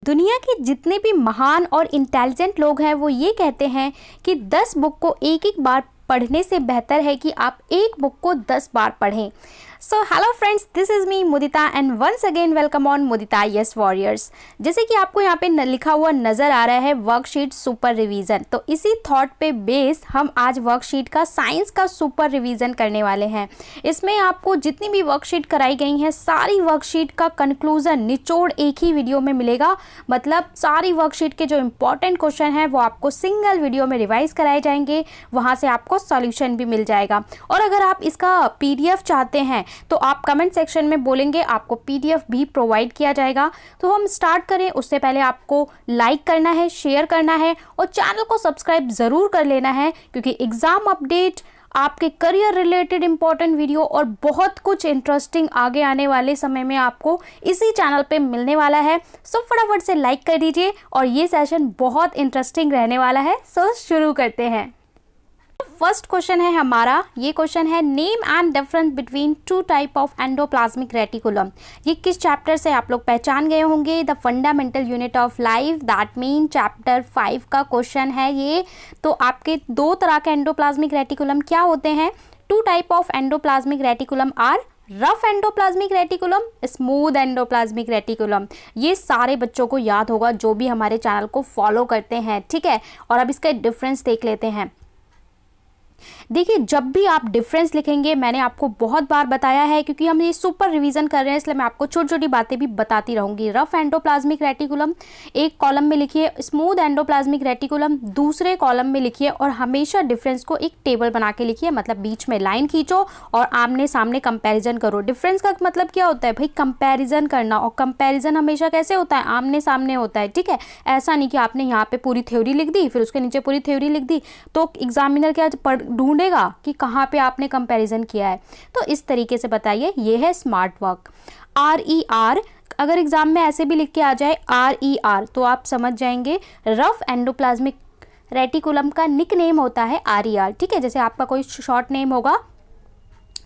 दुनिया के जितने भी महान और इंटेलिजेंट लोग हैं वो ये कहते हैं कि 10 बुक को एक एक बार पढ़ने से बेहतर है कि आप एक बुक को 10 बार पढ़ें। So hello friends, this is me Mudita and once again welcome on Mudita yes warriors. जैसे कि आपको यहाँ पे लिखा हुआ नज़र आ रहा है वर्कशीट सुपर रिवीजन, तो इसी थॉट पे बेस्ड हम आज वर्कशीट का साइंस का सुपर रिवीजन करने वाले हैं। इसमें आपको जितनी भी वर्कशीट कराई गई हैं सारी वर्कशीट का कंक्लूजन निचोड़ एक ही वीडियो में मिलेगा। मतलब सारी वर्कशीट के जो इंपॉर्टेंट क्वेश्चन हैं वो आपको सिंगल वीडियो में रिवाइज कराए जाएंगे, वहाँ से आपको सॉल्यूशन भी मिल जाएगा। और अगर आप इसका PDF चाहते हैं तो आप कमेंट सेक्शन में बोलेंगे, आपको PDF भी प्रोवाइड किया जाएगा। तो हम स्टार्ट करें उससे पहले आपको लाइक करना है, शेयर करना है और चैनल को सब्सक्राइब ज़रूर कर लेना है, क्योंकि एग्ज़ाम अपडेट, आपके करियर रिलेटेड इंपॉर्टेंट वीडियो और बहुत कुछ इंटरेस्टिंग आगे आने वाले समय में आपको इसी चैनल पे मिलने वाला है। सो फटाफट से लाइक कर दीजिए और ये सेशन बहुत इंटरेस्टिंग रहने वाला है। सो शुरू करते हैं। फर्स्ट क्वेश्चन है हमारा, ये क्वेश्चन है name and difference between two type of endoplasmic reticulum. ये किस चैप्टर से आप लोग पहचान गए होंगे? The fundamental unit of life, that mean chapter 5 का क्वेश्चन है ये। तो आपके दो तरह के एंडोप्लाज्मिक रेटिकुलम क्या होते हैं? Two type of endoplasmic reticulum or rough endoplasmic reticulum, smooth endoplasmic reticulum. ये सारे बच्चों को याद होगा जो भी हमारे चैनल को फॉलो करते हैं, ठीक है। और अब इसका डिफरेंस देख लेते हैं। देखिए, जब भी आप डिफरेंस लिखेंगे, मैंने आपको बहुत बार बताया है, क्योंकि हम ये सुपर रिवीजन कर रहे हैं इसलिए मैं आपको छोटी छोटी बातें भी बताती रहूंगी। रफ एंडोप्लाज्मिक रेटिकुलम एक कॉलम में लिखिए, स्मूथ एंडोप्लाज्मिक रेटिकुलम दूसरे कॉलम में लिखिए और हमेशा डिफरेंस को एक टेबल बना के लिखिए। मतलब बीच में लाइन खींचो और आमने सामने कंपैरिजन करो। डिफरेंस का मतलब क्या होता है भाई? कंपैरिजन करना। और कंपैरिजन हमेशा कैसे होता है? आमने सामने होता है, ठीक है। ऐसा नहीं कि आपने यहाँ पे पूरी थ्योरी लिख दी फिर उसके नीचे पूरी थ्योरी लिख दी, तो एग्जामिनर क्या ढूंढेगा कि कहाँ पे आपने कंपैरिजन किया है। तो इस तरीके से बताइए, ये है स्मार्ट वर्क। RER अगर एग्जाम में ऐसे भी लिख के आ जाए RER तो आप समझ जाएंगे रफ एंडोप्लाज्मिक रेटिकुलम का निक नेम होता है RER, ठीक है। जैसे आपका कोई शॉर्ट नेम होगा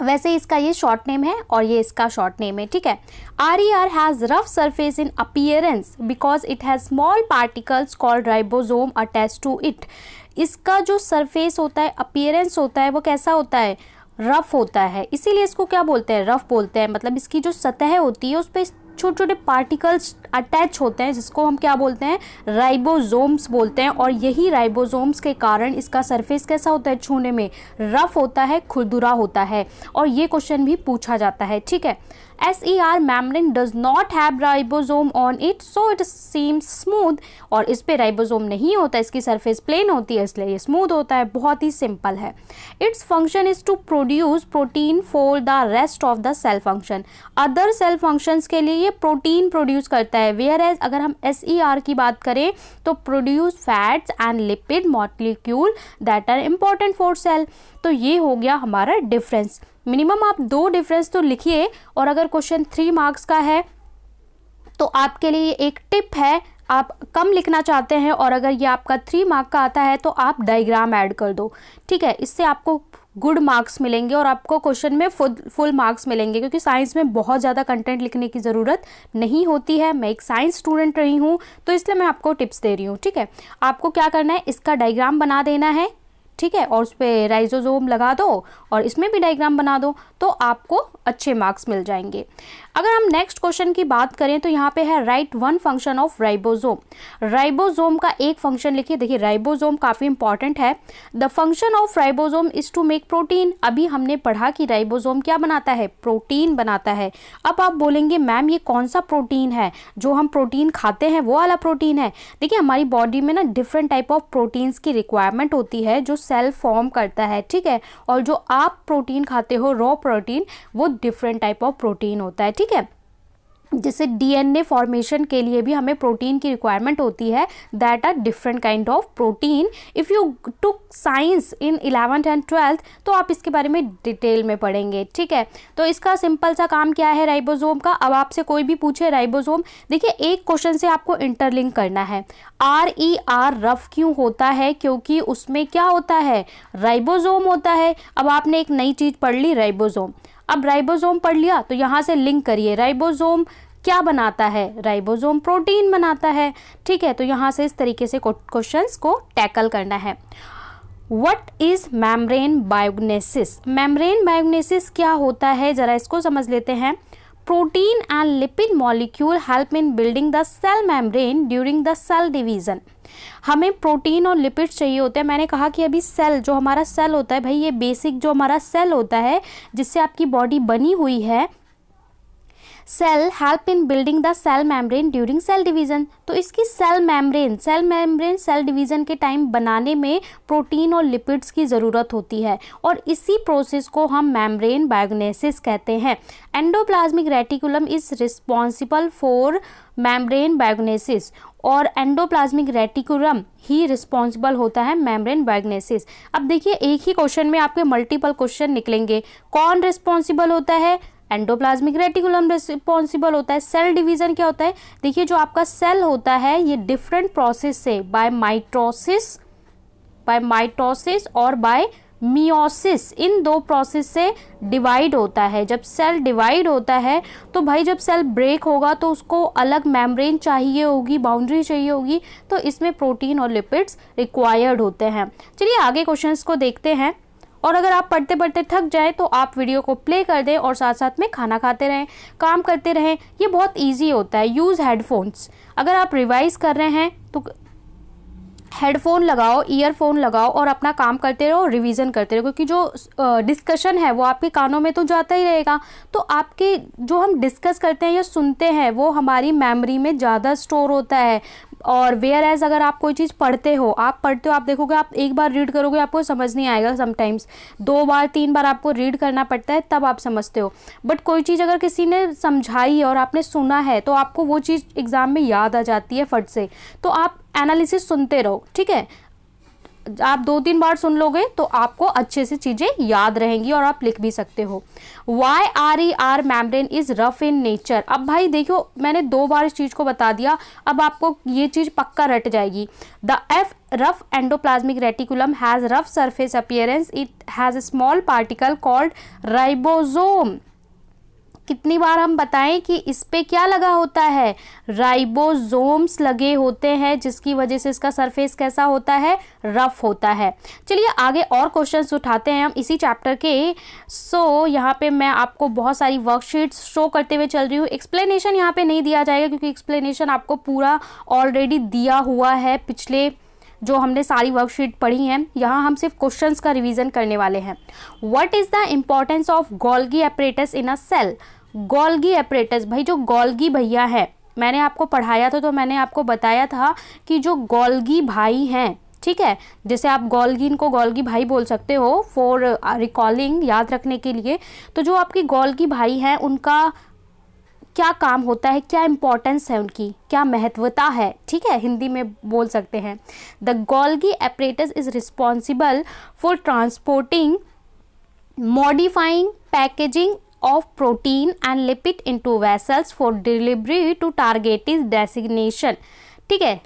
वैसे इसका ये शॉर्ट नेम है और ये इसका शॉर्ट नेम है, ठीक है। RER has rough surface in appearance because it has small particles called ribosome attach to it. इसका जो सरफेस होता है, अपीयरेंस होता है, वो कैसा होता है? रफ होता है, इसीलिए इसको क्या बोलते हैं? रफ बोलते हैं। मतलब इसकी जो सतह होती है उस पर छोटे छोटे पार्टिकल्स अटैच होते हैं, जिसको हम क्या बोलते हैं? राइबोसोम्स बोलते हैं। और यही राइबोसोम्स के कारण इसका सरफेस कैसा होता है? छूने में रफ होता है, खुरदुरा होता है। और ये क्वेश्चन भी पूछा जाता है, ठीक है। SER membrane does not have ribosome on it, so it seems smooth। और इस पे राइबोसोम नहीं होता, इसकी सरफेस प्लेन होती है इसलिए ये स्मूथ होता है। बहुत ही सिंपल है। Its function is to produce protein for the rest of the cell function. Other cell functions के लिए ये प्रोटीन प्रोड्यूस करता है, वेयर एज अगर हम SER की बात करें तो produce fats and lipid molecule that are important for cell. तो ये हो गया हमारा डिफरेंस। मिनिमम आप 2 डिफरेंस तो लिखिए। और अगर क्वेश्चन 3 मार्क्स का है तो आपके लिए एक टिप है, आप कम लिखना चाहते हैं और अगर ये आपका 3 मार्क का आता है तो आप डायग्राम ऐड कर दो, ठीक है। इससे आपको गुड मार्क्स मिलेंगे और आपको क्वेश्चन में फुल मार्क्स मिलेंगे, क्योंकि साइंस में बहुत ज़्यादा कंटेंट लिखने की ज़रूरत नहीं होती है। मैं एक साइंस स्टूडेंट रही हूँ तो इसलिए मैं आपको टिप्स दे रही हूँ, ठीक है। आपको क्या करना है, इसका डायग्राम बना देना है, ठीक है। और उस पर राइबोसोम लगा दो और इसमें भी डायग्राम बना दो तो आपको अच्छे मार्क्स मिल जाएंगे। अगर हम नेक्स्ट क्वेश्चन की बात करें तो यहाँ पे है right one function of ribosome. Ribosome का एक फंक्शन लिखिए। देखिए, राइबोसोम काफ़ी इंपॉर्टेंट है। The function of ribosome is to make protein. अभी हमने पढ़ा कि राइबोसोम क्या बनाता है? प्रोटीन बनाता है। अब आप बोलेंगे मैम ये कौन सा प्रोटीन है? जो हम प्रोटीन खाते हैं वो वाला प्रोटीन है? देखिए, हमारी बॉडी में ना डिफरेंट टाइप ऑफ प्रोटीन्स की रिक्वायरमेंट होती है जो सेल फॉर्म करता है, ठीक है। और जो आप प्रोटीन खाते हो रॉ प्रोटीन, वो डिफरेंट टाइप ऑफ प्रोटीन होता है, ठीक है। जैसे DNA फॉर्मेशन के लिए भी हमें प्रोटीन की रिक्वायरमेंट होती है, that are different kind of protein. If you took science in 11th and 12th तो आप इसके बारे में डिटेल में पढ़ेंगे, ठीक है। तो इसका सिंपल सा काम क्या है राइबोसोम का? अब आपसे कोई भी पूछे राइबोसोम, देखिए एक क्वेश्चन से आपको इंटरलिंक करना है। RER रफ क्यों होता है? क्योंकि उसमें क्या होता है? राइबोसोम होता है। अब आपने एक नई चीज़ पढ़ ली, राइबोसोम। अब राइबोसोम पढ़ लिया तो यहाँ से लिंक करिए, राइबोसोम क्या बनाता है? राइबोसोम प्रोटीन बनाता है। ठीक है, तो यहाँ से इस तरीके से क्वेश्चंस को टैकल करना है। What is membrane biogenesis? membrane biogenesis क्या होता है, ज़रा इसको समझ लेते हैं। Protein and lipid molecule help in building the cell membrane during the cell division. हमें प्रोटीन और लिपिड्स चाहिए होते हैं। मैंने कहा कि अभी सेल, जो हमारा सेल होता है भाई, ये बेसिक जो हमारा सेल होता है जिससे आपकी बॉडी बनी हुई है, cell help in building the cell membrane during cell division. तो इसकी सेल मेम्ब्रेन सेल डिवीज़न के टाइम बनाने में प्रोटीन और लिपिड्स की ज़रूरत होती है, और इसी प्रोसेस को हम मेम्ब्रेन बायोगेनेसिस कहते हैं। Endoplasmic reticulum is responsible for membrane biogenesis, और एंडोप्लाज्मिक रेटिकुलम ही रिस्पॉन्सिबल होता है मेम्ब्रेन बायोगेनेसिस। अब देखिए, एक ही क्वेश्चन में आपके मल्टीपल क्वेश्चन निकलेंगे। कौन रिस्पॉन्सिबल होता है? एंडोप्लाज्मिक रेटिकुलम रिस्पॉन्सिबल होता है। सेल डिवीज़न क्या होता है? देखिए, जो आपका सेल होता है ये डिफरेंट प्रोसेस से बाय माइटोसिस और बाय मियोसिस, इन दो प्रोसेस से डिवाइड होता है। जब सेल डिवाइड होता है तो भाई जब सेल ब्रेक होगा तो उसको अलग मेम्ब्रेन चाहिए होगी, बाउंड्री चाहिए होगी, तो इसमें प्रोटीन और लिपिड्स रिक्वायर्ड होते हैं। चलिए आगे क्वेश्चंस को देखते हैं। और अगर आप पढ़ते पढ़ते थक जाए तो आप वीडियो को प्ले कर दें और साथ साथ में खाना खाते रहें, काम करते रहें। ये बहुत इजी होता है। Use headphones. अगर आप रिवाइज कर रहे हैं तो हेडफोन लगाओ, ईयरफोन लगाओ और अपना काम करते रहो, रिवीजन करते रहो, क्योंकि जो डिस्कशन है वो आपके कानों में तो जाता ही रहेगा। तो आपके जो हम डिस्कस करते हैं या सुनते हैं वो हमारी मेमोरी में ज़्यादा स्टोर होता है। और वेयर एज अगर आप कोई चीज़ पढ़ते हो, आप देखोगे, आप एक बार रीड करोगे आपको समझ नहीं आएगा। समटाइम्स 2 बार 3 बार आपको रीड करना पड़ता है तब आप समझते हो। बट कोई चीज़ अगर किसी ने समझाई है और आपने सुना है तो आपको वो चीज़ एग्ज़ाम में याद आ जाती है फट से। तो आप एनालिसिस सुनते रहो, ठीक है। आप 2-3 बार सुन लोगे तो आपको अच्छे से चीज़ें याद रहेंगी और आप लिख भी सकते हो। YRER membrane is rough in nature. अब भाई देखो, मैंने 2 बार इस चीज़ को बता दिया, अब आपको ये चीज़ पक्का रट जाएगी। The rough endoplasmic reticulum has rough surface appearance, it has a small particle called ribosome. कितनी बार हम बताएं कि इस पे क्या लगा होता है? राइबोसोम्स लगे होते हैं, जिसकी वजह से इसका सरफेस कैसा होता है? रफ होता है। चलिए आगे और क्वेश्चंस उठाते हैं हम इसी चैप्टर के। यहाँ पे मैं आपको बहुत सारी वर्कशीट्स शो करते हुए चल रही हूँ। एक्सप्लेनेशन यहाँ पे नहीं दिया जाएगा क्योंकि एक्सप्लेनेशन आपको पूरा ऑलरेडी दिया हुआ है पिछले जो हमने सारी वर्कशीट पढ़ी हैं। यहाँ हम सिर्फ क्वेश्चंस का रिवीजन करने वाले हैं। What is the importance of Golgi apparatus in a cell? Golgi apparatus, भाई जो गोल्गी भैया है, मैंने आपको पढ़ाया था तो मैंने आपको बताया था कि जो गोल्गी भाई हैं, ठीक है, जैसे आप इनको गोल्गी भाई बोल सकते हो फॉर रिकॉलिंग, याद रखने के लिए। तो जो आपके गोल्गी भाई हैं उनका क्या काम होता है, क्या इंपॉर्टेंस है उनकी, क्या महत्वता है, ठीक है, हिंदी में बोल सकते हैं। The Golgi apparatus is responsible for transporting, modifying, packaging of protein and lipid into vessels for delivery to targeted destination। ठीक है,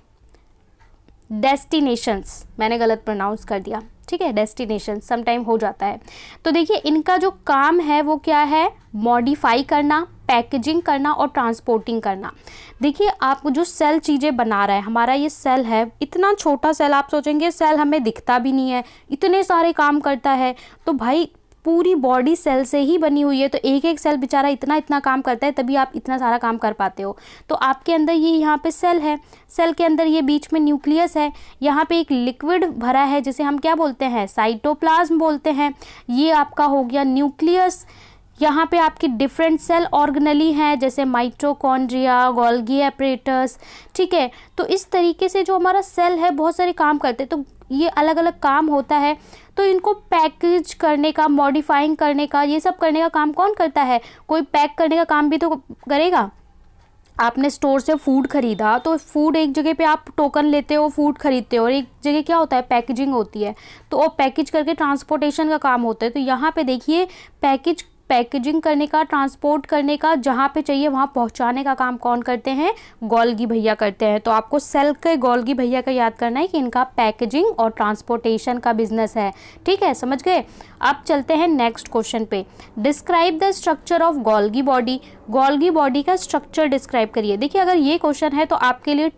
डेस्टिनेशंस मैंने गलत प्रोनाउंस कर दिया, ठीक है, डेस्टिनेशन समटाइम हो जाता है। तो देखिए इनका जो काम है वो क्या है? मॉडिफाई करना, पैकेजिंग करना और ट्रांसपोर्टिंग करना। देखिए आप जो सेल चीज़ें बना रहा है, हमारा ये सेल है, इतना छोटा सेल, आप सोचेंगे सेल हमें दिखता भी नहीं है, इतने सारे काम करता है। तो भाई पूरी बॉडी सेल से ही बनी हुई है, तो एक एक सेल बेचारा इतना काम करता है, तभी आप इतना सारा काम कर पाते हो। तो आपके अंदर ये यहाँ पे सेल है, सेल के अंदर ये बीच में न्यूक्लियस है, यहाँ पे एक लिक्विड भरा है जिसे हम क्या बोलते हैं? साइटोप्लाज्म बोलते हैं। ये आपका हो गया न्यूक्लियस। यहाँ पे आपकी डिफरेंट सेल ऑर्गेनेली हैं जैसे माइटोकॉन्ड्रिया, गोल्गी एपरेटस, ठीक है। तो इस तरीके से जो हमारा सेल है बहुत सारे काम करते हैं, तो ये अलग अलग काम होता है। तो इनको पैकेज करने का, मॉडिफाइंग करने का, ये सब करने का काम कौन करता है? कोई पैक करने का काम भी तो करेगा। आपने स्टोर से फूड खरीदा तो फूड एक जगह पे आप टोकन लेते हो, फूड खरीदते हो, और एक जगह क्या होता है? पैकेजिंग होती है। तो वो पैकेज करके ट्रांसपोर्टेशन का काम होता है। तो यहाँ पे देखिए पैकेज पैकेजिंग करने का, ट्रांसपोर्ट करने का, जहाँ पे चाहिए वहाँ पहुँचाने का काम कौन करते हैं? गोल्गी भैया करते हैं। तो आपको सेल के गोल्गी भैया का याद करना है कि इनका पैकेजिंग और ट्रांसपोर्टेशन का बिजनेस है। ठीक है, समझ गए। अब चलते हैं नेक्स्ट क्वेश्चन पे। Describe the structure of Golgi body. Golgi body का स्ट्रक्चर डिस्क्राइब करिए। देखिए, अगर ये क्वेश्चन है तो आपके लिए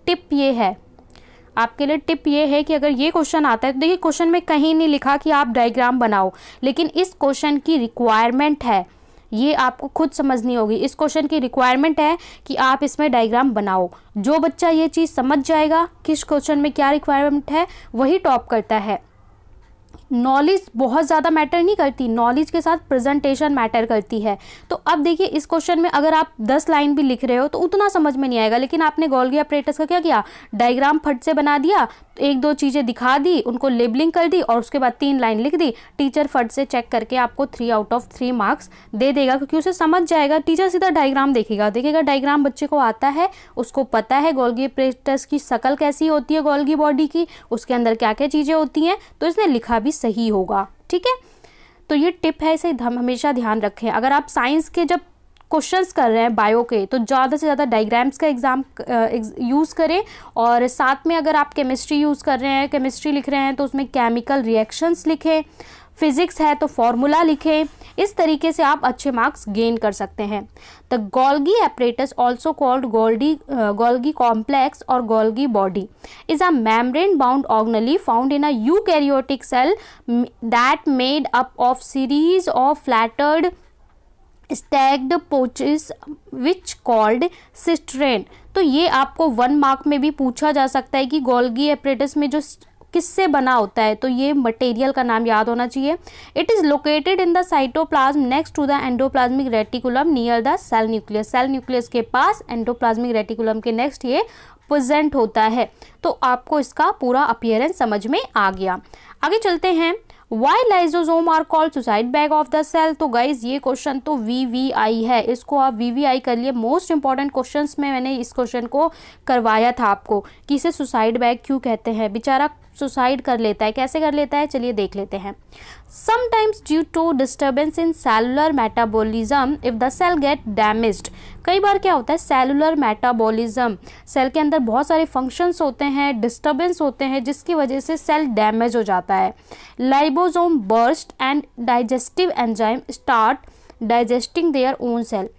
टिप ये है कि अगर ये क्वेश्चन आता है तो देखिए, क्वेश्चन में कहीं नहीं लिखा कि आप डायग्राम बनाओ, लेकिन इस क्वेश्चन की रिक्वायरमेंट है, ये आपको खुद समझनी होगी। इस क्वेश्चन की रिक्वायरमेंट है कि आप इसमें डायग्राम बनाओ। जो बच्चा ये चीज़ समझ जाएगा किस क्वेश्चन में क्या रिक्वायरमेंट है, वही टॉप करता है। नॉलेज बहुत ज़्यादा मैटर नहीं करती, नॉलेज के साथ प्रेजेंटेशन मैटर करती है। तो अब देखिए, इस क्वेश्चन में अगर आप 10 लाइन भी लिख रहे हो तो उतना समझ में नहीं आएगा, लेकिन आपने गोल्गी अपरेटस का क्या किया? डायग्राम फट से बना दिया, एक दो चीज़ें दिखा दी, उनको लेबलिंग कर दी और उसके बाद 3 लाइन लिख दी। टीचर फट से चेक करके आपको 3 आउट ऑफ 3 मार्क्स दे देगा, क्योंकि उसे समझ जाएगा। टीचर सीधा डायग्राम देखेगा डायग्राम बच्चे को आता है, उसको पता है गोल्गी अपरेटस की शक्ल कैसी होती है, गोल्गी बॉडी की, उसके अंदर क्या क्या चीज़ें होती हैं, तो इसने लिखा भी सही होगा। ठीक है, तो ये टिप है, इसे हमेशा ध्यान रखें। अगर आप साइंस के जब क्वेश्चंस कर रहे हैं बायो के, तो ज़्यादा से ज़्यादा डायग्राम्स का यूज़ करें, और साथ में अगर आप केमिस्ट्री यूज़ कर रहे हैं, केमिस्ट्री लिख रहे हैं, तो उसमें केमिकल रिएक्शंस लिखें, फिजिक्स है तो फॉर्मूला लिखें। इस तरीके से आप अच्छे मार्क्स गेन कर सकते हैं। The Golgi apparatus also called Golgi complex or Golgi body is a membrane bound organelle found in a eukaryotic cell that made up of series of flattered stacked pouches which called cisternae। तो ये आपको 1 mark में भी पूछा जा सकता है कि गोल्गी apparatus में जो किससे बना होता है, तो ये मटेरियल का नाम याद होना चाहिए। It is located in the cytoplasm next to the endoplasmic reticulum near the cell nucleus. Cell nucleus के पास, एंडोप्लाज्मिक रेटिकुलम के नेक्स्ट ये प्रेजेंट होता है। तो आपको इसका पूरा अपीयरेंस समझ में आ गया। आगे चलते हैं। Why lysosome are called suicide bag of the cell. तो गाइज ये क्वेश्चन तो VVI है, इसको आप VVI कर लिए। मोस्ट इंपॉर्टेंट क्वेश्चंस में मैंने इस क्वेश्चन को करवाया था आपको कि इसे सुसाइड बैग क्यों कहते हैं। बेचारा सुसाइड कर लेता है, कैसे कर लेता है, चलिए देख लेते हैं। Sometimes due to disturbance in cellular metabolism if the cell get damaged. कई बार क्या होता है, सेलुलर मेटाबॉलिज्म, सेल के अंदर बहुत सारे फंक्शंस होते हैं, डिस्टर्बेंस होते हैं, जिसकी वजह से सेल डैमेज हो जाता है। Lysosome burst and digestive enzyme start digesting their own cell.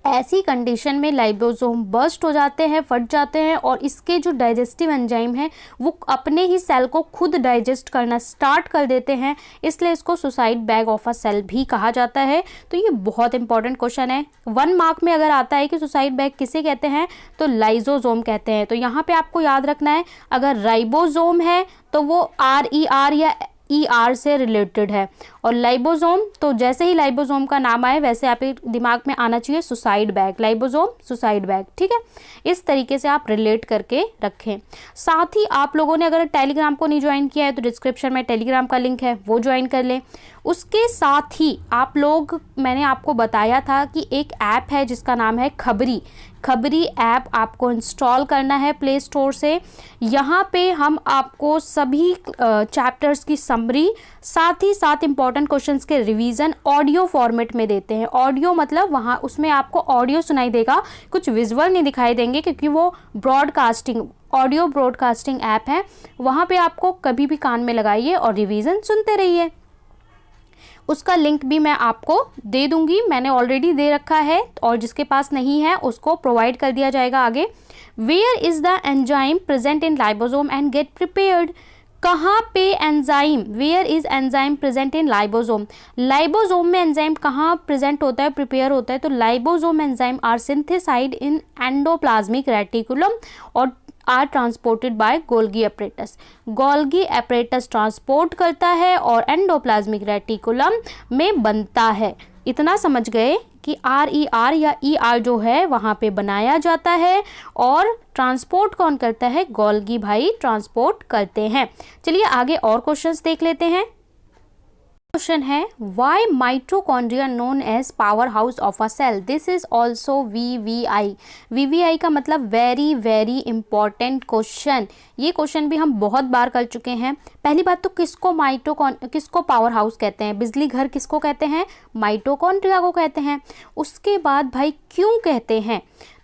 ऐसी कंडीशन में लाइबोसोम बर्स्ट हो जाते हैं, फट जाते हैं, और इसके जो डाइजेस्टिव एंजाइम है वो अपने ही सेल को खुद डाइजेस्ट करना स्टार्ट कर देते हैं, इसलिए इसको suicide bag of a cell भी कहा जाता है। तो ये बहुत इंपॉर्टेंट क्वेश्चन है। 1 मार्क में अगर आता है कि सुसाइड बैग किसे कहते हैं, तो लाइसोसोम कहते हैं। तो यहाँ पे आपको याद रखना है, अगर राइबोसोम है तो वो RER या ER से रिलेटेड है, और लाइबोसोम तो जैसे ही लाइबोसोम का नाम आए वैसे आपके दिमाग में आना चाहिए सुसाइड बैग, लाइबोसोम सुसाइड बैग। ठीक है, इस तरीके से आप रिलेट करके रखें। साथ ही आप लोगों ने अगर टेलीग्राम को नहीं ज्वाइन किया है तो डिस्क्रिप्शन में टेलीग्राम का लिंक है, वो ज्वाइन कर लें। उसके साथ ही आप लोग, मैंने आपको बताया था कि एक ऐप है जिसका नाम है खबरी ऐप आपको इंस्टॉल करना है प्ले स्टोर से। यहाँ पे हम आपको सभी चैप्टर्स की समरी, साथ ही साथ इम्पॉर्टेंट क्वेश्चंस के रिवीजन ऑडियो फॉर्मेट में देते हैं। ऑडियो मतलब वहाँ उसमें आपको ऑडियो सुनाई देगा, कुछ विजुअल नहीं दिखाई देंगे, क्योंकि वो ऑडियो ब्रॉडकास्टिंग ऐप है। वहाँ पे आपको कभी भी कान में लगाइए और रिवीजन सुनते रहिए। उसका लिंक भी मैं आपको दे दूंगी, मैंने ऑलरेडी दे रखा है, और जिसके पास नहीं है उसको प्रोवाइड कर दिया जाएगा आगे। Where is the enzyme present in lysosome and get prepared. कहाँ पे enzyme, where is enzyme present in lysosome. Lysosome में एंजाइम कहाँ प्रेजेंट होता है, प्रिपेयर होता है, तो lysosome enzyme are synthesized in endoplasmic reticulum और are transported by Golgi apparatus. Golgi apparatus transport करता है और एंडोप्लाज्मिक रेटिकुलम में बनता है। इतना समझ गए कि RER या ER जो है वहाँ पे बनाया जाता है, और ट्रांसपोर्ट कौन करता है, गोल्गी भाई ट्रांसपोर्ट करते हैं। चलिए आगे और क्वेश्चंस देख लेते हैं। क्वेश्चन है why mitochondria known as power house of a cell, this is also VVI. VVI का मतलब वेरी वेरी इंपॉर्टेंट क्वेश्चन। ये क्वेश्चन भी हम बहुत बार कर चुके हैं। पहली बात तो किसको पावर हाउस कहते हैं, बिजली घर किसको कहते हैं, माइटोकॉन्ड्रिया को कहते हैं। उसके बाद भाई क्यों कहते हैं,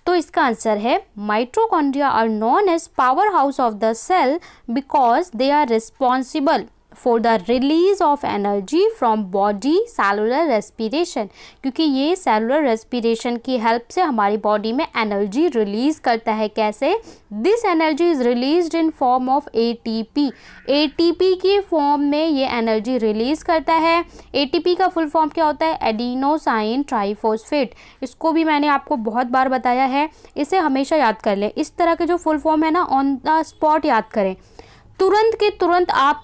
तो इसका आंसर है mitochondria are known as power house of the cell because they are responsible for the release of energy from body cellular respiration, क्योंकि ये सेलुलर रेस्पिरेशन की हेल्प से हमारी बॉडी में एनर्जी रिलीज करता है। कैसे, this energy is released in form of ATP, ATP की फॉर्म में ये एनर्जी रिलीज करता है। एटीपी का फुल फॉर्म क्या होता है, एडिनोसाइन ट्राइफॉस्फेट। इसको भी मैंने आपको बहुत बार बताया है, इसे हमेशा याद कर लें। इस तरह के जो फुल फॉर्म है ना, ऑन द स्पॉट याद करें, तुरंत के तुरंत आप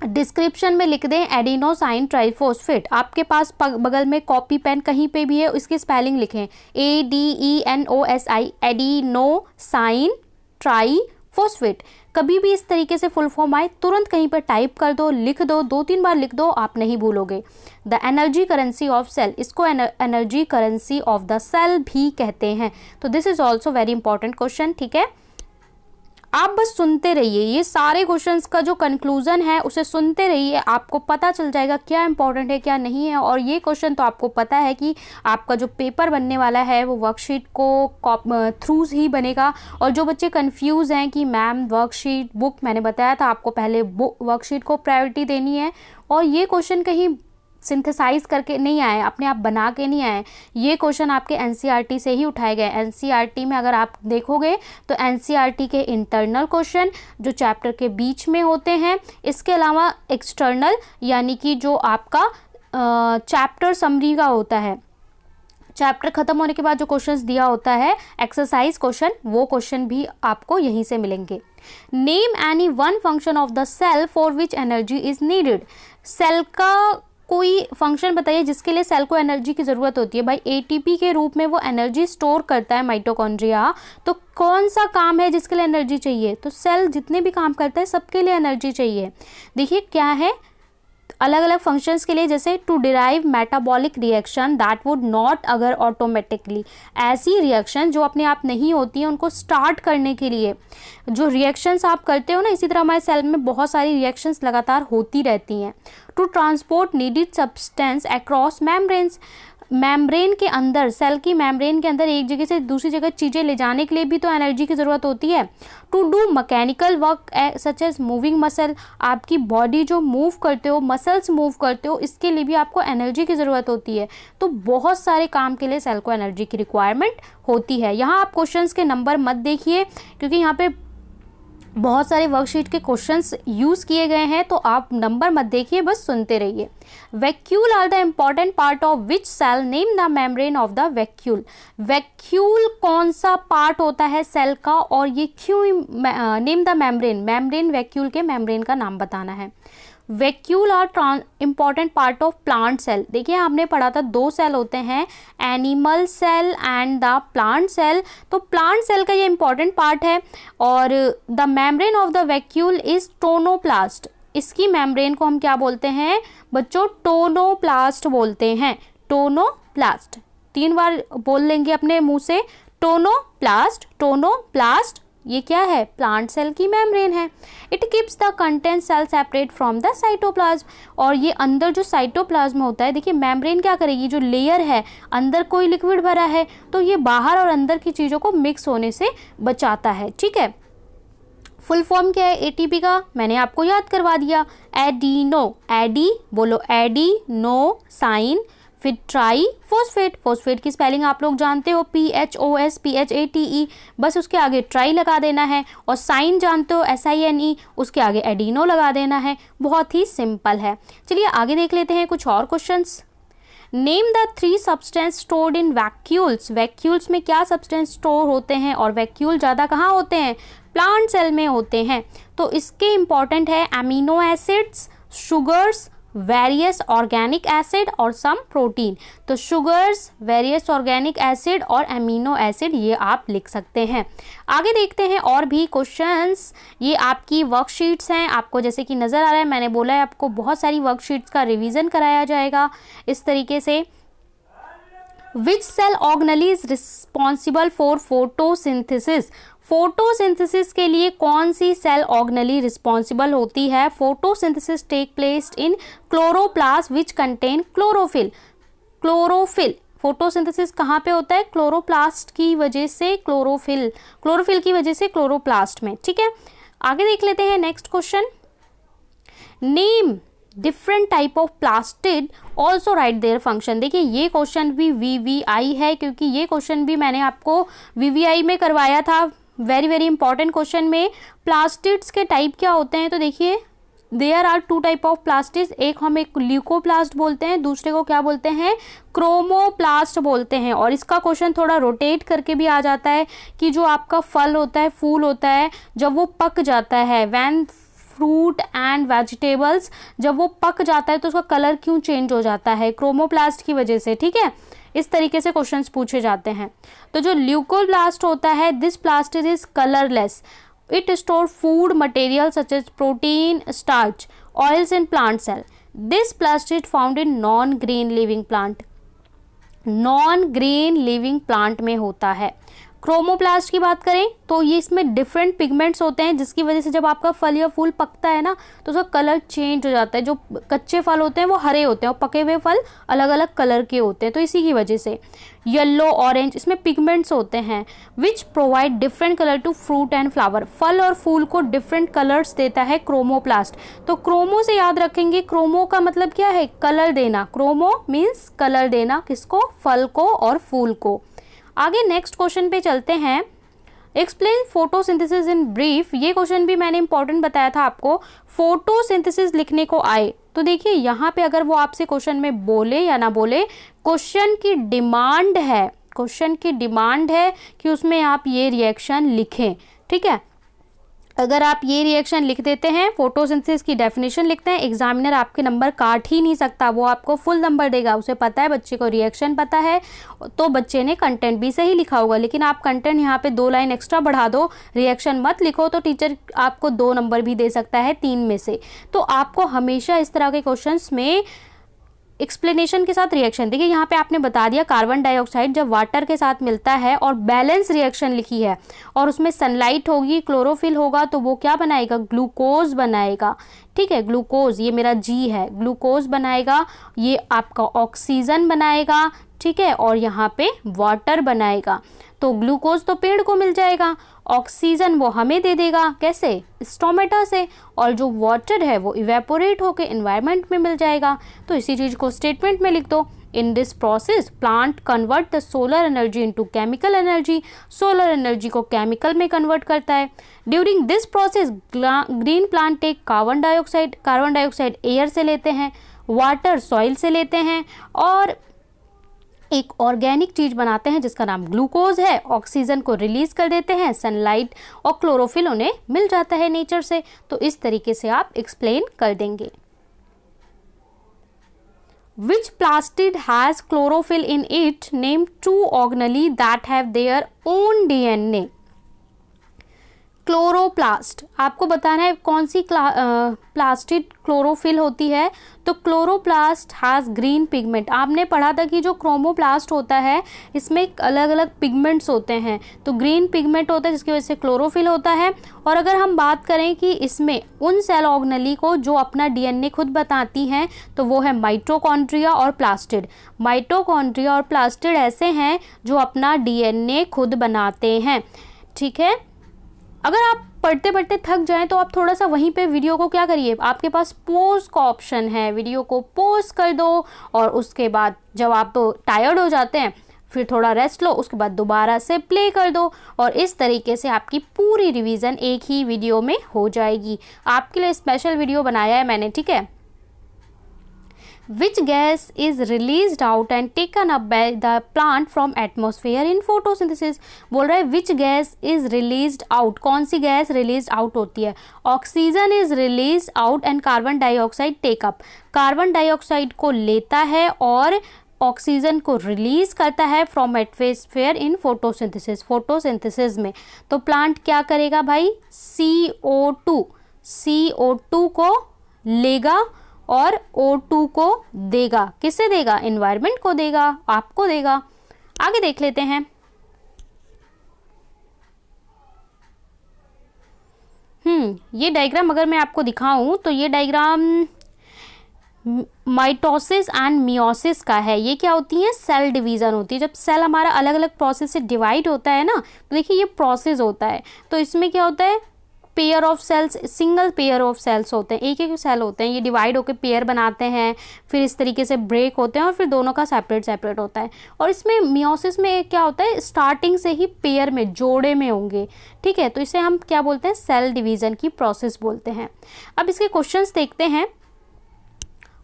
डिस्क्रिप्शन में लिख दें एडिनोसाइन ट्राइफॉस्फेट। आपके पास बगल में कॉपी पेन कहीं पे भी है, इसकी स्पेलिंग लिखें ADENOSI, एडिनोसाइन ट्राइफॉस्फेट। कभी भी इस तरीके से फुल फॉर्म आए तुरंत कहीं पर टाइप कर दो, लिख दो, 2-3 बार लिख दो, आप नहीं भूलोगे। The energy currency of cell, इसको energy currency of the cell भी कहते हैं। तो this is also very important question, ठीक है। आप बस सुनते रहिए, ये सारे क्वेश्चंस का जो कंक्लूजन है उसे सुनते रहिए, आपको पता चल जाएगा क्या इंपॉर्टेंट है क्या नहीं है। और ये क्वेश्चन तो आपको पता है कि आपका जो पेपर बनने वाला है वो वर्कशीट को थ्रू ही बनेगा। और जो बच्चे कंफ्यूज हैं कि मैम वर्कशीट बुक, मैंने बताया था आपको पहले बुक वर्कशीट को प्रायोरिटी देनी है। और ये क्वेश्चन कहीं सिंथेसाइज करके नहीं आए, अपने आप बना के नहीं आए, ये क्वेश्चन आपके एनसीईआरटी से ही उठाए गए। एनसीईआरटी में अगर आप देखोगे तो एनसीईआरटी के इंटरनल क्वेश्चन जो चैप्टर के बीच में होते हैं, इसके अलावा एक्सटर्नल यानी कि जो आपका चैप्टर समरी का होता है, चैप्टर खत्म होने के बाद जो क्वेश्चंस दिया होता है एक्सरसाइज क्वेश्चन, वो क्वेश्चन भी आपको यहीं से मिलेंगे। Name any one function of the cell for which energy is needed, cell का कोई फंक्शन बताइए जिसके लिए सेल को एनर्जी की ज़रूरत होती है। भाई एटीपी के रूप में वो एनर्जी स्टोर करता है माइटोकॉन्ड्रिया, तो कौन सा काम है जिसके लिए एनर्जी चाहिए, तो सेल जितने भी काम करता है सबके लिए एनर्जी चाहिए। देखिए क्या है, अलग अलग फंक्शंस के लिए, जैसे to derive metabolic reaction that would not occur automatically, ऐसी रिएक्शन जो अपने आप नहीं होती है उनको स्टार्ट करने के लिए जो रिएक्शंस आप करते हो ना, इसी तरह हमारे सेल में बहुत सारी रिएक्शंस लगातार होती रहती हैं। To transport needed substance across membranes, membrane के अंदर, सेल की मेम्ब्रेन के अंदर एक जगह से दूसरी जगह चीज़ें ले जाने के लिए भी तो एनर्जी की ज़रूरत होती है। To do mechanical work such as moving muscle, आपकी बॉडी जो मूव करते हो, मसल्स मूव करते हो, इसके लिए भी आपको एनर्जी की ज़रूरत होती है। तो बहुत सारे काम के लिए सेल को एनर्जी की रिक्वायरमेंट होती है। यहाँ आप क्वेश्चंस के नंबर मत देखिए क्योंकि यहाँ पे बहुत सारे वर्कशीट के क्वेश्चंस यूज़ किए गए हैं, तो आप नंबर मत देखिए, बस सुनते रहिए। Vacuole are the important part of which cell, name the membrane of the vacuole. Vacuole कौन सा पार्ट होता है सेल का, और ये क्यों, name the membrane, membrane vacuole के मेम्ब्रेन का नाम बताना है। Vacuole are important part of plant cell. देखिए हमने पढ़ा था 2 सेल होते हैं, animal cell and the plant cell. तो प्लांट सेल का ये इम्पॉर्टेंट पार्ट है। और the membrane of the vacuole is tonoplast, इसकी मेम्ब्रेन को हम क्या बोलते हैं बच्चों, टोनोप्लास्ट बोलते हैं। टोनोप्लास्ट 3 बार बोल लेंगे अपने मुंह से, टोनोप्लास्ट, टोनोप्लास्ट। ये क्या है, प्लांट सेल की मेम्ब्रेन है। It keeps the content cell separate from the cytoplasm, और ये अंदर जो साइटोप्लाज्म होता है, देखिए मेम्ब्रेन क्या करेगी, जो लेयर है अंदर कोई लिक्विड भरा है तो ये बाहर और अंदर की चीज़ों को मिक्स होने से बचाता है, ठीक है। फुल फॉर्म क्या है एटीपी का, मैंने आपको याद करवा दिया, एडिनो, एडी बोलो, एडिनोसाइन, फिर ट्राई फॉस्फेट, फॉस्फेट की स्पेलिंग आप लोग जानते हो, PHOSPHATE, बस उसके आगे ट्राई लगा देना है। और साइन जानते हो, SINE, उसके आगे एडिनो लगा देना है। बहुत ही सिंपल है। चलिए आगे देख लेते हैं कुछ और questions. Name the 3 substance stored in vacuoles, vacuoles में क्या सब्सटेंस स्टोर होते हैं, और वैक्यूल ज़्यादा कहाँ होते हैं, प्लांट सेल में होते हैं। तो इसके इम्पॉर्टेंट है amino acids, sugars, various organic acid और सम प्रोटीन। तो शुगर्स, वेरियस ऑर्गेनिक एसिड और अमीनो एसिड ये आप लिख सकते हैं। आगे देखते हैं और भी क्वेश्चंस। ये आपकी वर्कशीट्स हैं, आपको जैसे कि नज़र आ रहा है, मैंने बोला है आपको बहुत सारी वर्कशीट्स का रिवीजन कराया जाएगा इस तरीके से। Which cell organelle is responsible for photosynthesis. Photosynthesis के लिए कौन सी सेल ऑर्गेनेली रिस्पॉन्सिबल होती है? Photosynthesis take place in chloroplast which contain chlorophyll. Chlorophyll, photosynthesis कहाँ पे होता है? क्लोरोप्लास्ट की वजह से, क्लोरोफिल की वजह से क्लोरोप्लास्ट में। ठीक है, आगे देख लेते हैं next question. Name different type of plastid also right their function. देखिए ये क्वेश्चन भी VVI है, क्योंकि ये क्वेश्चन भी मैंने आपको VVI में करवाया था। वेरी वेरी इंपॉर्टेंट क्वेश्चन में प्लास्टिड्स के टाइप क्या होते हैं, तो देखिए there are two type of plastids. एक हम एक ल्यूकोप्लास्ट बोलते हैं, दूसरे को क्या बोलते हैं? क्रोमोप्लास्ट बोलते हैं। और इसका क्वेश्चन थोड़ा रोटेट करके भी आ जाता है कि जो आपका फल होता है, फूल होता है, जब वो पक जाता है, व्हेन फ्रूट एंड वेजिटेबल्स, जब वो पक जाता है तो उसका कलर क्यों चेंज हो जाता है? क्रोमोप्लास्ट की वजह से। ठीक है, इस तरीके से क्वेश्चंस पूछे जाते हैं। तो जो ल्यूकोप्लास्ट होता है, this plastid is colourless, it store food material such as protein, starch, oils in plant cell. This plastid found in non green living plant. Non green living plant में होता है। क्रोमोप्लास्ट की बात करें तो ये इसमें डिफरेंट पिगमेंट्स होते हैं, जिसकी वजह से जब आपका फल या फूल पकता है ना तो उसका कलर चेंज हो जाता है। जो कच्चे फल होते हैं वो हरे होते हैं और पके हुए फल अलग अलग कलर के होते हैं, तो इसी की वजह से येलो, ऑरेंज, इसमें पिगमेंट्स होते हैं which provide different colour to fruit and flower. फल और फूल को डिफरेंट कलर्स देता है क्रोमोप्लास्ट। तो क्रोमो से याद रखेंगे, क्रोमो का मतलब क्या है? कलर देना। क्रोमो मीन्स कलर देना, किसको? फल को और फूल को। आगे नेक्स्ट क्वेश्चन पे चलते हैं। Explain photosynthesis in brief. ये क्वेश्चन भी मैंने इंपॉर्टेंट बताया था आपको। फोटोसिंथेसिस लिखने को आए तो देखिए यहाँ पे अगर वो आपसे क्वेश्चन में बोले या ना बोले, क्वेश्चन की डिमांड है, क्वेश्चन की डिमांड है कि उसमें आप ये रिएक्शन लिखें। ठीक है, अगर आप ये रिएक्शन लिख देते हैं, फोटोसिंथेसिस की डेफिनेशन लिखते हैं, एग्जामिनर आपके नंबर काट ही नहीं सकता, वो आपको फुल नंबर देगा। उसे पता है, बच्चे को रिएक्शन पता है, तो बच्चे ने कंटेंट भी सही लिखा होगा। लेकिन आप कंटेंट यहाँ पे 2 लाइन एक्स्ट्रा बढ़ा दो, रिएक्शन मत लिखो, तो टीचर आपको 2 नंबर भी दे सकता है 3 में से। तो आपको हमेशा इस तरह के क्वेश्चंस में एक्सप्लेनेशन के साथ रिएक्शन। देखिए यहाँ पे आपने बता दिया, कार्बन डाइऑक्साइड जब वाटर के साथ मिलता है और बैलेंस रिएक्शन लिखी है और उसमें सनलाइट होगी, क्लोरोफिल होगा, तो वो क्या बनाएगा? ग्लूकोज बनाएगा। ठीक है, ग्लूकोज, ये मेरा जी है, ग्लूकोज बनाएगा, ये आपका ऑक्सीजन बनाएगा। ठीक है, और यहाँ पे वाटर बनाएगा। तो ग्लूकोज तो पेड़ को मिल जाएगा, ऑक्सीजन वो हमें दे देगा, कैसे? स्टोमेटा से, और जो वाटर है वो इवेपोरेट होकर एनवायरनमेंट में मिल जाएगा। तो इसी चीज़ को स्टेटमेंट में लिख दो। In this process plant convert the solar energy into chemical energy. Solar energy को केमिकल में कन्वर्ट करता है। During this process green plant take carbon dioxide air से लेते हैं, वाटर सॉइल से लेते हैं, और एक ऑर्गेनिक चीज बनाते हैं जिसका नाम ग्लूकोज है। ऑक्सीजन को रिलीज कर देते हैं, सनलाइट और क्लोरोफिल उन्हें मिल जाता है नेचर से। तो इस तरीके से आप एक्सप्लेन कर देंगे। Which plastid has chlorophyll in it? Name 2 organelles that have their own DNA. Chloroplast, आपको बताना है कौन सी प्लास्टिड क्लोरोफिल होती है। तो क्लोरोप्लास्ट हैज़ ग्रीन पिगमेंट। आपने पढ़ा था कि जो क्रोमोप्लास्ट होता है इसमें अलग अलग पिगमेंट्स होते हैं, तो ग्रीन पिगमेंट होता है जिसकी वजह से क्लोरोफिल होता है। और अगर हम बात करें कि इसमें उन सेल ऑर्गेनेली को जो अपना डीएनए खुद बताती हैं, तो वो है माइटोकॉन्ड्रिया और प्लास्टिड। माइटोकॉन्ड्रिया और प्लास्टिड ऐसे हैं जो अपना डीएनए खुद बनाते हैं। ठीक है, अगर आप पढ़ते पढ़ते थक जाएं तो आप थोड़ा सा वहीं पे वीडियो को क्या करिए, आपके पास पॉज का ऑप्शन है, वीडियो को पॉज कर दो और उसके बाद जब आप टायर्ड हो जाते हैं फिर थोड़ा रेस्ट लो, उसके बाद दोबारा से प्ले कर दो, और इस तरीके से आपकी पूरी रिवीजन एक ही वीडियो में हो जाएगी। आपके लिए स्पेशल वीडियो बनाया है मैंने। ठीक है, Which gas is released out and taken up by the plant from atmosphere in photosynthesis? बोल रहा है which gas is released out, कौन सी गैस released out होती है? Oxygen is released out and carbon dioxide take up, carbon dioxide को लेता है और ऑक्सीजन को रिलीज करता है from atmosphere in photosynthesis, photosynthesis में। तो प्लांट क्या करेगा भाई, CO2 को लेगा और O2 को देगा, किससे देगा, एनवायरनमेंट को देगा, आपको देगा। आगे देख लेते हैं। ये डायग्राम अगर मैं आपको दिखाऊं तो ये डायग्राम माइटोसिस एंड मियोसिस का है। ये क्या होती है, सेल डिवीज़न होती है। जब सेल हमारा अलग अलग प्रोसेस से डिवाइड होता है ना, तो देखिए ये प्रोसेस होता है। तो इसमें क्या होता है, pair of cells, single pair of cells होते हैं, एक एक सेल होते हैं, ये डिवाइड होकर पेयर बनाते हैं, फिर इस तरीके से ब्रेक होते हैं और फिर दोनों का सेपरेट होता है। और इसमें मियोसिस में क्या होता है, स्टार्टिंग से ही पेयर में, जोड़े में होंगे, ठीक है। तो इसे हम क्या बोलते हैं, सेल डिवीज़न की प्रोसेस बोलते हैं। अब इसके क्वेश्चंस देखते हैं।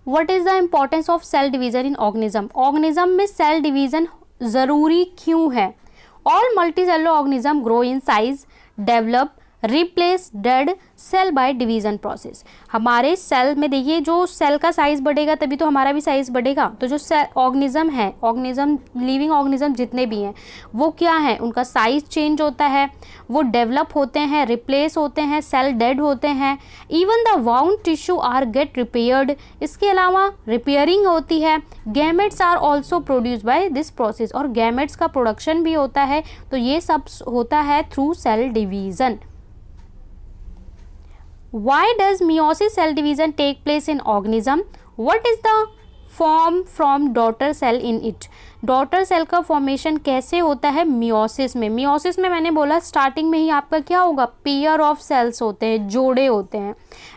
What is the importance of cell division in organism? Organism में सेल डिवीज़न ज़रूरी क्यों है? All multicellular organism grow in size, develop, replace dead cell by division process. हमारे सेल में देखिए, जो सेल का साइज बढ़ेगा तभी तो हमारा भी साइज बढ़ेगा। तो जो सेल ऑर्गेनिज्म है, ऑर्गेनिज्म, लिविंग ऑर्गेनिज्म जितने भी हैं, वो क्या है, उनका साइज चेंज होता है, वो डेवलप होते हैं, रिप्लेस होते हैं, सेल डेड होते हैं। Even the wound tissue are get repaired, इसके अलावा रिपेयरिंग होती है। Gametes are also produce by this process, और गैमेट्स का प्रोडक्शन भी होता है। तो ये सब होता है through cell division. Why does meiosis cell division take place in organism? What is the form from daughter cell in it? Daughter cell का फॉर्मेशन कैसे होता है मियोसिस में? मियोसिस में मैंने बोला स्टार्टिंग में ही आपका क्या होगा, पेयर ऑफ सेल्स होते हैं, जोड़े होते हैं।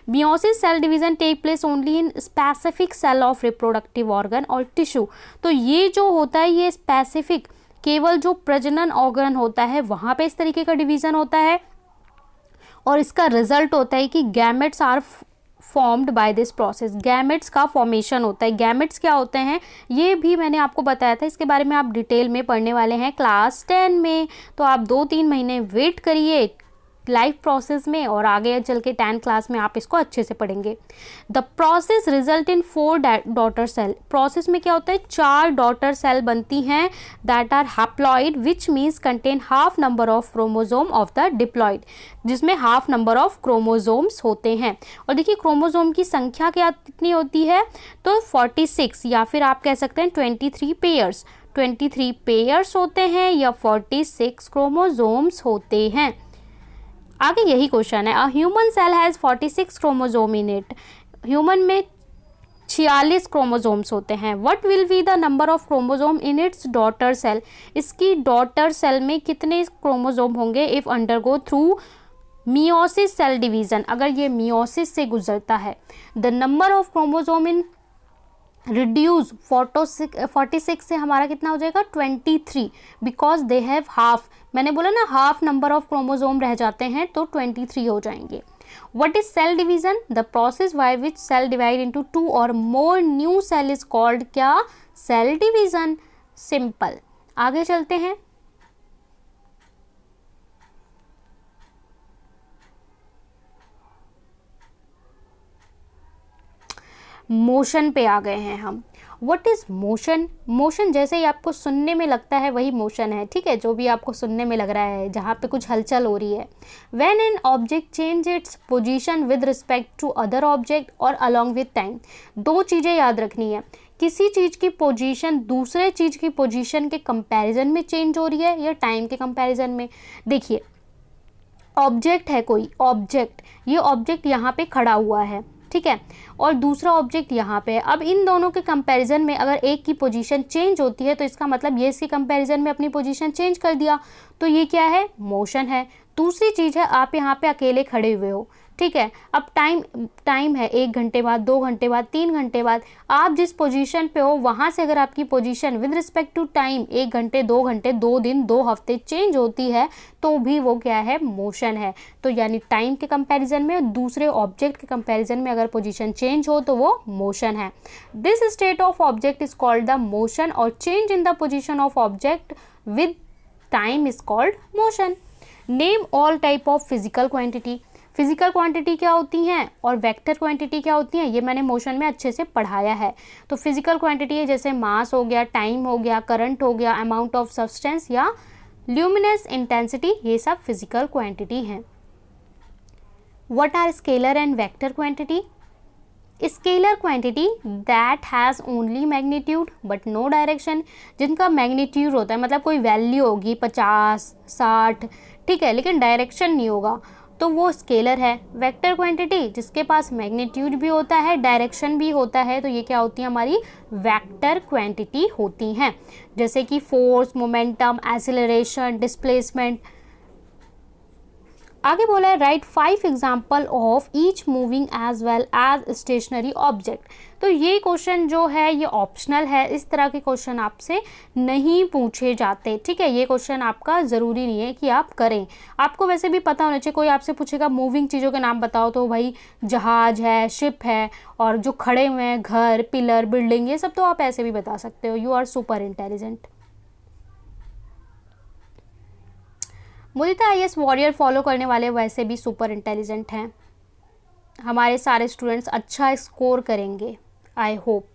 Meiosis cell division take place only in specific cell of reproductive organ और टिश्यू। तो ये जो होता है, ये स्पेसिफिक, केवल जो प्रजनन ऑर्गन होता है वहाँ पे इस तरीके का डिवीज़न होता है, और इसका रिजल्ट होता है कि gametes are formed by this process. Gametes का फॉर्मेशन होता है। गैमेट्स क्या होते हैं ये भी मैंने आपको बताया था, इसके बारे में आप डिटेल में पढ़ने वाले हैं क्लास 10 में। तो आप 2-3 महीने वेट करिए लाइफ प्रोसेस में, और आगे चल के 10 क्लास में आप इसको अच्छे से पढ़ेंगे। The process result in 4 daughter cell. Process में क्या होता है, 4 डॉटर सेल बनती हैं that are haploid, which means contain half number of chromosome of the diploid, जिसमें हाफ नंबर ऑफ क्रोमोजोम्स होते हैं। और देखिए क्रोमोजोम की संख्या क्या कितनी होती है, तो 46, या फिर आप कह सकते हैं 23 पेयर्स। 23 पेयर्स होते हैं या 46 क्रोमोजोम्स होते हैं। आगे यही क्वेश्चन है, a human cell has 46 chromosome in it. Human में 46 क्रोमोजोम्स होते हैं। What will be the number of chromosome in its daughter cell? इसकी डॉटर सेल में कितने क्रोमोजोम होंगे if undergo through meiosis cell division, अगर ये मियोसिस से गुजरता है। The number of chromosome in reduce 46 से हमारा कितना हो जाएगा, 23, बिकॉज दे हैव हाफ, मैंने बोला ना हाफ नंबर ऑफ क्रोमोजोम रह जाते हैं, तो 23 हो जाएंगे। What is cell division? The process by which cell divide into 2 और more new cell is called क्या, सेल डिवीजन। सिंपल। आगे चलते हैं। मोशन पे आ गए हैं हम। What is motion? मोशन जैसे ही आपको सुनने में लगता है वही मोशन है, ठीक है, जो भी आपको सुनने में लग रहा है, जहाँ पे कुछ हलचल हो रही है। When an object change its position with respect to other object और अलॉन्ग विद टाइम। 2 चीज़ें याद रखनी है, किसी चीज़ की पोजीशन दूसरे चीज़ की पोजीशन के कंपैरिजन में चेंज हो रही है या टाइम के कंपैरिजन में। देखिए ऑब्जेक्ट है कोई ऑब्जेक्ट, ये ऑब्जेक्ट यहाँ पे खड़ा हुआ है, ठीक है, और दूसरा ऑब्जेक्ट यहाँ पे है। अब इन दोनों के कंपैरिजन में अगर एक की पोजीशन चेंज होती है तो इसका मतलब ये इसके कंपैरिजन में अपनी पोजीशन चेंज कर दिया, तो ये क्या है, मोशन है। दूसरी चीज़ है आप यहाँ पे अकेले खड़े हुए हो, ठीक है, अब टाइम है 1 घंटे बाद, 2 घंटे बाद, 3 घंटे बाद, आप जिस पोजीशन पे हो वहाँ से अगर आपकी position with respect to time 1 घंटे, 2 घंटे, 2 दिन, 2 हफ्ते चेंज होती है तो भी वो क्या है, मोशन है। तो यानी टाइम के कंपैरिजन में, दूसरे ऑब्जेक्ट के कंपैरिजन में अगर पोजीशन चेंज हो तो वो मोशन है। This state of object is called the motion और change in the position of object with time is called motion. Name all type of physical quantity. Physical quantity क्या होती हैं और वेक्टर क्वांटिटी क्या होती हैं, ये मैंने मोशन में अच्छे से पढ़ाया है। तो फिजिकल क्वांटिटी है जैसे मास हो गया, टाइम हो गया, करंट हो गया, अमाउंट ऑफ सब्सटेंस या ल्यूमिनस इंटेंसिटी, ये सब फिजिकल क्वांटिटी हैं। What are scalar and vector quantity? Scalar quantity that has only magnitude but no direction, जिनका मैग्नीट्यूड होता है मतलब कोई वैल्यू होगी 50, 60, ठीक है, लेकिन डायरेक्शन नहीं होगा, तो वो स्केलर है। वेक्टर क्वांटिटी जिसके पास मैग्नीट्यूड भी होता है, डायरेक्शन भी होता है, तो ये क्या होती है, हमारी वेक्टर क्वांटिटी होती हैं, जैसे कि फोर्स, मोमेंटम, एक्सेलरेशन, डिस्प्लेसमेंट। आगे बोला है write 5 example of each moving as well as stationary object. तो ये क्वेश्चन जो है ये ऑप्शनल है, इस तरह के क्वेश्चन आपसे नहीं पूछे जाते, ठीक है, ये क्वेश्चन आपका ज़रूरी नहीं है कि आप करें, आपको वैसे भी पता होना चाहिए। कोई आपसे पूछेगा मूविंग चीज़ों के नाम बताओ तो भाई जहाज है, शिप है, और जो खड़े हुए हैं घर, पिलर, बिल्डिंग, ये सब तो आप ऐसे भी बता सकते हो। You are super intelligent. Mudita IAS warrior follow करने वाले वैसे भी सुपर इंटेलिजेंट हैं, हमारे सारे स्टूडेंट्स अच्छा स्कोर करेंगे आई होप,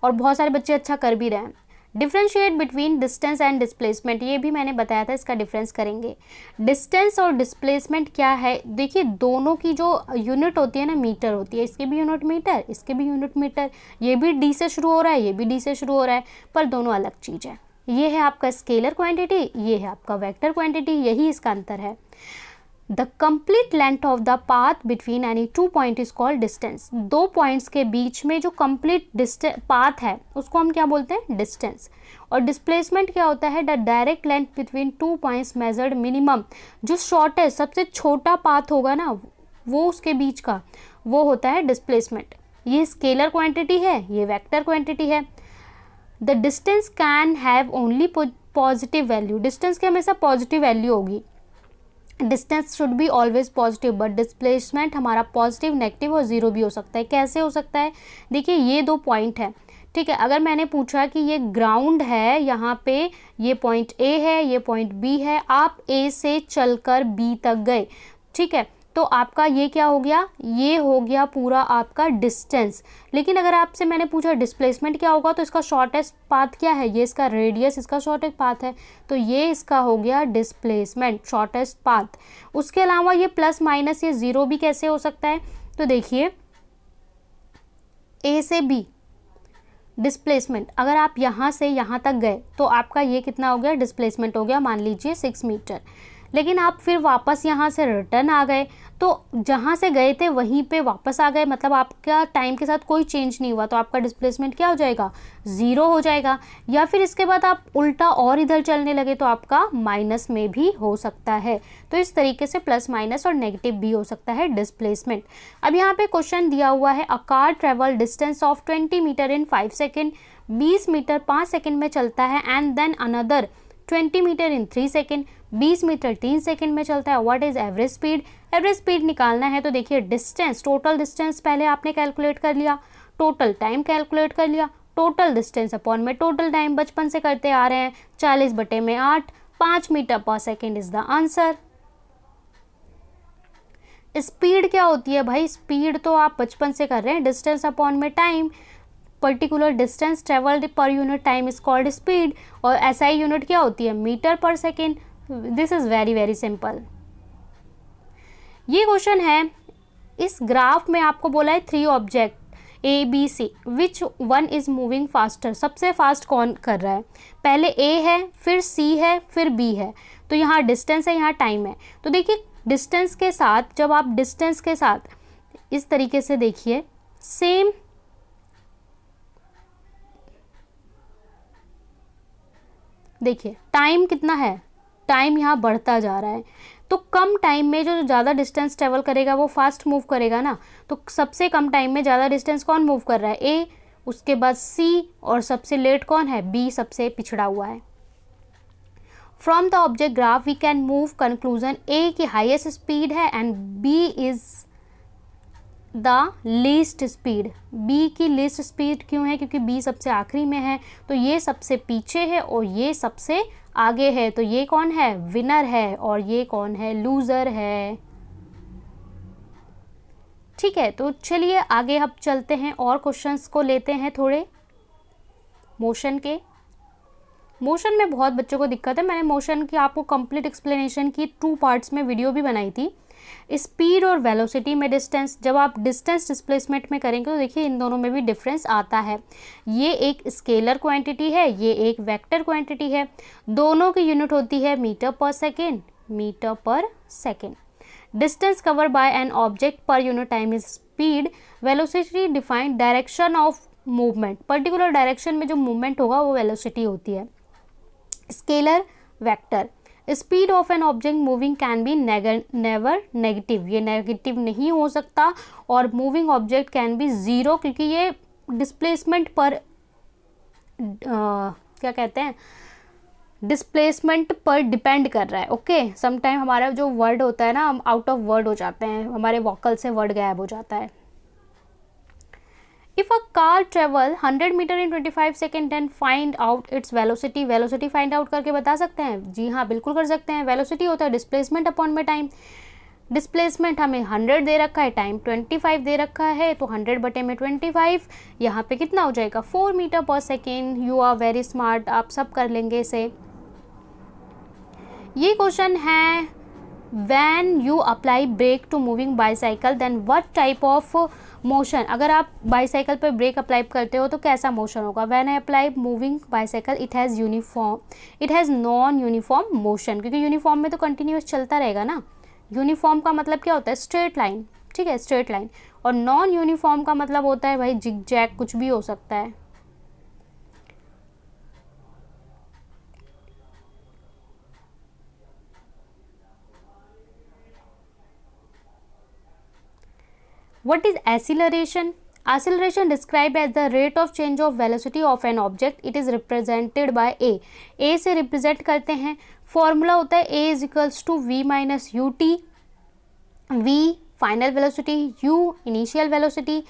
और बहुत सारे बच्चे अच्छा कर भी रहे हैं। Differentiate between distance and displacement, ये भी मैंने बताया था, इसका डिफरेंस करेंगे। डिस्टेंस और डिस्प्लेसमेंट क्या है, देखिए दोनों की जो यूनिट होती है ना, मीटर होती है, इसके भी यूनिट मीटर, इसके भी यूनिट मीटर, ये भी डी से शुरू हो रहा है, ये भी डी से शुरू हो रहा है, पर दोनों अलग चीज़ है। ये है आपका स्केलर क्वांटिटी, ये है आपका वेक्टर क्वांटिटी, यही इसका अंतर है। The complete length of the path between any 2 point is called distance. 2 points के बीच में जो कंप्लीट पाथ है उसको हम क्या बोलते हैं, डिस्टेंस। और डिस्प्लेसमेंट क्या होता है, the direct length between 2 points measured minimum, जो शॉर्टेस्ट सबसे छोटा पाथ होगा ना वो उसके बीच का, वो होता है डिस्प्लेसमेंट। ये स्केलर क्वांटिटी है, ये वेक्टर क्वांटिटी है। The distance can have only positive value, distance की हमेशा पॉजिटिव वैल्यू होगी, distance should be always positive, but displacement हमारा पॉजिटिव, नेगेटिव और ज़ीरो भी हो सकता है। कैसे हो सकता है, देखिए ये 2 पॉइंट है, ठीक है, अगर मैंने पूछा कि ये ग्राउंड है, यहाँ पे ये पॉइंट A है, ये पॉइंट B है, आप A से चलकर B तक गए, ठीक है, तो आपका ये क्या हो गया, ये हो गया पूरा आपका डिस्टेंस। लेकिन अगर आपसे मैंने पूछा डिस्प्लेसमेंट क्या होगा, तो इसका शॉर्टेस्ट पाथ क्या है, ये इसका रेडियस, इसका शॉर्टेस्ट पाथ है, तो ये इसका हो गया डिस्प्लेसमेंट, शॉर्टेस्ट पाथ। उसके अलावा ये प्लस माइनस, ये ज़ीरो भी कैसे हो सकता है, तो देखिए A से B डिस्प्लेसमेंट, अगर आप यहाँ से यहाँ तक गए तो आपका ये कितना हो गया, डिस्प्लेसमेंट हो गया, मान लीजिए 6 मीटर। लेकिन आप फिर वापस यहाँ से रिटर्न आ गए, तो जहाँ से गए थे वहीं पे वापस आ गए, मतलब आपका टाइम के साथ कोई चेंज नहीं हुआ, तो आपका डिस्प्लेसमेंट क्या हो जाएगा, ज़ीरो हो जाएगा। या फिर इसके बाद आप उल्टा और इधर चलने लगे तो आपका माइनस में भी हो सकता है। तो इस तरीके से प्लस माइनस और नेगेटिव भी हो सकता है डिस्प्लेसमेंट। अब यहाँ पे क्वेश्चन दिया हुआ है, a car travel distance of 20 metre in 5 second, 20 metre 5 second में चलता है, and then another 20 metre in 3 second, 20 metre 3 second में चलता है। What is average speed, average speed निकालना है तो देखिए डिस्टेंस, टोटल डिस्टेंस पहले आपने कैलकुलेट कर लिया, टोटल टाइम कैलकुलेट कर लिया, टोटल डिस्टेंस अपॉन में टोटल टाइम, बचपन से करते आ रहे हैं, 40/8, 5 metre per second is the answer. Speed क्या होती है भाई, स्पीड तो आप बचपन से कर रहे हैं, डिस्टेंस अपॉन में time, particular distance travelled per unit time is called speed, और SI यूनिट क्या होती है, metre per second. This is very very simple. ये क्वेश्चन है, इस ग्राफ में आपको बोला है 3 object ABC, which one is moving faster, सबसे फास्ट कौन कर रहा है, पहले A है, फिर C है, फिर B है, तो यहाँ डिस्टेंस है, यहाँ टाइम है। तो देखिए डिस्टेंस के साथ, जब आप डिस्टेंस के साथ इस तरीके से देखिए, सेम देखिए टाइम कितना है, टाइम यहाँ बढ़ता जा रहा है, तो कम टाइम में जो ज़्यादा डिस्टेंस ट्रेवल करेगा वो फास्ट मूव करेगा ना। तो सबसे कम टाइम में ज़्यादा डिस्टेंस कौन मूव कर रहा है? ए, उसके बाद सी, और सबसे लेट कौन है? बी सबसे पिछड़ा हुआ है। From the object graph we can move conclusion A की हाईएस्ट स्पीड है and B is the least speed. B की लीस्ट स्पीड क्यों है? क्योंकि बी सबसे आखिरी में है, तो ये सबसे पीछे है और ये सबसे आगे है। तो ये कौन है? विनर है, और ये कौन है? लूजर है। ठीक है, तो चलिए आगे हम चलते हैं और क्वेश्चंस को लेते हैं थोड़े मोशन के। मोशन में बहुत बच्चों को दिक्कत है। मैंने मोशन की आपको कंप्लीट एक्सप्लेनेशन की 2 पार्ट्स में वीडियो भी बनाई थी। स्पीड और वेलोसिटी में डिस्टेंस, जब आप डिस्टेंस डिस्प्लेसमेंट में करेंगे तो देखिए इन दोनों में भी डिफरेंस आता है। ये एक स्केलर क्वांटिटी है, ये एक वेक्टर क्वांटिटी है। दोनों की यूनिट होती है metre per second, metre per second. Distance cover by an object per unit time is speed. Velocity defined direction of movement, particular direction में जो मूवमेंट होगा वो वेलोसिटी होती है। Scalar vector, speed of an object moving can be never negative, ये negative नहीं हो सकता। और moving object can be zero, क्योंकि ये डिस्प्लेसमेंट पर क्या कहते हैं, डिस्प्लेसमेंट पर डिपेंड कर रहा है। ओके, समटाइम हमारा जो वर्ड होता है ना, हम आउट ऑफ वर्ड हो जाते हैं, हमारे वोकल से वर्ड गायब हो जाता है। If a car travel 100 metre in 25 second then find out its velocity, velocity find out करके बता सकते हैं? जी हाँ, बिल्कुल कर सकते हैं। वेलोसिटी होता है डिस्प्लेसमेंट अपॉन में टाइम। डिस्प्लेसमेंट हमें 100 दे रखा है, टाइम 25 दे रखा है, तो 100 बटे में 25, यहाँ पे कितना हो जाएगा? 4 metre per second. You are very smart, आप सब कर लेंगे इसे। ये क्वेश्चन है, When you apply brake to moving bicycle then what type of motion, अगर आप बाईसाइकिल पर ब्रेक अप्लाई करते हो तो कैसा मोशन होगा? When I apply moving bicycle it has non uniform motion, क्योंकि यूनिफॉर्म में तो कंटिन्यूस चलता रहेगा ना। यूनिफॉर्म का मतलब क्या होता है? स्ट्रेट लाइन, ठीक है, स्ट्रेट लाइन। और नॉन यूनिफॉर्म का मतलब होता है भाई जिग जैग, कुछ भी हो सकता है। What is acceleration? Acceleration described as the rate of change of velocity of an object. It is represented by A. A से represent करते हैं। फॉर्मूला होता है A is equals to V minus ut, V final velocity, U initial velocity.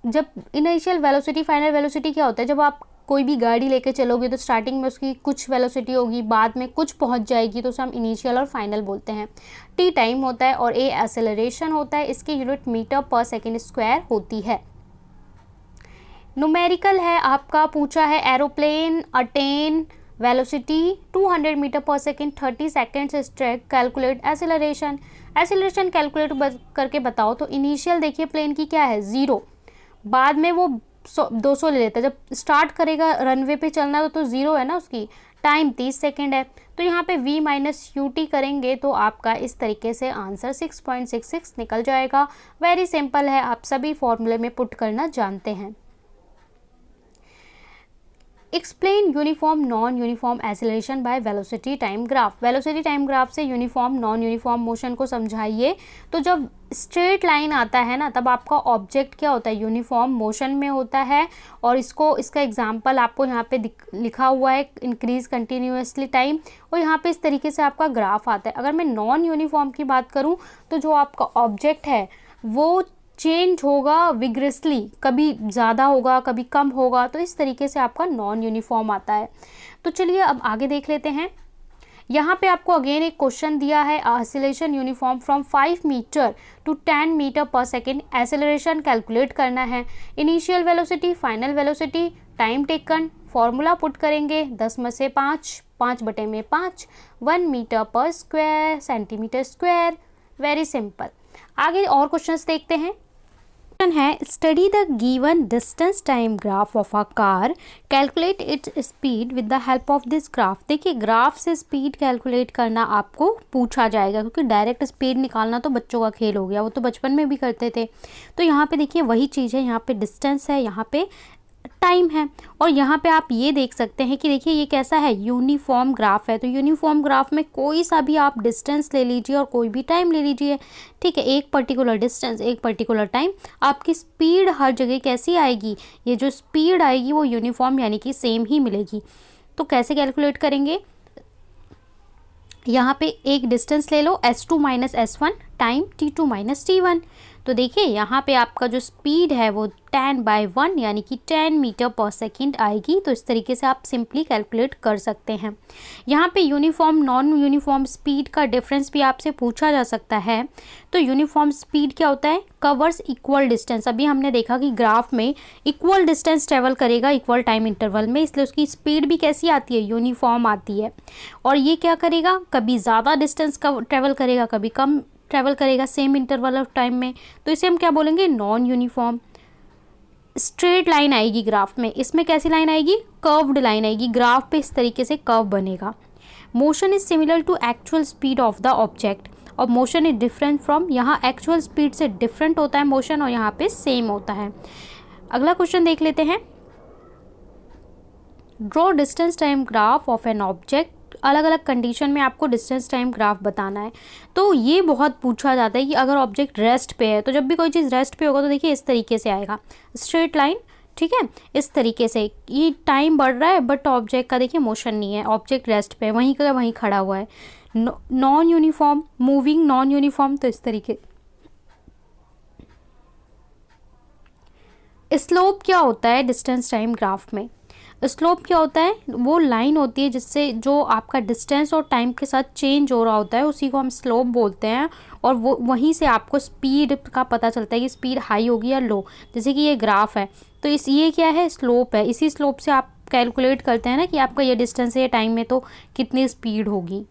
जब initial velocity, final velocity क्या होता है? जब आप कोई भी गाड़ी लेके चलोगे तो स्टार्टिंग में उसकी कुछ वेलोसिटी होगी, बाद में कुछ पहुंच जाएगी, तो उसे हम इनिशियल और फाइनल बोलते हैं। टी टाइम होता है और ए एक्सेलरेशन होता है। इसकी unit metre per second square होती है। न्यूमेरिकल है आपका, पूछा है aeroplane attain velocity 200 metre per second 30 seconds streak, calculate acceleration. Acceleration calculate करके बताओ। तो इनिशियल देखिए प्लेन की क्या है? 0, बाद में वो 200 ले लेता है। जब स्टार्ट करेगा रनवे पे चलना तो 0 है ना, उसकी टाइम 30 सेकेंड है। तो यहाँ पे v माइनस ut करेंगे तो आपका इस तरीके से आंसर 6.66 निकल जाएगा। वेरी सिंपल है, आप सभी फॉर्मूले में पुट करना जानते हैं। Explain uniform non uniform acceleration by velocity time graph. Velocity time graph से यूनिफॉर्म नॉन यूनिफॉर्म मोशन को समझाइए। तो जब स्ट्रेट लाइन आता है ना, तब आपका ऑब्जेक्ट क्या होता है? यूनिफॉर्म मोशन में होता है। और इसका एग्जांपल आपको यहाँ पे लिखा हुआ है, इंक्रीज कंटिन्यूसली टाइम। और यहाँ पे इस तरीके से आपका ग्राफ आता है। अगर मैं नॉन यूनिफॉर्म की बात करूँ तो जो आपका ऑब्जेक्ट है वो चेंज होगा विग्रेसली, कभी ज़्यादा होगा कभी कम होगा, तो इस तरीके से आपका नॉन यूनिफॉर्म आता है। तो चलिए अब आगे देख लेते हैं। यहाँ पे आपको अगेन एक क्वेश्चन दिया है, oscillation uniform from 5 metre to 10 metre per second, acceleration calculate करना है। Initial velocity, final velocity, time taken, formula put करेंगे 10 में से 5, 5 बटे में 5, 1 मीटर पर square centimetre square. Very simple. आगे और क्वेश्चंस देखते हैं। है study the given distance time graph of a car, calculate its speed with the help of this graph. देखिए ग्राफ से स्पीड कैलकुलेट करना आपको पूछा जाएगा, क्योंकि डायरेक्ट स्पीड निकालना तो बच्चों का खेल हो गया, वो तो बचपन में भी करते थे। तो यहाँ पे देखिए वही चीज़ है, यहाँ पे डिस्टेंस है, यहाँ पे टाइम है। और यहाँ पे आप ये देख सकते हैं कि देखिए ये कैसा है, यूनिफॉर्म ग्राफ है। तो यूनिफॉर्म ग्राफ में कोई सा भी आप डिस्टेंस ले लीजिए और कोई भी टाइम ले लीजिए, ठीक है, एक पर्टिकुलर डिस्टेंस एक पर्टिकुलर टाइम, आपकी स्पीड हर जगह कैसी आएगी, ये जो स्पीड आएगी वो यूनिफॉर्म यानी कि सेम ही मिलेगी। तो कैसे कैलकुलेट करेंगे, यहाँ पे एक डिस्टेंस ले लो s2 minus s1 time t2 minus t1। तो देखिए यहाँ पे आपका जो स्पीड है वो 10/1 यानी कि 10 मीटर पर सेकंड आएगी। तो इस तरीके से आप सिंपली कैलकुलेट कर सकते हैं। यहाँ पे यूनिफॉर्म नॉन यूनिफॉर्म स्पीड का डिफरेंस भी आपसे पूछा जा सकता है। तो यूनिफॉर्म स्पीड क्या होता है, कवर्स इक्वल डिस्टेंस। अभी हमने देखा कि ग्राफ में इक्वल डिस्टेंस ट्रेवल करेगा इक्वल टाइम इंटरवल में, इसलिए उसकी स्पीड भी कैसी आती है, यूनिफॉर्म आती है। और ये क्या करेगा, कभी ज़्यादा डिस्टेंस का ट्रेवल करेगा, कभी कम ट्रेवल करेगा सेम इंटरवल ऑफ टाइम में। तो इसे हम क्या बोलेंगे, नॉन यूनिफॉर्म। स्ट्रेट लाइन आएगी ग्राफ में, इसमें कैसी लाइन आएगी, कर्व्ड लाइन आएगी, ग्राफ पे इस तरीके से कर्व बनेगा। Motion is similar to actual speed of the object, और मोशन इज डिफरेंट फ्रॉम, यहाँ एक्चुअल स्पीड से डिफरेंट होता है मोशन और यहाँ पे सेम होता है। अगला क्वेश्चन देख लेते हैं, draw distance time graph of an object. अलग अलग कंडीशन में आपको डिस्टेंस टाइम ग्राफ बताना है। तो ये बहुत पूछा जाता है कि अगर ऑब्जेक्ट रेस्ट पे है, तो जब भी कोई चीज़ रेस्ट पे होगा तो देखिए इस तरीके से आएगा, स्ट्रेट लाइन, ठीक है, इस तरीके से। ये टाइम बढ़ रहा है बट ऑब्जेक्ट का देखिए मोशन नहीं है, ऑब्जेक्ट रेस्ट पे वहीं का वहीं खड़ा हुआ है। Non uniform, moving non uniform, तो इस तरीके। स्लोप क्या होता है डिस्टेंस टाइम ग्राफ में, स्लोप क्या होता है, वो लाइन होती है जिससे जो आपका डिस्टेंस और टाइम के साथ चेंज हो रहा होता है उसी को हम स्लोप बोलते हैं। और वो वहीं से आपको स्पीड का पता चलता है कि स्पीड हाई होगी या लो। जैसे कि ये ग्राफ है तो ये क्या है, स्लोप है। इसी स्लोप से आप कैलकुलेट करते हैं ना कि आपका ये डिस्टेंस है टाइम में तो कितनी स्पीड होगी।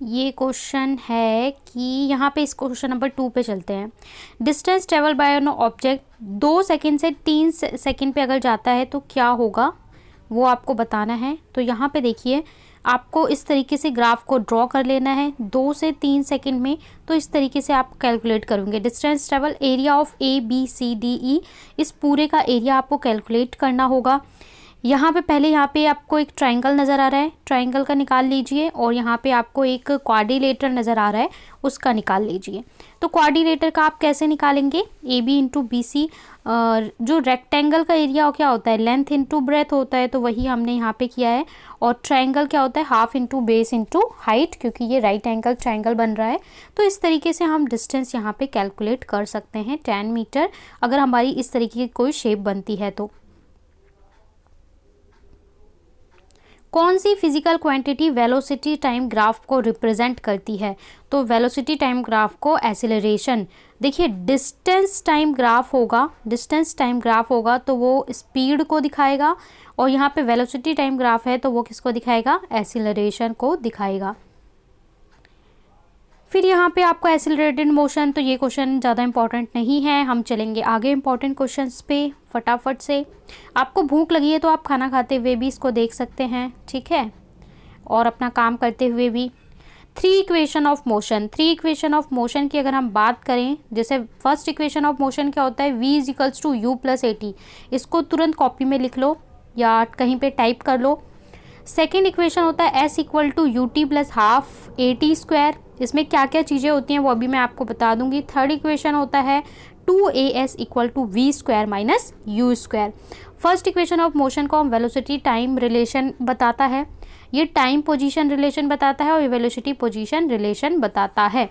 ये क्वेश्चन है कि यहाँ पे इस क्वेश्चन नंबर 2 पे चलते हैं। Distance travel by an object 2 second से 3 सेकंड पे अगर जाता है तो क्या होगा, वो आपको बताना है। तो यहाँ पे देखिए आपको इस तरीके से ग्राफ को ड्रॉ कर लेना है 2 से 3 सेकंड में। तो इस तरीके से आप कैलकुलेट करोगे distance travel, area of ABCDE, इस पूरे का एरिया आपको कैलकुलेट करना होगा। यहाँ पे पहले यहाँ पे आपको एक ट्रायंगल नज़र आ रहा है, ट्रायंगल का निकाल लीजिए। और यहाँ पे आपको एक क्वाड्रिलेटर नज़र आ रहा है, उसका निकाल लीजिए। तो क्वाड्रिलेटर का आप कैसे निकालेंगे, AB इंटू BC। जो रेक्टेंगल का एरिया क्या होता है, लेंथ इंटू ब्रेथ होता है, तो वही हमने यहाँ पे किया है। और ट्रायंगल क्या होता है, half into base into height, क्योंकि ये राइट एंगल ट्रायंगल बन रहा है। तो इस तरीके से हम डिस्टेंस यहाँ पे कैलकुलेट कर सकते हैं 10 मीटर, अगर हमारी इस तरीके की कोई शेप बनती है तो। कौन सी physical quantity velocity time graph को रिप्रेजेंट करती है, तो वेलोसिटी टाइम ग्राफ को एक्सीलरेशन। देखिए डिस्टेंस टाइम ग्राफ होगा, डिस्टेंस टाइम ग्राफ होगा तो वो स्पीड को दिखाएगा, और यहाँ पे वेलोसिटी टाइम ग्राफ है तो वो किसको दिखाएगा, एक्सीलरेशन को दिखाएगा। फिर यहाँ पे आपको एक्सीलरेटेड मोशन, तो ये क्वेश्चन ज़्यादा इंपॉर्टेंट नहीं है, हम चलेंगे आगे इंपॉर्टेंट क्वेश्चंस पे फटाफट से। आपको भूख लगी है तो आप खाना खाते हुए भी इसको देख सकते हैं, ठीक है, और अपना काम करते हुए भी। 3 equation of motion, 3 equation of motion की अगर हम बात करें, जैसे फर्स्ट इक्वेशन ऑफ मोशन क्या होता है, V equals to U plus AT, इसको तुरंत कॉपी में लिख लो या कहीं पे टाइप कर लो। सेकेंड इक्वेशन होता है S equal to UT plus half AT square, इसमें क्या क्या चीज़ें होती हैं वो अभी मैं आपको बता दूंगी। थर्ड इक्वेशन होता है 2AS equal to V square minus U square. First equation of motion को हम वेलोसिटी टाइम रिलेशन बताता है, ये टाइम पोजीशन रिलेशन बताता है, और ये वेलोसिटी पोजीशन रिलेशन बताता है।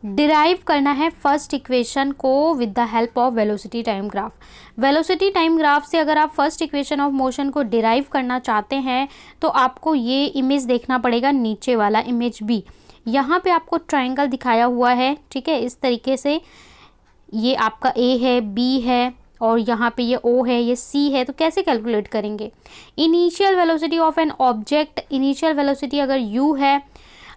डिराइव करना है फर्स्ट इक्वेशन को with the help of velocity time graph. Velocity time graph से अगर आप फर्स्ट इक्वेशन ऑफ मोशन को डिराइव करना चाहते हैं तो आपको ये इमेज देखना पड़ेगा, नीचे वाला इमेज भी। यहाँ पे आपको ट्रायंगल दिखाया हुआ है, ठीक है, इस तरीके से। ये आपका A है, B है, और यहाँ पे ये O है, ये C है। तो कैसे कैलकुलेट करेंगे, initial velocity of an object, initial velocity अगर U है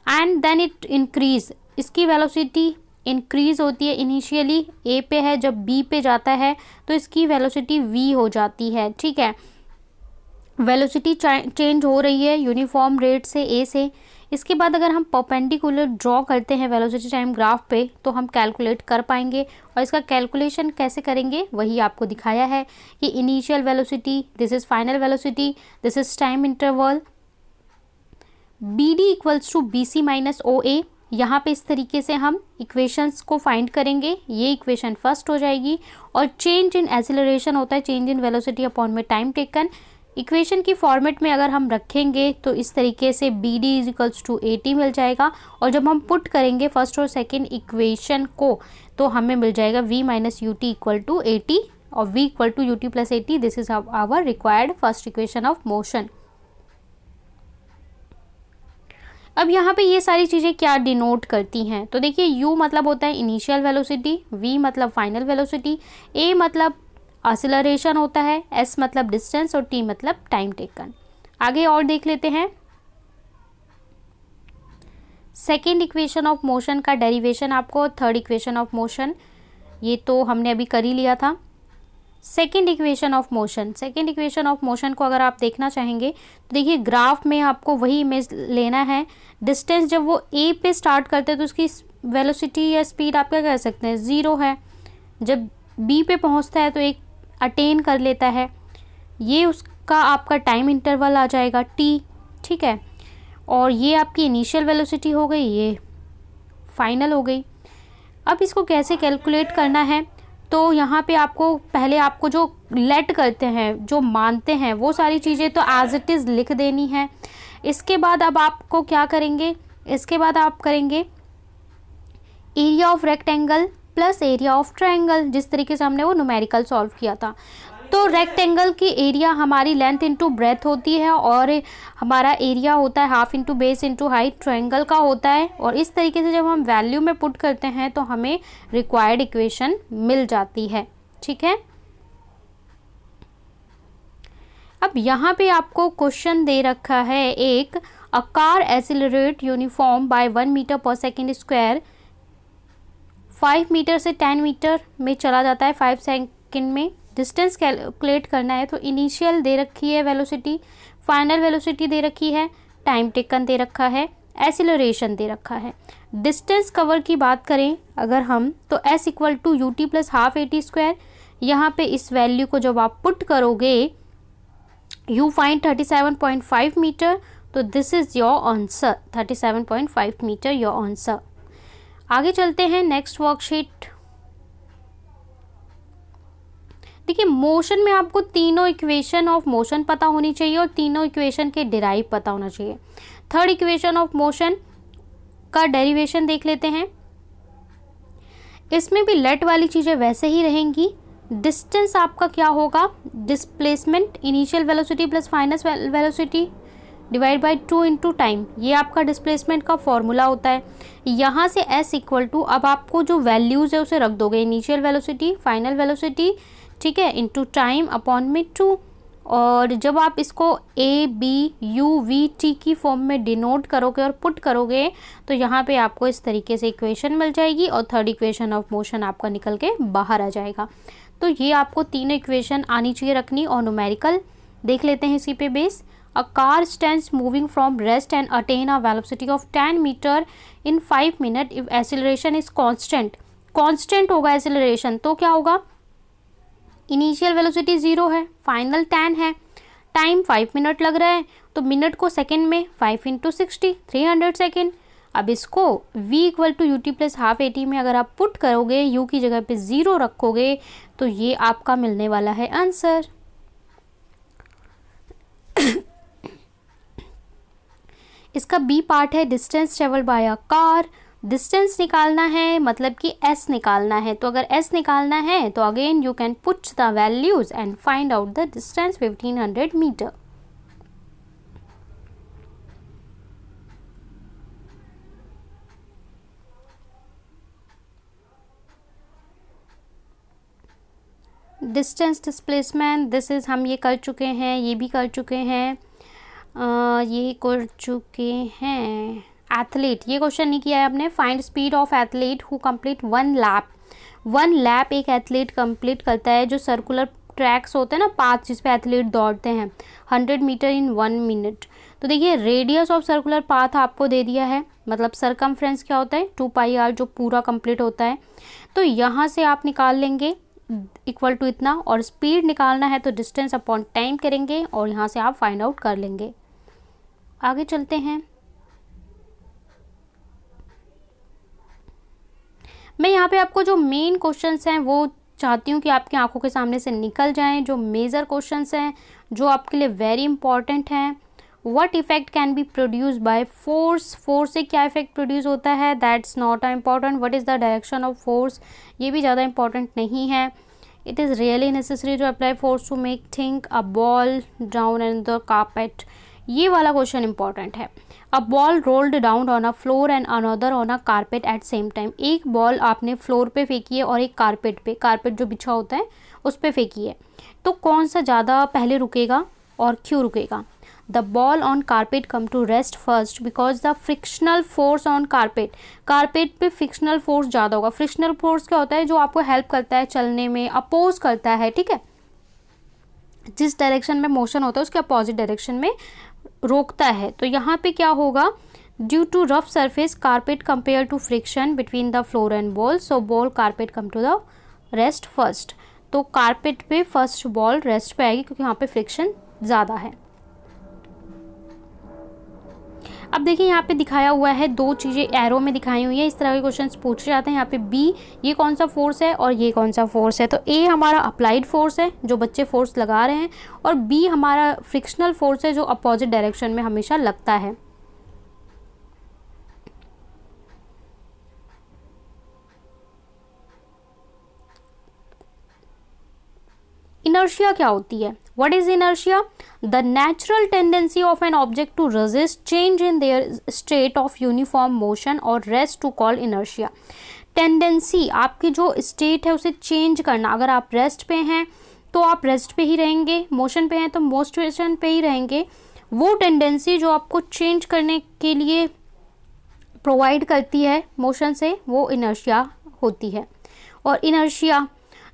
एंड देन इट इंक्रीज, इसकी वेलोसिटी इंक्रीज होती है, इनिशियली A पे है, जब B पे जाता है तो इसकी वेलोसिटी V हो जाती है, ठीक है। वेलोसिटी चेंज हो रही है यूनिफॉर्म रेट से ए से। इसके बाद अगर हम परपेंडिकुलर ड्रॉ करते हैं वेलोसिटी टाइम ग्राफ पे तो हम कैलकुलेट कर पाएंगे। और इसका कैलकुलेशन कैसे करेंगे वही आपको दिखाया है कि initial velocity, this is final velocity, this is time interval, B D equals to B C minus O A. यहाँ पे इस तरीके से हम इक्वेशंस को फाइंड करेंगे। ये इक्वेशन फर्स्ट हो जाएगी। और चेंज इन एक्सीलरेशन होता है चेंज इन वेलोसिटी अपॉन में टाइम टेकन। इक्वेशन की फॉर्मेट में अगर हम रखेंगे तो इस तरीके से B D is equals to A T मिल जाएगा। और जब हम पुट करेंगे फर्स्ट और सेकेंड इक्वेशन को तो हमें मिल जाएगा v minus u t equal to A t और v equal to u t plus a t. This is our required first equation of motion. अब यहाँ पे ये सारी चीज़ें क्या डिनोट करती हैं तो देखिए u मतलब होता है इनिशियल वेलोसिटी, v मतलब फाइनल वेलोसिटी, a मतलब एक्सीलरेशन होता है, s मतलब डिस्टेंस और t मतलब टाइम टेकन। आगे और देख लेते हैं। सेकेंड इक्वेशन ऑफ मोशन का डेरिवेशन आपको, थर्ड इक्वेशन ऑफ मोशन ये तो हमने अभी कर ही लिया था। Second equation of motion, second equation of motion को अगर आप देखना चाहेंगे तो देखिए ग्राफ में आपको वही इमेज लेना है। डिस्टेंस जब वो ए पे स्टार्ट करते हैं तो उसकी वेलोसिटी या स्पीड आप क्या कह सकते हैं, ज़ीरो है। जब बी पे पहुंचता है तो एक अटेन कर लेता है, ये उसका आपका टाइम इंटरवल आ जाएगा टी, ठीक है। और ये आपकी इनिशियल वेलोसिटी हो गई, ये फाइनल हो गई। अब इसको कैसे कैलकुलेट करना है तो यहाँ पे आपको पहले आपको जो लेट करते हैं, जो मानते हैं वो सारी चीज़ें तो एज इट इज़ लिख देनी है। इसके बाद अब आपको क्या करेंगे, इसके बाद आप करेंगे area of rectangle plus area of triangle, जिस तरीके से हमने वो न्यूमेरिकल सॉल्व किया था। तो रेक्टेंगल की एरिया हमारी लेंथ इंटू ब्रेथ होती है और हमारा एरिया होता है half into base into height, triangle का होता है। और इस तरीके से जब हम वैल्यू में पुट करते हैं तो हमें रिक्वायर्ड इक्वेशन मिल जाती है, ठीक है। अब यहाँ पे आपको क्वेश्चन दे रखा है एक, a car accelerate uniform by 1 metre per second square, 5 metre से 10 मीटर में चला जाता है 5 सेकेंड में। डिस्टेंस कैलकुलेट करना है तो इनिशियल दे रखी है वेलोसिटी, फाइनल वेलोसिटी दे रखी है, टाइम टेकन दे रखा है, एक्सीलरेशन दे रखा है। डिस्टेंस कवर की बात करें अगर हम तो s equal to u t plus half a t square. यहाँ पे इस वैल्यू को जब आप पुट करोगे यू फाइंड 37.5 मीटर, तो this is your answer, 37.5 metre your answer. आगे चलते हैं नेक्स्ट वर्कशीट। देखिए मोशन में आपको तीनों इक्वेशन ऑफ मोशन पता होनी चाहिए और तीनों इक्वेशन के डिराइव पता होना चाहिए। थर्ड इक्वेशन ऑफ मोशन का डेरिवेशन देख लेते हैं। इसमें भी लेट वाली चीज़ें वैसे ही रहेंगी। डिस्टेंस आपका क्या होगा, displacement initial velocity plus final velocity divide by 2 into time, ये आपका डिस्प्लेसमेंट का फॉर्मूला होता है। यहाँ से s इक्वल टू, अब आपको जो वैल्यूज़ है उसे रख दोगे, इनिशियल वेलोसिटी, फाइनल वेलोसिटी, ठीक है, इंटू टाइम अपॉन में 2। और जब आप इसको a b u v t की फॉर्म में डिनोट करोगे और पुट करोगे तो यहाँ पे आपको इस तरीके से इक्वेशन मिल जाएगी और थर्ड इक्वेशन ऑफ मोशन आपका निकल के बाहर आ जाएगा। तो ये आपको तीनों इक्वेशन आनी चाहिए रखनी। और न्यूमेरिकल देख लेते हैं इसी पे base. A car stands moving from rest and attain a velocity of 10 metre in 5 minute if acceleration is constant. Constant होगा एक्सीलरेशन तो क्या होगा, इनिशियल वेलोसिटी 0 है, फाइनल 10 है, टाइम 5 मिनट लग रहा है तो मिनट को सेकेंड में 5 इंटू 60, 300 सेकेंड। अब इसको v equal to u t plus half a t में अगर आप पुट करोगे, u की जगह पे 0 रखोगे तो ये आपका मिलने वाला है आंसर। इसका बी पार्ट है distance travel by a car. Distance निकालना है मतलब कि s निकालना है, तो अगर s निकालना है तो again you can put the values and find out the distance 1500 metre. Distance displacement, this is हम ये कर चुके हैं, ये भी कर चुके हैं, ये कर चुके हैं। एथलीट, ये क्वेश्चन नहीं किया है आपने। Find speed of athlete who complete 1 lap. 1 lap एक एथलीट कंप्लीट करता है जो सर्कुलर ट्रैक्स होते हैं ना, पाथ जिस पे एथलीट दौड़ते हैं, 100 मीटर इन 1 मिनट। तो देखिए रेडियस ऑफ सर्कुलर पाथ आपको दे दिया है, मतलब सरकमफ्रेंस क्या होता है 2πr, जो पूरा कंप्लीट होता है। तो यहाँ से आप निकाल लेंगे इक्वल टू इतना, और स्पीड निकालना है तो डिस्टेंस अपॉन टाइम करेंगे और यहाँ से आप फाइंड आउट कर लेंगे। आगे चलते हैं। मैं यहाँ पे आपको जो मेन क्वेश्चंस हैं वो चाहती हूँ कि आपकी आंखों के सामने से निकल जाएं, जो मेजर क्वेश्चंस हैं जो आपके लिए वेरी इंपॉर्टेंट हैं। What effect can be produce by force, force से क्या इफेक्ट प्रोड्यूस होता है, that's not important. What is the direction of force, ये भी ज़्यादा इंपॉर्टेंट नहीं है। It is really necessary to apply force to make think a ball down and the carpet, ये वाला क्वेश्चन इंपॉर्टेंट है। A ball rolled down on a floor and another on a carpet eight same time, एक ball आपने floor पे फेंकी है और एक कारपेट पे, कारपेट जो बिछा होता है उस पे फेंकी है, तो कौन सा ज़्यादा पहले रुकेगा और क्यों रुकेगा? The ball on carpet come to rest first because the frictional force on carpet, carpet पे फ्रिक्शनल फोर्स ज़्यादा होगा। फ्रिक्शनल फोर्स क्या होता है, जो आपको हेल्प करता है चलने में, अपोज करता है, ठीक है, जिस डायरेक्शन में मोशन होता है उसके अपोजिट डायरेक्शन में रोकता है। तो यहाँ पे क्या होगा, due to rough surface carpet compare to friction between the floor and ball, so ball carpet come to the rest first, तो कारपेट पे फर्स्ट बॉल रेस्ट पे आएगी क्योंकि यहाँ पे फ्रिक्शन ज़्यादा है। अब देखिए यहाँ पे दिखाया हुआ है, दो चीज़ें एरो में दिखाई हुई है, इस तरह के क्वेश्चंस पूछे जाते हैं। यहाँ पे बी, ये कौन सा फोर्स है और ये कौन सा फोर्स है, तो ए हमारा अप्लाइड फोर्स है जो बच्चे फोर्स लगा रहे हैं, और बी हमारा फ्रिक्शनल फोर्स है जो अपोजिट डायरेक्शन में हमेशा लगता है। इनर्शिया क्या होती है? What is inertia? The natural tendency of an object to resist change in their state of uniform motion or rest to call inertia. Tendency, आपकी जो स्टेट है उसे चेंज करना, अगर आप रेस्ट पे हैं तो आप रेस्ट पे ही रहेंगे, मोशन पे हैं तो मोशन पे ही रहेंगे। वो टेंडेंसी जो आपको चेंज करने के लिए प्रोवाइड करती है मोशन से, वो इनर्शिया होती है। और inertia,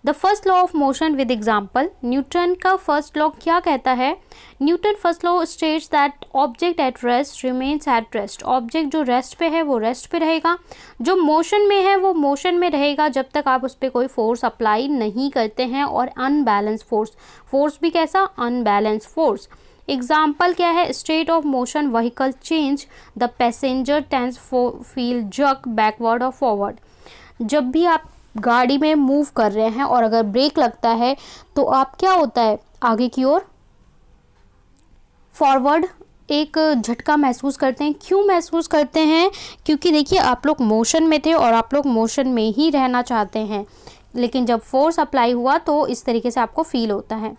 the first law of motion with example, Newton का फर्स्ट लॉ क्या कहता है? Newton first law states that object at rest remains at rest, object जो रेस्ट पे है वो रेस्ट पे रहेगा, जो मोशन में है वो मोशन में रहेगा जब तक आप उस पर कोई फोर्स अप्लाई नहीं करते हैं। और अनबैलेंस फोर्स, फोर्स भी कैसा? Unbalance force. एग्जाम्पल क्या है? State of motion vehicle change, the passenger tense feel jerk backward और फॉरवर्ड, जब भी आप गाड़ी में मूव कर रहे हैं और अगर ब्रेक लगता है तो आप क्या होता है, आगे की ओर फॉरवर्ड एक झटका महसूस करते हैं। क्यों महसूस करते हैं? क्योंकि देखिए आप लोग मोशन में थे और आप लोग मोशन में ही रहना चाहते हैं, लेकिन जब फोर्स अप्लाई हुआ तो इस तरीके से आपको फील होता है।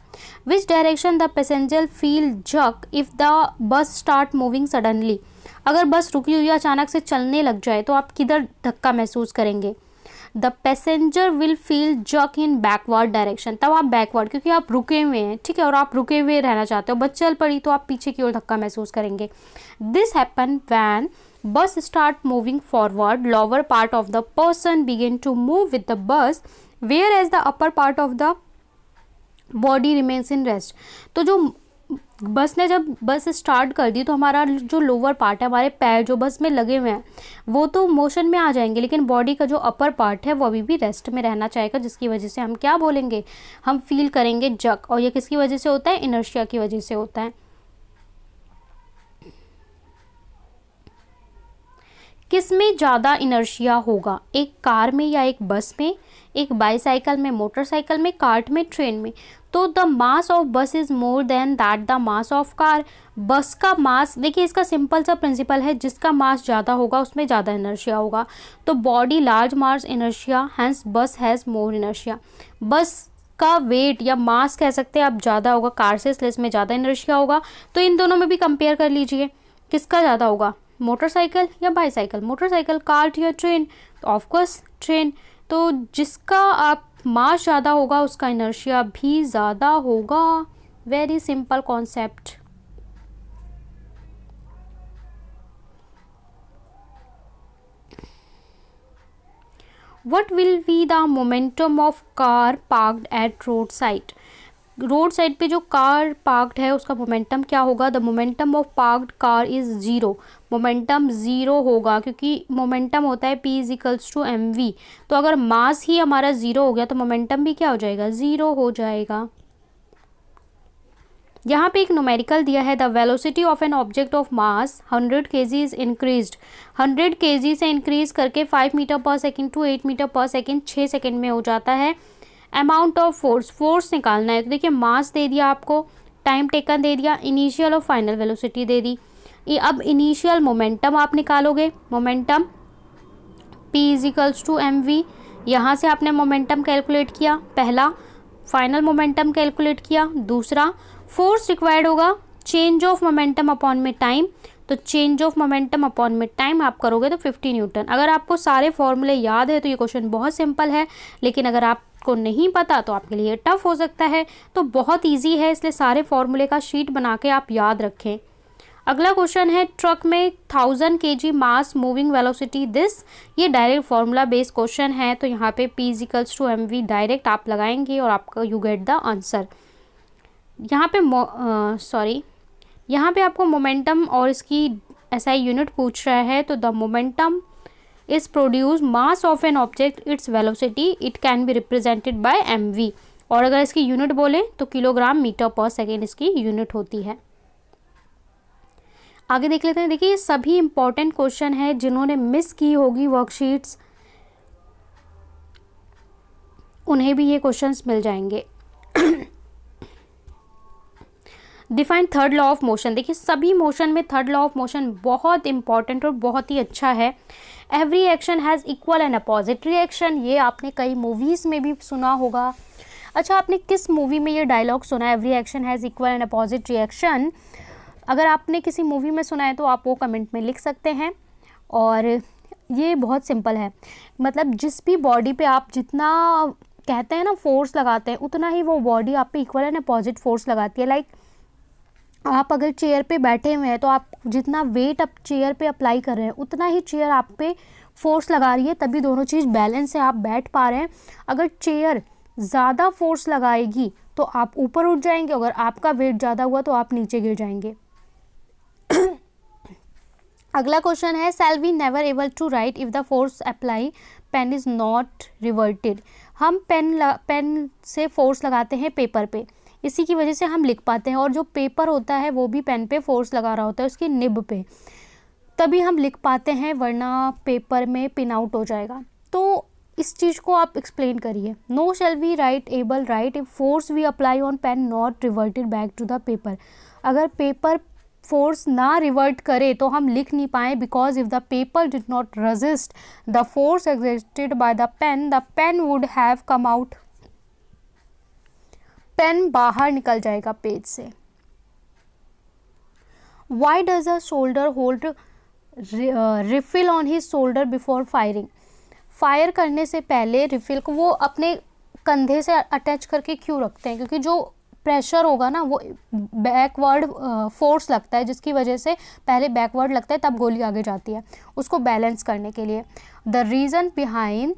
Which direction the passenger feel jerk if the bus start moving suddenly, अगर बस रुकी हुई अचानक से चलने लग जाए तो आप किधर धक्का महसूस करेंगे? The passenger will feel jerk in backward direction, तब आप बैकवर्ड, क्योंकि आप रुके हुए हैं, ठीक है, और आप रुके हुए रहना चाहते हो, बस चल पड़ी तो आप पीछे की ओर धक्का महसूस करेंगे। This happen when bus start moving forward, lower part of the person begin to move with the bus whereas the upper part of the body remains in rest. तो जो बस ने जब बस स्टार्ट कर दी तो हमारा जो लोअर पार्ट है, हमारे पैर जो बस में लगे हुए हैं वो तो मोशन में आ जाएंगे, लेकिन बॉडी का जो अपर पार्ट है वो अभी भी रेस्ट में रहना चाहेगा, जिसकी वजह से हम क्या बोलेंगे, हम फील करेंगे जर्क। और ये किसकी वजह से होता है? इनर्शिया की वजह से होता है। किस में ज़्यादा इनर्शिया होगा, एक कार में या एक बस में, एक बाईसाइकिल में, मोटरसाइकिल में, कार्ट में, ट्रेन में? तो द मास ऑफ बस is more than that the mass of car, बस का मास, देखिए इसका सिंपल सा प्रिंसिपल है, जिसका मास ज़्यादा होगा उसमें ज़्यादा इनर्शिया होगा। तो body large mass inertia, hence bus has more inertia, bus का वेट या मास कह सकते हैं आप ज़्यादा होगा कार से, इसलिए इसमें ज़्यादा इनर्शिया होगा। तो इन दोनों में भी कंपेयर कर लीजिए, किसका ज़्यादा होगा, मोटरसाइकिल या बाईसाइकिल, मोटरसाइकिल, कार्ट या ट्रेन, तो ऑफकोर्स ट्रेन। तो जिसका आप मास ज़्यादा होगा उसका इनर्शिया भी ज़्यादा होगा। Very simple concept. What will be the momentum of car parked at roadside? Road side पे जो कार पार्क्ड है उसका मोमेंटम क्या होगा? The momentum of parked car is zero. Momentum zero होगा क्योंकि मोमेंटम होता है P इजिकल्स टू mv। तो अगर मास ही हमारा ज़ीरो हो गया तो मोमेंटम भी क्या हो जाएगा? ज़ीरो हो जाएगा। यहाँ पे एक न्यूमेरिकल दिया है, the velocity of an object of mass 100 kg is increased. 100 kg से इंक्रीज करके 5 metre per second to 8 metre per second 6 second में हो जाता है। अमाउंट ऑफ फोर्स, फोर्स निकालना है। तो देखिए मास दे दिया आपको, टाइम टेकन दे दिया, इनिशियल और फाइनल वेलोसिटी दे दी। ये अब इनिशियल मोमेंटम आप निकालोगे, मोमेंटम P इजिकल्स टू mv। यहाँ से आपने मोमेंटम कैलकुलेट किया पहला, फाइनल मोमेंटम कैलकुलेट किया दूसरा। फोर्स रिक्वायर्ड होगा चेंज ऑफ मोमेंटम अपॉन में टाइम, तो चेंज ऑफ मोमेंटम अपॉन में टाइम आप करोगे तो 50 न्यूटन। अगर आपको सारे फॉर्मूले याद है तो ये क्वेश्चन बहुत सिंपल है, लेकिन अगर आपको नहीं पता तो आपके लिए टफ हो सकता है। तो बहुत इजी है, इसलिए सारे फॉर्मूले का शीट बना के आप याद रखें। अगला क्वेश्चन है, ट्रक में 1000 kg mass moving velocity this. ये डायरेक्ट फॉर्मूला बेस्ड क्वेश्चन है, तो यहाँ पे P इजिकल्स टू mv डायरेक्ट आप लगाएंगे और आपका यू गेट द आंसर। यहाँ पे यहाँ पे आपको मोमेंटम और इसकी SI यूनिट पूछ रहा है, तो the momentum is produce mass of an object its velocity it can be represented by mv। और अगर इसकी यूनिट बोले तो किलोग्राम मीटर पर सेकेंड इसकी यूनिट होती है। आगे देख लेते हैं। देखिए ये सभी इंपॉर्टेंट क्वेश्चन है, जिन्होंने मिस की होगी वर्कशीट्स उन्हें भी ये क्वेश्चंस मिल जाएंगे। Define third law of motion. देखिए सभी मोशन में थर्ड लॉ ऑफ मोशन बहुत इंपॉर्टेंट और बहुत ही अच्छा है। Every action has equal and opposite reaction. ये आपने कई मूवीज़ में भी सुना होगा। अच्छा, आपने किस मूवी में ये डायलॉग सुना है, every action has equal and opposite reaction? अगर आपने किसी मूवी में सुना है तो आप वो कमेंट में लिख सकते हैं। और ये बहुत सिंपल है, मतलब जिस भी बॉडी पे आप जितना कहते हैं ना फोर्स लगाते हैं, उतना ही वो बॉडी आप पे इक्वल एंड अपोजिट फोर्स लगाती है। लाइक आप अगर चेयर पे बैठे हुए हैं तो आप जितना वेट आप चेयर पे अप्लाई कर रहे हैं उतना ही चेयर आप पे फोर्स लगा रही है, तभी दोनों चीज़ बैलेंस है, आप बैठ पा रहे हैं। अगर चेयर ज़्यादा फोर्स लगाएगी तो आप ऊपर उठ जाएंगे, अगर आपका वेट ज़्यादा हुआ तो आप नीचे गिर जाएंगे। अगला क्वेश्चन है, shall we never able to write if the force apply pen is not reverted. हम पेन से फोर्स लगाते हैं पेपर पे, इसी की वजह से हम लिख पाते हैं, और जो पेपर होता है वो भी पेन पे फोर्स लगा रहा होता है उसकी निब पे, तभी हम लिख पाते हैं, वरना पेपर में पिन आउट हो जाएगा। तो इस चीज़ को आप एक्सप्लेन करिए। No shall we write able write if force we apply on pen not reverted back to the paper. अगर पेपर फोर्स ना रिवर्ट करे तो हम लिख नहीं पाए, because if the paper did not resist the force exerted by the pen would have come out. Pen बाहर निकल जाएगा पेज से। Why does a soldier hold rifle on his shoulder before firing. Fire करने से पहले refill को वो अपने कंधे से अटैच करके क्यों रखते हैं? क्योंकि जो प्रेशर होगा ना वो बैकवर्ड फोर्स लगता है, जिसकी वजह से पहले बैकवर्ड लगता है तब गोली आगे जाती है, उसको बैलेंस करने के लिए। The reason behind,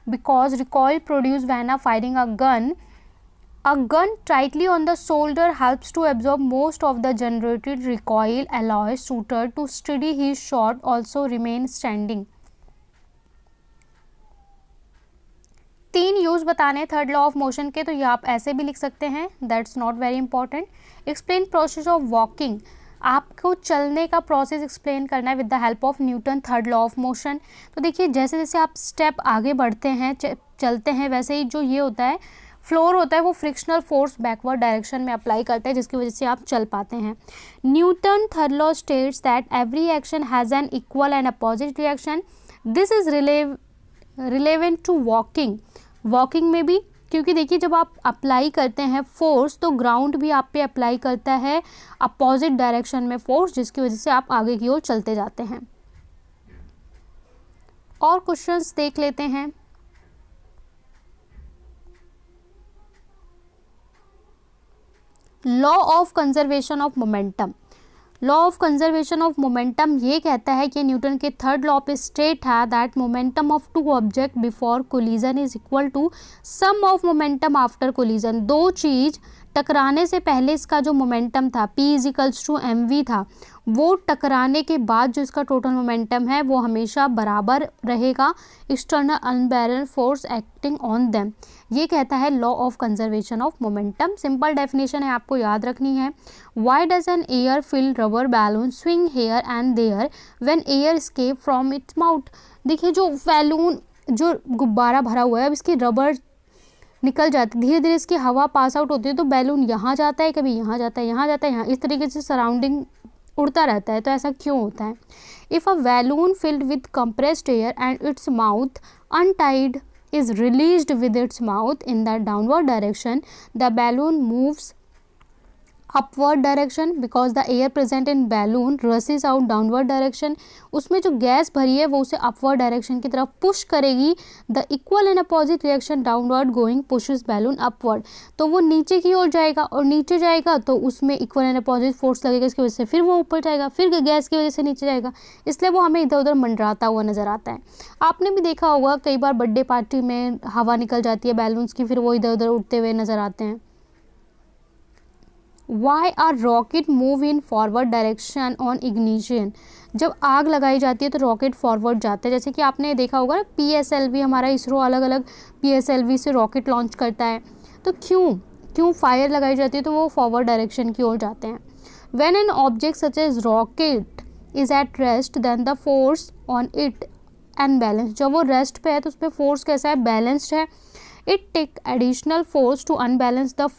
because recoil produce when a firing a gun tightly on the shoulder helps to absorb most of the generated recoil, allows shooter to steady his shot, also remain standing। 3 use बताने third law of motion के, तो ये आप ऐसे भी लिख सकते हैं, that's not very important. Explain process of walking. आपको चलने का प्रोसेस एक्सप्लेन करना है with the help of Newton third law of motion. तो देखिए जैसे जैसे आप स्टेप आगे बढ़ते हैं चलते हैं, वैसे ही जो ये होता है फ्लोर होता है वो फ्रिक्शनल फोर्स बैकवर्ड डायरेक्शन में अप्लाई करता है, जिसकी वजह से आप चल पाते हैं। Newton third law states that every action has an equal and opposite reaction. This is relevant to walking. Walking में भी, क्योंकि देखिए जब आप अप्लाई करते हैं फोर्स तो ग्राउंड भी आप पे अप्लाई करता है अपोजिट डायरेक्शन में फोर्स, जिसकी वजह से आप आगे की ओर चलते जाते हैं। और क्वेश्चंस देख लेते हैं। Law of conservation of momentum. Law of conservation of momentum ये कहता है कि न्यूटन के थर्ड लॉ पे स्टेट है that momentum of two object before collision is equal to sum of momentum after collision. दो चीज़ टकराने से पहले इसका जो मोमेंटम था P=mv था, वो टकराने के बाद जो इसका टोटल मोमेंटम है वो हमेशा बराबर रहेगा external unbalance force acting on them. ये कहता है law of conservation of momentum. Simple definition है, आपको याद रखनी है। Why does an air filled rubber balloon swing here and there when air escape from its mouth. देखिए जो बैलून, जो गुब्बारा भरा हुआ है, अब इसकी रबर निकल जाती, धीरे धीरे इसकी हवा पास आउट होती है तो बैलून यहाँ जाता है, कभी यहाँ जाता है, यहाँ जाता है, यहाँ, इस तरीके से सराउंडिंग उड़ता रहता है। तो ऐसा क्यों होता है? If a balloon filled with compressed air and its mouth untied is released with its mouth in the downward direction, the balloon moves upward direction because the air present in balloon rushes out downward direction। उसमें जो gas भरी है वो उसे upward direction की तरफ push करेगी। the equal and opposite reaction downward going pushes balloon upward। तो वो नीचे की ओर जाएगा और नीचे जाएगा तो उसमें equal and opposite force लगेगा, इसकी वजह से फिर वो ऊपर जाएगा, फिर गैस की वजह से नीचे जाएगा, इसलिए वो हमें इधर उधर मंडराता हुआ नज़र आता है। आपने भी देखा होगा कई बार बर्थडे पार्टी में हवा निकल जाती है बैलून्स की, फिर वो इधर उधर उड़ते हुए नज़र आते हैं। Why a rocket move in forward direction on ignition? जब आग लगाई जाती है तो रॉकेट फॉरवर्ड जाता है। जैसे कि आपने देखा होगा PSLV, हमारा इसरो अलग अलग PSLV से रॉकेट लॉन्च करता है। तो क्यों फायर लगाई जाती है तो वो फॉरवर्ड डायरेक्शन की ओर जाते हैं। When an object such as rocket is at rest then the force on it unbalanced। जब वो रेस्ट पे है तो उस पर फोर्स कैसा है? बैलेंस्ड है। It take additional force to unbalance the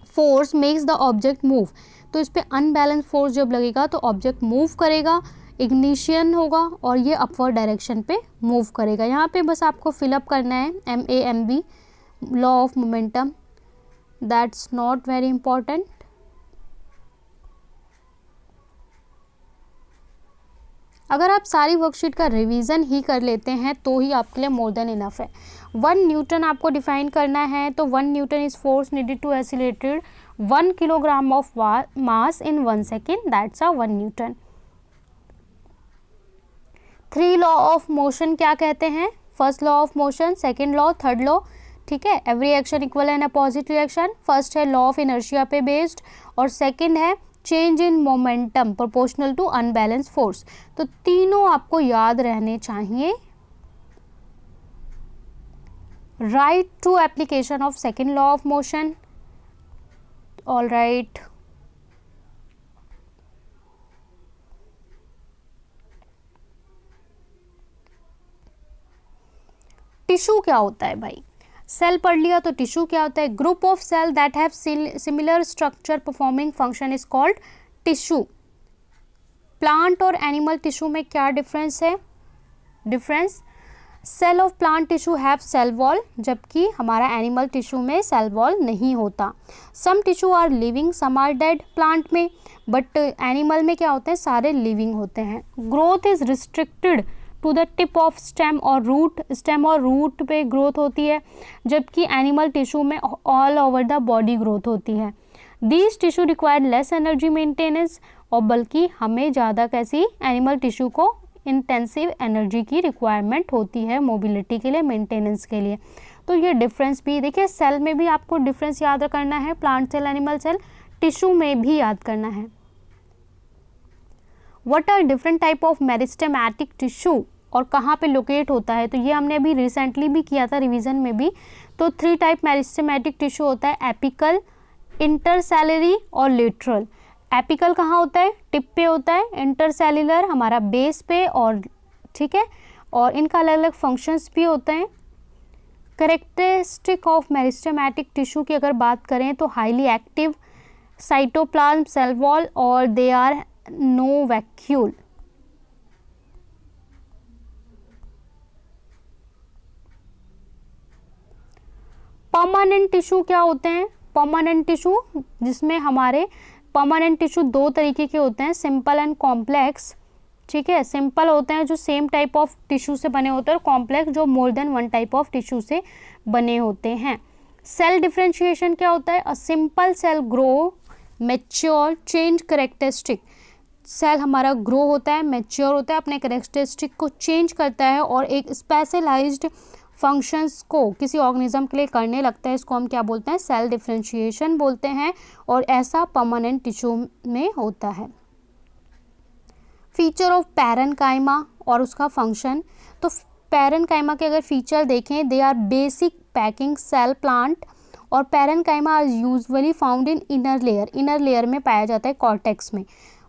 force makes the object move. तो इस पर अनबैलेंस फोर्स जब लगेगा तो ऑब्जेक्ट मूव करेगा, इग्निशन होगा और ये अपवर्ड डायरेक्शन पे मूव करेगा। यहाँ पे बस आपको फिलअप करना है MAMB, law of momentum, that's not very important. अगर आप सारी वर्कशीट का रिवीजन ही कर लेते हैं तो ही आपके लिए मोर देन इनफ है। 1 न्यूटन आपको डिफाइन करना है, तो 1 newton is force needed to accelerated 1 kilogram of mass in 1 second, that's a 1 newton. 3 law of motion क्या कहते हैं? First law of motion, second law, third law, ठीक है। Every action equal and opposite reaction. First है law of inertia पे based और second है change in momentum proportional to unbalance force. तो तीनों आपको याद रहने चाहिए। Write to application of second law of motion, all right. Tissue क्या होता है भाई? सेल पढ़ लिया तो टिश्यू क्या होता है? Group of cell that have similar structure performing function is called tissue. Plant और एनिमल टिश्यू में क्या डिफरेंस है? Difference, cell of plant tissue have cell wall, जबकि हमारा एनिमल टिश्यू में सेल वॉल नहीं होता। Some tissue are living, some are dead plant में, बट एनिमल में क्या होते हैं? सारे लिविंग होते हैं। Growth is restricted to the tip of stem और रूट, स्टेम और रूट पे ग्रोथ होती है, जबकि एनिमल टिश्यू में all over the body growth होती है। These tissue require less energy maintenance, और बल्कि हमें ज़्यादा कैसी एनिमल टिश्यू को इंटेंसिव एनर्जी की रिक्वायरमेंट होती है मोबिलिटी के लिए, मेंटेनेंस के लिए। तो ये डिफरेंस भी देखिए, सेल में भी आपको डिफरेंस याद करना है, plant cell, animal cell, tissue में भी याद करना है। What are different type of meristematic tissue और कहाँ पे लोकेट होता है? तो ये हमने अभी रिसेंटली भी किया था रिवीजन में भी। तो 3 टाइप मेरिस्टेमेटिक टिश्यू होता है, एपिकल, इंटरसेलुलर और लेटरल। एपिकल कहाँ होता है? टिप पे होता है। इंटरसेल्युलर हमारा बेस पे, और ठीक है, और इनका अलग अलग फंक्शंस भी होते हैं। कैरेक्टरिस्टिक ऑफ मेरिस्टेमेटिक टिश्यू की अगर बात करें तो highly active, cytoplasm, cell wall, और they are no vacuole. Permanent tissue क्या होते हैं? परमानेंट टिश्यू, जिसमें हमारे परमानेंट टिश्यू 2 तरीके के होते हैं, सिंपल एंड कॉम्प्लेक्स, ठीक है। सिंपल होते हैं जो सेम टाइप ऑफ टिश्यू से बने होते हैं, और कॉम्प्लेक्स जो more than 1 type of tissue से बने होते हैं। सेल डिफरेंशिएशन क्या होता है? A simple cell grow, mature, change characteristic. Cell हमारा ग्रो होता है, मैच्योर होता है, अपने कैरेक्टरिस्टिक को चेंज करता है और एक स्पेशलाइज्ड फंक्शंस को किसी ऑर्गेनिज्म के लिए करने लगता है, इसको हम क्या बोलते हैं, सेल डिफरेंशिएशन बोलते हैं, और ऐसा परमानेंट टिश्यू में होता है। फीचर ऑफ पैरेन्काइमा और उसका फंक्शन, तो पैरेन्काइमा के अगर फीचर देखें, they are basic packing cell plant, और parenchyma are usually found in inner layer में पाया जाता है, कॉर्टेक्स में।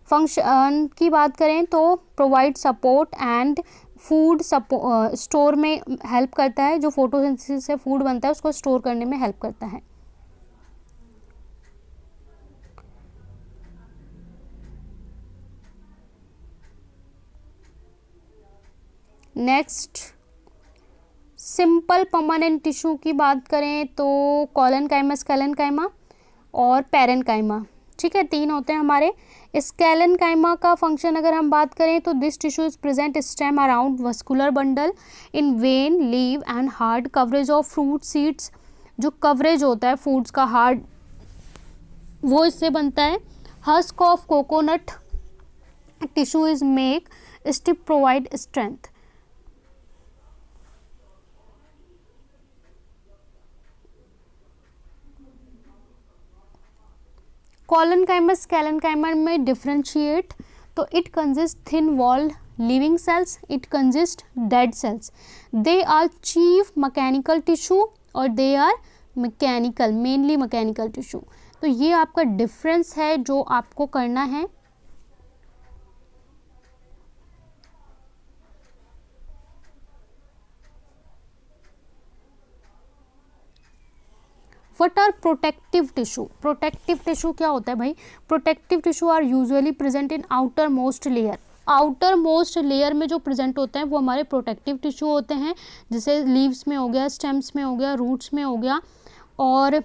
फंक्शन की बात करें तो provide support and food store में हेल्प करता है, जो फोटोसिंथेसिस से फूड बनता है उसको स्टोर करने में हेल्प करता है। नेक्स्ट, सिंपल परमानेंट टिश्यू की बात करें तो कॉलनकाइमा, स्केलेनकाइमा और पैरेन्काइमा, ठीक है, 3 होते हैं हमारे। स्केलेनकाइमा का फंक्शन अगर हम बात करें तो this tissue is present stem around vascular bundle in vein leave and hard coverage of fruit seeds, जो कवरेज होता है फूड्स का हार्ड, वो इससे बनता है। Husk of coconut tissue is make stiff provide strength. Collenchyma sclerenchyma में differentiate, तो it consist thin walled living cells, it consist dead cells, they are chief mechanical tissue और they are mechanical, mainly mechanical tissue. तो ये आपका difference है जो आपको करना है। What are protective tissue, protective tissue क्या होता है भाई, protective tissue are usually present in outer most layer, outer most layer में जो प्रेजेंट होते हैं वो हमारे प्रोटेक्टिव टिश्यू होते हैं, जैसे लीव्स में हो गया, स्टेम्स में हो गया, रूट्स में हो गया, और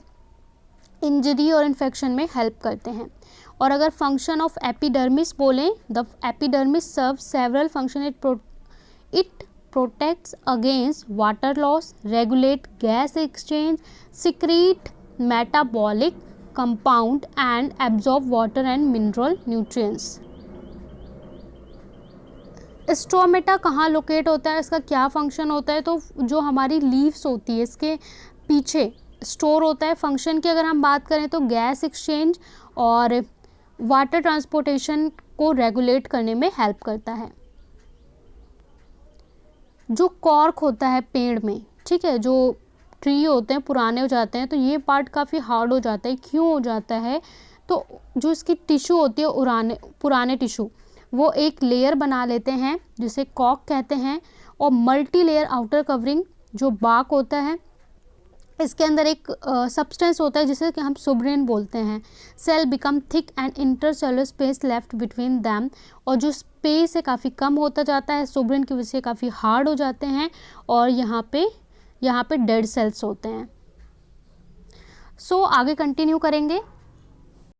इंजरी और इन्फेक्शन में हेल्प करते हैं। और अगर फंक्शन ऑफ एपिडर्मिस बोलें, the epidermis serve several function, it protects against water loss, regulate gas exchange, secrete metabolic compound and absorb water and mineral nutrients। Stromata कहाँ लोकेट होता है, इसका क्या फंक्शन होता है, तो जो हमारी लीव्स होती है इसके पीछे स्टोर होता है। फंक्शन की अगर हम बात करें तो गैस एक्सचेंज और वाटर ट्रांसपोर्टेशन को रेगुलेट करने में हेल्प करता है। जो कॉर्क होता है पेड़ में, ठीक है, जो ट्री होते हैं पुराने हो जाते हैं तो ये पार्ट काफ़ी हार्ड हो जाता है, क्यों हो जाता है, तो जो इसकी टिश्यू होती है पुराने टिश्यू वो एक लेयर बना लेते हैं जिसे कॉर्क कहते हैं, और मल्टी लेयर आउटर कवरिंग जो बार्क होता है, इसके अंदर एक सब्सटेंस होता है जिसे कि हम सुब्रेन बोलते हैं। Cell become thick and intercellular space left between them, और जो स्पेस है काफ़ी कम होता जाता है, सुब्रेन की वजह से काफ़ी हार्ड हो जाते हैं, और यहाँ पे डेड सेल्स होते हैं। सो आगे कंटिन्यू करेंगे।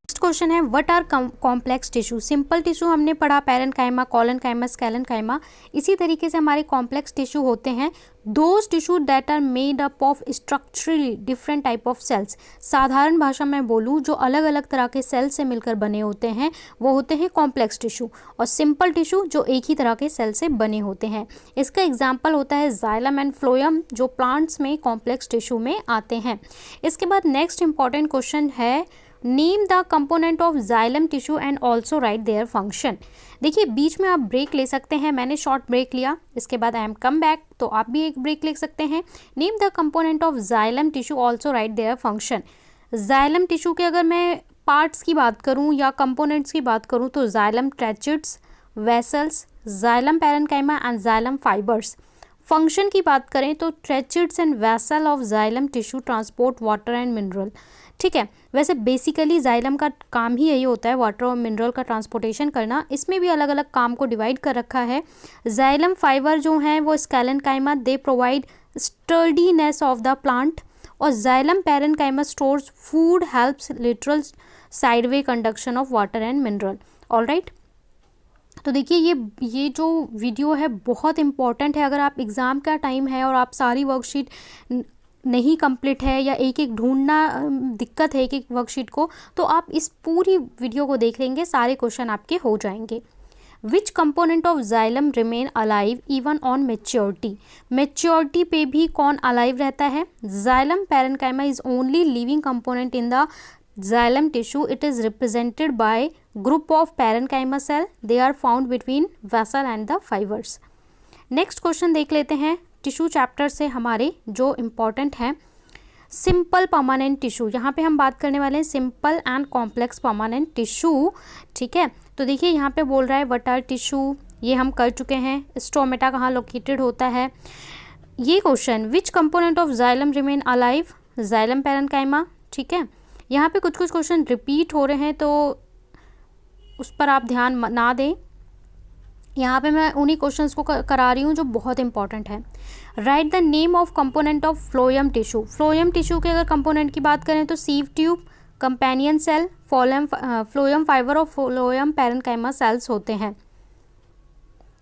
नेक्स्ट क्वेश्चन है what are complex tissue. Simple tissue हमने पढ़ा पैरेन्काइमा, कॉलनकाइमा, स्केलेनकाइमा। इसी तरीके से हमारे कॉम्प्लेक्स टिश्यू होते हैं those tissue that are made up of structurally different type of cells. साधारण भाषा में बोलूँ जो अलग अलग तरह के सेल से मिलकर बने होते हैं वो होते हैं कॉम्प्लेक्स टिश्यू, और सिंपल टिश्यू जो एक ही तरह के सेल से बने होते हैं। इसका एग्जाम्पल होता है जाइलम एंड फ्लोएम जो प्लांट्स में कॉम्प्लेक्स टिश्यू में आते हैं। इसके बाद नेक्स्ट इंपॉर्टेंट क्वेश्चन है name the component of xylem tissue and also right their function. देखिए बीच में आप ब्रेक ले सकते हैं, मैंने शॉर्ट ब्रेक लिया, इसके बाद आई एम कम बैक, तो आप भी एक ब्रेक ले सकते हैं। Name the component of xylem tissue also right their function. Xylem tissue के अगर मैं पार्ट्स की बात करूं या कंपोनेंट्स की बात करूं तो xylem tracheids, vessels, xylem parenchyma and xylem fibres. Function की बात करें तो tracheids and vessel of xylem tissue transport water and mineral. ठीक है, वैसे बेसिकली जाइलम का काम ही यही होता है वाटर और मिनरल का ट्रांसपोर्टेशन करना। इसमें भी अलग अलग काम को डिवाइड कर रखा है। जाइलम फाइबर जो हैं वो sclerenchyma they provide sturdiness of the plant, और xylem parenchyma stores food helps literal sideway conduction of water and mineral. Alright, तो देखिए ये जो वीडियो है बहुत इंपॉर्टेंट है। अगर आप एग्ज़ाम का टाइम है और आप सारी वर्कशीट नहीं कंप्लीट है या एक एक ढूंढना दिक्कत है एक एक वर्कशीट को, तो आप इस पूरी वीडियो को देख लेंगे, सारे क्वेश्चन आपके हो जाएंगे। विच component of xylem remain alive even on maturity, maturity पे भी कौन अलाइव रहता है? Xylem parenchyma is only living component in the xylem tissue. It is represented by group of parenchyma cell. They are found between vessel and the fibers. Next question देख लेते हैं tissue chapter से हमारे जो important हैं। Simple permanent tissue, यहाँ पे हम बात करने वाले हैं simple and complex permanent tissue, ठीक है। तो देखिए यहाँ पे बोल रहा है व्हाट आर टिश्यू, ये हम कर चुके हैं। स्टोमेटा कहाँ लोकेटेड होता है, ये question. Which component of xylem remain alive, xylem parenchyma, ठीक है। यहाँ पे कुछ कुछ क्वेश्चन रिपीट हो रहे हैं तो उस पर आप ध्यान ना दें। यहाँ पे मैं उन्हीं क्वेश्चंस को करा रही हूँ जो बहुत इंपॉर्टेंट है। Write the name of component of phloem tissue, phloem tissue के अगर कंपोनेंट की बात करें तो sieve tube, companion cell, phloem fibre और फ्लोएम पैरेन्काइमा सेल्स होते हैं।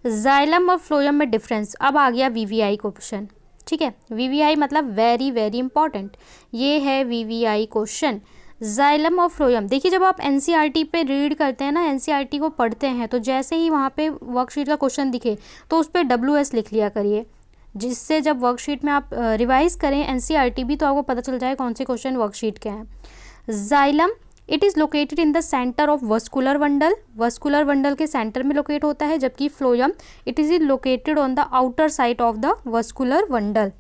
जाइलम और फ्लोएम में डिफरेंस, अब आ गया वीवीआई क्वेश्चन, ठीक है। वीवीआई मतलब वेरी वेरी इंपॉर्टेंट, ये है वीवीआई क्वेश्चन। जाइलम और फ्लोएम, देखिए जब आप एनसीईआरटी पे रीड करते हैं ना, एनसीईआरटी को पढ़ते हैं, तो जैसे ही वहाँ पे वर्कशीट का क्वेश्चन दिखे तो उस पर डब्ल्यूएस लिख लिया करिए, जिससे जब वर्कशीट में आप रिवाइज करें एनसीईआरटी भी तो आपको पता चल जाए कौन से क्वेश्चन वर्कशीट के हैं। Xylem it is located in the centre of vascular bundle, vascular bundle के सेंटर में लोकेट होता है, जबकि phloem it is located on the outer side of the vascular bundle.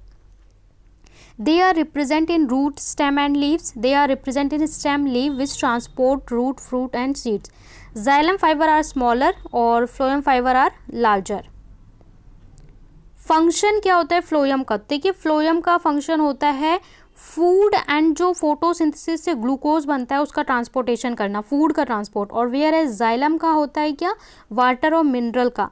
They are represent in root, stem and leaves. They are represent in stem, leaf which transport root, fruit and seeds. Xylem fiber are smaller और phloem fiber are larger. Function क्या होता है phloem का? देखिए phloem का function होता है food and जो फोटोसिंथेसिस से ग्लूकोज बनता है उसका ट्रांसपोर्टेशन करना, फूड का ट्रांसपोर्ट, और वेयर एज जाइलम का होता है क्या? वाटर और मिनरल का।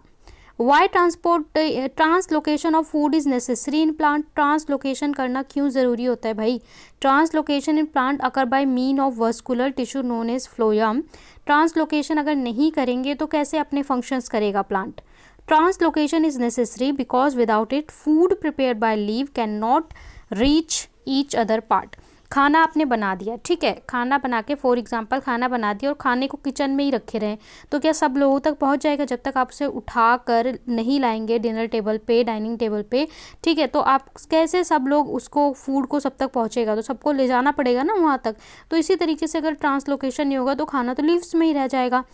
Why translocation of food is necessary in plant, translocation करना क्यों ज़रूरी होता है भाई? Translocation in plant occur by mean of vascular tissue known as phloem. Translocation अगर नहीं करेंगे तो कैसे अपने फंक्शंस करेगा plant? Translocation is necessary because without it food prepare by leave can not reach each other part. खाना आपने बना दिया, ठीक है, खाना बना के फॉर एग्जांपल खाना बना दिया और खाने को किचन में ही रखे रहें तो क्या सब लोगों तक पहुंच जाएगा? जब तक आप उसे उठा कर नहीं लाएंगे डिनर टेबल पे, डाइनिंग टेबल पे, ठीक है, तो आप कैसे सब लोग उसको फूड को सब तक पहुंचेगा? तो सबको ले जाना पड़ेगा ना वहाँ तक। तो इसी तरीके से अगर ट्रांसलोकेशन नहीं होगा तो खाना तो लीव्स में ही रह जाएगा।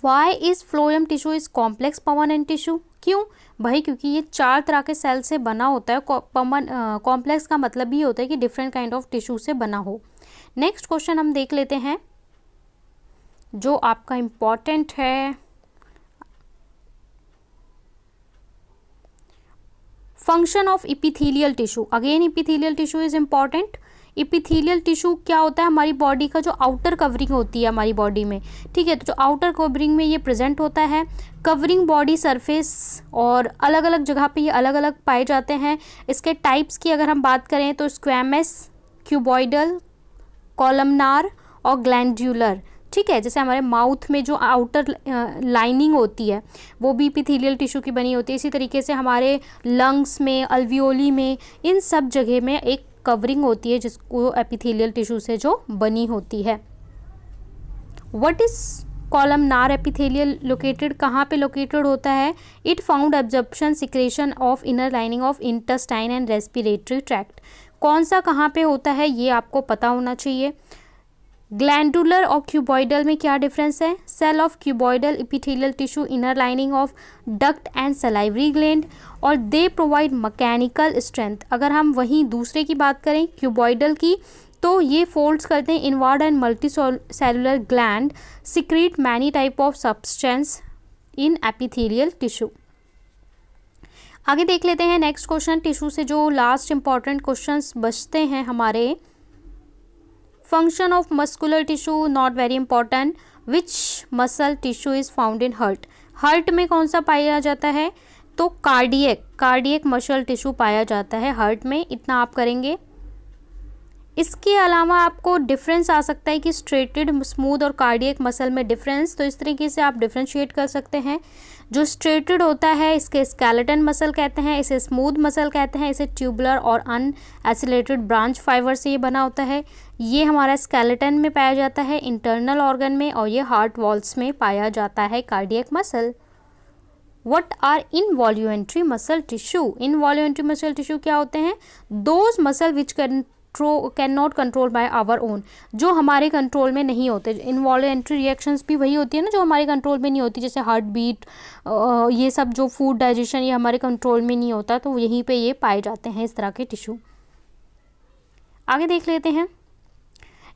Why is phloem tissue is complex permanent tissue? क्यों भाई? क्योंकि ये 4 तरह के सेल से बना होता है। कॉम्प्लेक्स का मतलब भी होता है कि डिफरेंट काइंड ऑफ टिश्यू से बना हो। नेक्स्ट क्वेश्चन हम देख लेते हैं जो आपका इम्पॉर्टेंट है। Function of epithelial tissue, again epithelial tissue is important. Epithelial tissue क्या होता है? हमारी बॉडी का जो आउटर कवरिंग होती है हमारी बॉडी में, ठीक है, तो जो आउटर कवरिंग में ये प्रेजेंट होता है। कवरिंग बॉडी सरफेस और अलग अलग जगह पे ये अलग अलग पाए जाते हैं। इसके टाइप्स की अगर हम बात करें तो स्क्वैमस, क्यूबॉइडल, कॉलमनार और ग्लैंड्यूलर, ठीक है। जैसे हमारे माउथ में जो आउटर लाइनिंग होती है वो भी इपिथेलियल टिश्यू की बनी होती है। इसी तरीके से हमारे लंग्स में, अल्वियोली में, इन सब जगह में एक कवरिंग होती है जिसको एपिथेलियल टिश्यू से जो बनी होती है। What is columnar epithelial located, कहाँ पे लोकेटेड होता है? It found absorption secretion of inner lining of intestine and respiratory tract. कौन सा कहाँ पे होता है ये आपको पता होना चाहिए। ग्लैंडुलर और क्यूबॉइडल में क्या डिफरेंस है? Cell of cuboidal epithelial tissue inner lining of duct and salivary gland और दे प्रोवाइड मैकेनिकल स्ट्रेंथ। अगर हम वहीं दूसरे की बात करें क्यूबॉइडल की, तो ये फोल्ड्स करते हैं inward and multi cellular gland secrete many type of substance in epithelial tissue. आगे देख लेते हैं नेक्स्ट क्वेश्चन। टिश्यू से जो लास्ट इंपॉर्टेंट क्वेश्चंस बचते हैं हमारे। Function of muscular tissue not very important. Which muscle tissue is found in heart? Heart में कौन सा पाया जाता है? तो कार्डियक मसल टिश्यू पाया जाता है हर्ट में, इतना आप करेंगे। इसके अलावा आपको डिफरेंस आ सकता है कि स्ट्रेटेड, स्मूथ और कार्डियक मसल में डिफरेंस, तो इस तरीके से आप डिफ्रेंशिएट कर सकते हैं। जो स्ट्रेटेड होता है इसके स्केलेटन मसल कहते हैं, इसे स्मूथ मसल कहते हैं, इसे ट्यूबुलर और अनएसिलेटेड ब्रांच फाइबर से ये बना होता है। ये हमारा स्केलेटन में पाया जाता है, इंटरनल ऑर्गन में, और ये हार्ट वॉल्स में पाया जाता है cardiac muscle. What are involuntary muscle tissue? Involuntary muscle tissue क्या होते हैं? Those muscle which cannot control by our own, जो हमारे कंट्रोल में नहीं होते। इनवॉलेंट्री रिएक्शंस भी वही होती है ना जो हमारे कंट्रोल में नहीं होती, जैसे हार्ट बीट, ये सब जो फूड डाइजेशन ये हमारे कंट्रोल में नहीं होता, तो यहीं पे ये पाए जाते हैं इस तरह के टिश्यू। आगे देख लेते हैं।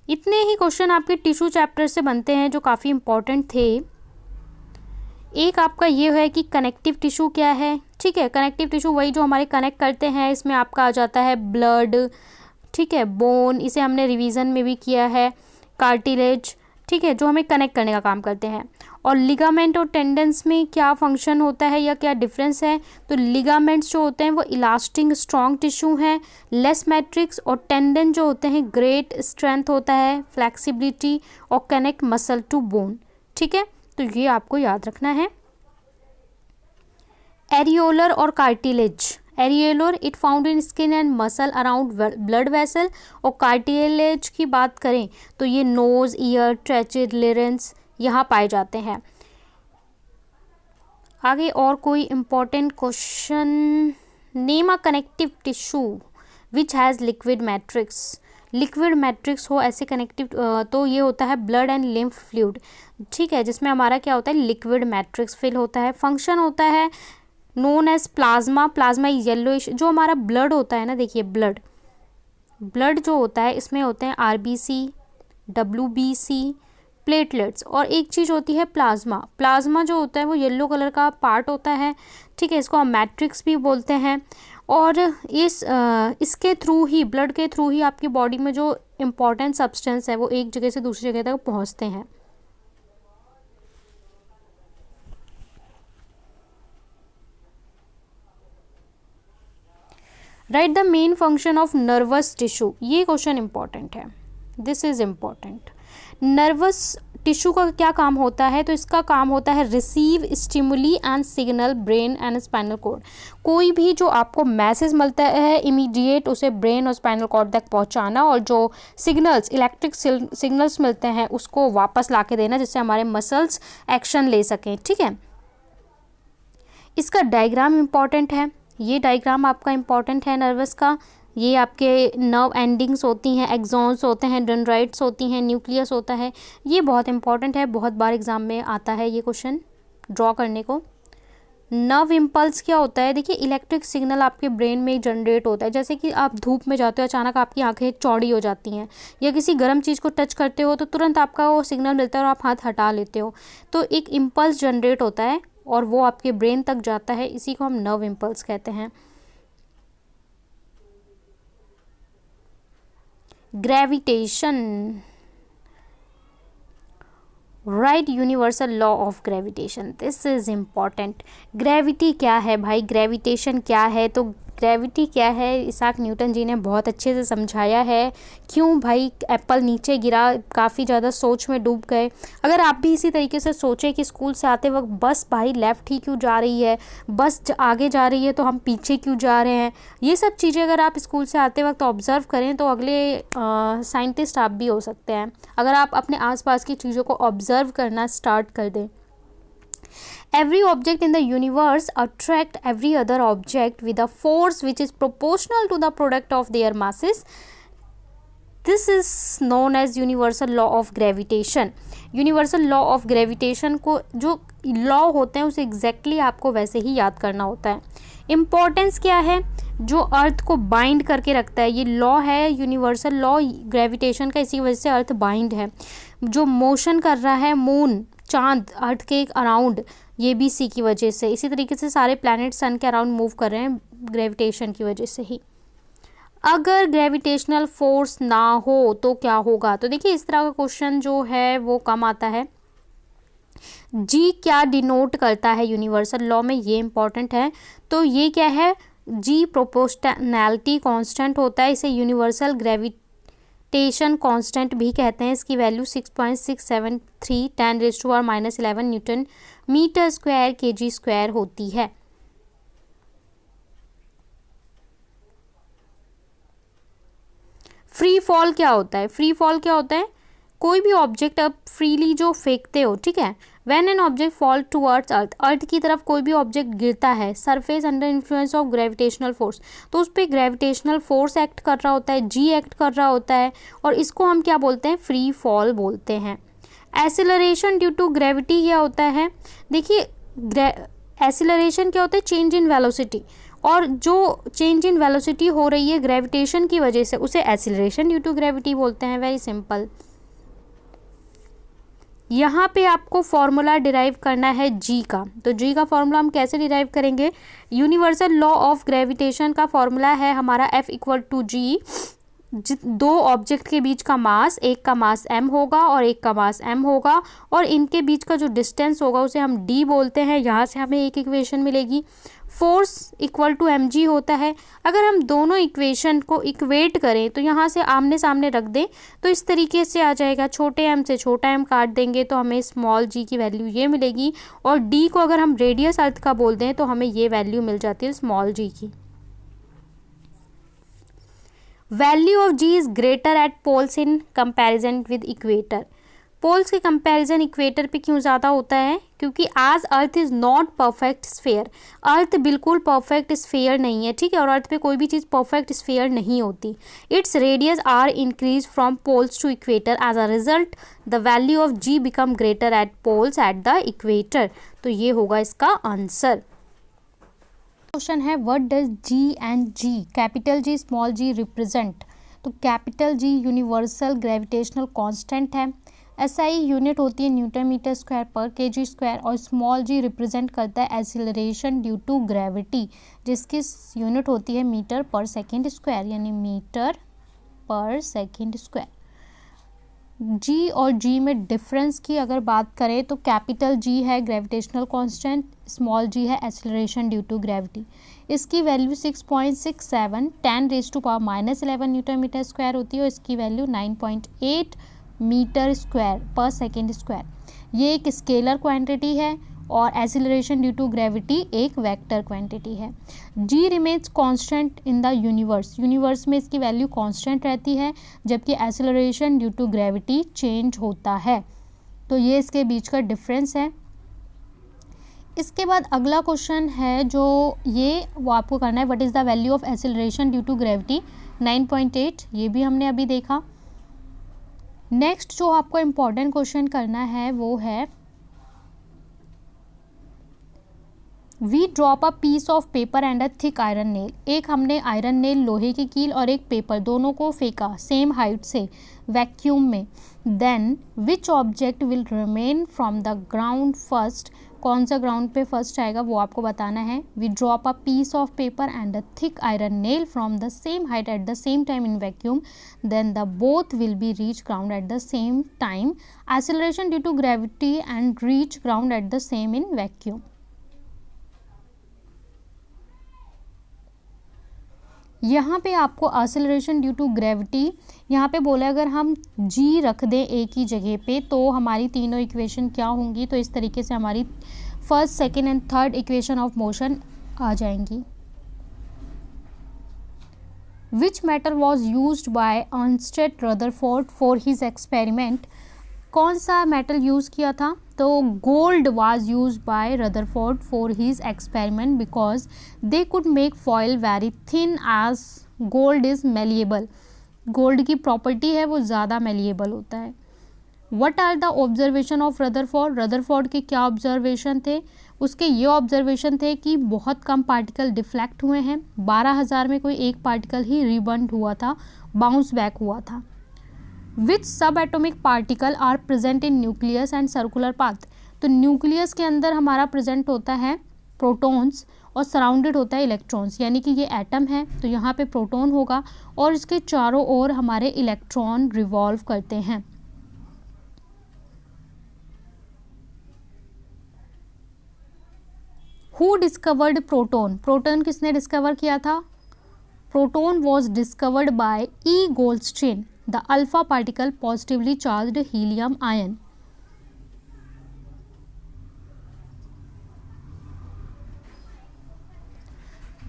इतने ही क्वेश्चन आपके टिश्यू चैप्टर से बनते हैं जो काफ़ी इंपॉर्टेंट थे। एक आपका ये है कि कनेक्टिव टिश्यू क्या है। ठीक है, कनेक्टिव टिश्यू वही जो हमारे कनेक्ट करते हैं, इसमें आपका आ जाता है ब्लड, ठीक है, बोन, इसे हमने रिवीजन में भी किया है, कार्टिलेज, ठीक है, जो हमें कनेक्ट करने का काम करते हैं। और लिगामेंट और टेंडन्स में क्या फंक्शन होता है या क्या डिफरेंस है? तो लिगामेंट्स जो होते हैं वो इलास्टिक स्ट्रॉन्ग टिश्यू हैं, लेस मैट्रिक्स, और टेंडन जो होते हैं ग्रेट स्ट्रेंथ होता है, फ्लेक्सिबिलिटी, और कनेक्ट मसल टू बोन। ठीक है, तो ये आपको याद रखना है। एरियोलर और cartilage. Areolar it found in skin and muscle around blood vessel, और कार्टिलेज की बात करें तो ये नोज, ईयर, ट्रेचेड, लेरेंस यहाँ पाए जाते हैं। आगे और कोई important question. Name a connective tissue which has liquid matrix. Liquid matrix हो ऐसे कनेक्टिव, तो ये होता है ब्लड एंड लिम्फ फ्लूइड। ठीक है, जिसमें हमारा क्या होता है, लिक्विड मैट्रिक्स फिल होता है। फंक्शन होता है known as plasma. Plasma yellowish, जो हमारा ब्लड होता है ना, देखिए ब्लड जो होता है इसमें होते हैं आरबीसी, डब्ल्यूबीसी, प्लेटलेट्स, और एक चीज़ होती है प्लाज्मा। प्लाज्मा जो होता है वो येलो कलर का पार्ट होता है। ठीक है, इसको हम मैट्रिक्स भी बोलते हैं। और इसके थ्रू ही, ब्लड के थ्रू ही आपकी बॉडी में जो इम्पॉर्टेंट सब्सटेंस है वो एक जगह से दूसरी जगह तक पहुंचते हैं। Right the main function of nervous tissue. ये क्वेश्चन इंपॉर्टेंट है, this is important. Nervous tissue का क्या काम होता है? तो इसका काम होता है receive stimuli and signal brain and spinal cord. कोई भी जो आपको मैसेज मिलता है इमीडिएट उसे ब्रेन और स्पाइनल कॉर्ड तक पहुंचाना, और जो सिग्नल्स, इलेक्ट्रिक सिग्नल्स मिलते हैं उसको वापस ला के देना, जिससे हमारे मसल्स एक्शन ले सकें। ठीक है, इसका डायग्राम इम्पॉर्टेंट है। ये डायग्राम आपका इम्पॉर्टेंट है नर्वस का। ये आपके नर्व एंडिंग्स होती हैं, एक्सॉन्स होते हैं, डेंड्राइट्स होती हैं, न्यूक्लियस होता है। ये बहुत इंपॉर्टेंट है, बहुत बार एग्जाम में आता है ये क्वेश्चन ड्रॉ करने को। नर्व इम्पल्स क्या होता है? देखिए, इलेक्ट्रिक सिग्नल आपके ब्रेन में जनरेट होता है। जैसे कि आप धूप में जाते हो, अचानक आपकी आंखें चौड़ी हो जाती हैं, या किसी गर्म चीज़ को टच करते हो तो तुरंत आपका वो सिग्नल मिलता है और आप हाथ हटा लेते हो, तो एक इम्पल्स जनरेट होता है और वो आपके ब्रेन तक जाता है। इसी को हम नर्व इम्पल्स कहते हैं। Gravitation. Right universal law of gravitation, this is important. Gravity क्या है भाई, ग्रेविटेशन क्या है? तो ग्रेविटी क्या है, इसाक न्यूटन जी ने बहुत अच्छे से समझाया है। क्यों भाई एप्पल नीचे गिरा, काफ़ी ज़्यादा सोच में डूब गए। अगर आप भी इसी तरीके से सोचें कि स्कूल से आते वक्त बस भाई लेफ़्ट ही क्यों जा रही है, बस आगे जा रही है तो हम पीछे क्यों जा रहे हैं, ये सब चीज़ें अगर आप स्कूल से आते वक्त ऑब्ज़र्व करें तो अगले साइंटिस्ट आप भी हो सकते हैं, अगर आप अपने आसपास की चीज़ों को ऑब्ज़र्व करना स्टार्ट कर दें। Every object in the universe attract every other object with a force which is proportional to the product of their masses. This is known as universal law of gravitation. Universal law of gravitation को जो law होते हैं उसे exactly आपको वैसे ही याद करना होता है। इम्पोर्टेंस क्या है? जो अर्थ को बाइंड करके रखता है, ये लॉ है यूनिवर्सल लॉ ग्रेविटेशन का, इसी वजह से अर्थ बाइंड है। जो मोशन कर रहा है मून, चांद अर्थ के एक अराउंड, ये भी सी की वजह से। इसी तरीके से सारे प्लैनेट सन के अराउंड मूव कर रहे हैं ग्रेविटेशन की वजह से ही। अगर ग्रेविटेशनल फोर्स ना हो तो क्या होगा? तो देखिए, इस तरह का क्वेश्चन जो है वो कम आता है। जी क्या डिनोट करता है यूनिवर्सल लॉ में, ये इंपॉर्टेंट है। तो ये क्या है? जी प्रोपोर्शनैलिटी कांस्टेंट होता है, इसे यूनिवर्सल ग्रेविटेशन कांस्टेंट भी कहते हैं। इसकी value 6.673 10⁻⁻11 newton metre square kg square होती है। फ्री फॉल क्या होता है? फ्री फॉल क्या होता है? कोई भी ऑब्जेक्ट आप फ्रीली जो फेंकते हो, ठीक है, when an object fall towards earth, earth की तरफ कोई भी ऑब्जेक्ट गिरता है, surface under influence of gravitational force, तो उस पर ग्रेविटेशनल फोर्स एक्ट कर रहा होता है, जी एक्ट कर रहा होता है, और इसको हम क्या बोलते हैं? फ्री फॉल बोलते हैं। एसिलरेशन ड्यू टू ग्रेविटी क्या होता है? देखिए, एसिलरेशन क्या होता है? चेंज इन वेलोसिटी, और जो चेंज इन वेलोसिटी हो रही है ग्रेविटेशन की वजह से, उसे एसिलरेशन ड्यू टू ग्रेविटी बोलते हैं। Very simple. यहाँ पे आपको फॉर्मूला डिराइव करना है जी का, तो जी का फॉर्मूला हम कैसे डिराइव करेंगे? यूनिवर्सल लॉ ऑफ ग्रेविटेशन का फॉर्मूला है हमारा F = G। दो ऑब्जेक्ट के बीच का मास, एक का मास m होगा और एक का मास m होगा, और इनके बीच का जो डिस्टेंस होगा उसे हम d बोलते हैं। यहाँ से हमें एक इक्वेशन मिलेगी। फोर्स = mg होता है। अगर हम दोनों इक्वेशन को इक्वेट करें तो यहाँ से आमने सामने रख दें तो इस तरीके से आ जाएगा। छोटे m से छोटा m काट देंगे तो हमें स्मॉल g की वैल्यू ये मिलेगी, और d को अगर हम रेडियस अर्थ का बोल दें तो हमें ये वैल्यू मिल जाती है स्मॉल g की। Value of g is greater at poles in comparison with equator. Poles के कंपैरिजन इक्वेटर पे क्यों ज़्यादा होता है? क्योंकि आज earth is not perfect sphere, earth बिल्कुल परफेक्ट स्फेयर नहीं है, ठीक है, और अर्थ पे कोई भी चीज़ परफेक्ट स्फेयर नहीं होती। Its radius are increase from poles to equator, as a result the value of G become greater at poles at the equator. तो ये होगा इसका आंसर। क्वेश्चन है, what does G and G, capital G small G represent? तो capital G universal gravitational constant है, SI unit होती है newton metre square पर केजी स्क्वायर, और स्मॉल जी रिप्रेजेंट करता है एसिलरेशन ड्यू टू ग्रेविटी, जिसकी यूनिट होती है मीटर पर सेकेंड स्क्वायर, यानी मीटर पर सेकेंड स्क्वायर। जी और जी में डिफरेंस की अगर बात करें तो कैपिटल जी है ग्रेविटेशनल कांस्टेंट, स्मॉल जी है एसिलरेशन ड्यू टू ग्रेविटी। इसकी वैल्यू 6.67 10⁻⁻11 न्यूटन मीटर स्क्वायर होती है, और इसकी वैल्यू 9.8 मीटर स्क्वायर पर सेकेंड स्क्वायर। ये एक स्केलर क्वांटिटी है, और एसिलरेशन ड्यू टू ग्रेविटी एक वेक्टर क्वांटिटी है। G remains constant in the universe, universe में इसकी वैल्यू कांस्टेंट रहती है, जबकि acceleration due to gravity change होता है। तो ये इसके बीच का डिफरेंस है। इसके बाद अगला क्वेश्चन है जो ये वो आपको करना है, what is the value of acceleration due to gravity? 9.8, ये भी हमने अभी देखा। नेक्स्ट जो आपको इम्पॉर्टेंट क्वेश्चन करना है वो है, we drop a piece of paper and a thick iron nail. एक हमने आयरन नेल, लोहे की कील, और एक पेपर, दोनों को फेंका सेम हाइट से वैक्यूम में। Then which object will remain from the ground first? कौन सा ग्राउंड पे फर्स्ट आएगा वो आपको बताना है। We drop a piece of paper and a thick iron nail from the same height at the same time in vacuum, then the both will be reach ground at the same time. Acceleration due to gravity and reach ground at the same in vacuum. यहाँ पे आपको acceleration due to gravity, यहाँ पे बोला अगर हम जी रख दें एक ही जगह पे तो हमारी तीनों इक्वेशन क्या होंगी? तो इस तरीके से हमारी first, second and third equation of motion आ जाएंगी। Which metal was used by Ernest Rutherford for his experiment? कौन सा मेटल यूज़ किया था? तो gold was use by Rutherford for his experiment because they could make foil very thin as gold is malleable. Gold की property है वो ज़्यादा malleable होता है। What are the observation of Rutherford? Rutherford के क्या ऑब्जर्वेशन थे? उसके ये ऑब्जर्वेशन थे कि बहुत कम पार्टिकल डिफ्लेक्ट हुए हैं, 12,000 में कोई एक पार्टिकल ही रिबंड हुआ था, बाउंस बैक हुआ था। Which sub atomic particle are present in nucleus and circular path? तो न्यूक्लियस के अंदर हमारा प्रेजेंट होता है प्रोटॉन्स और सराउंडेड होता है इलेक्ट्रॉन्स, यानी कि ये एटम है तो यहाँ पे प्रोटॉन होगा और इसके चारों ओर हमारे इलेक्ट्रॉन रिवॉल्व करते हैं। Who discovered proton? प्रोटॉन किसने डिस्कवर किया था? Proton was discovered by E Goldstein. The alpha particle positively charged helium ion.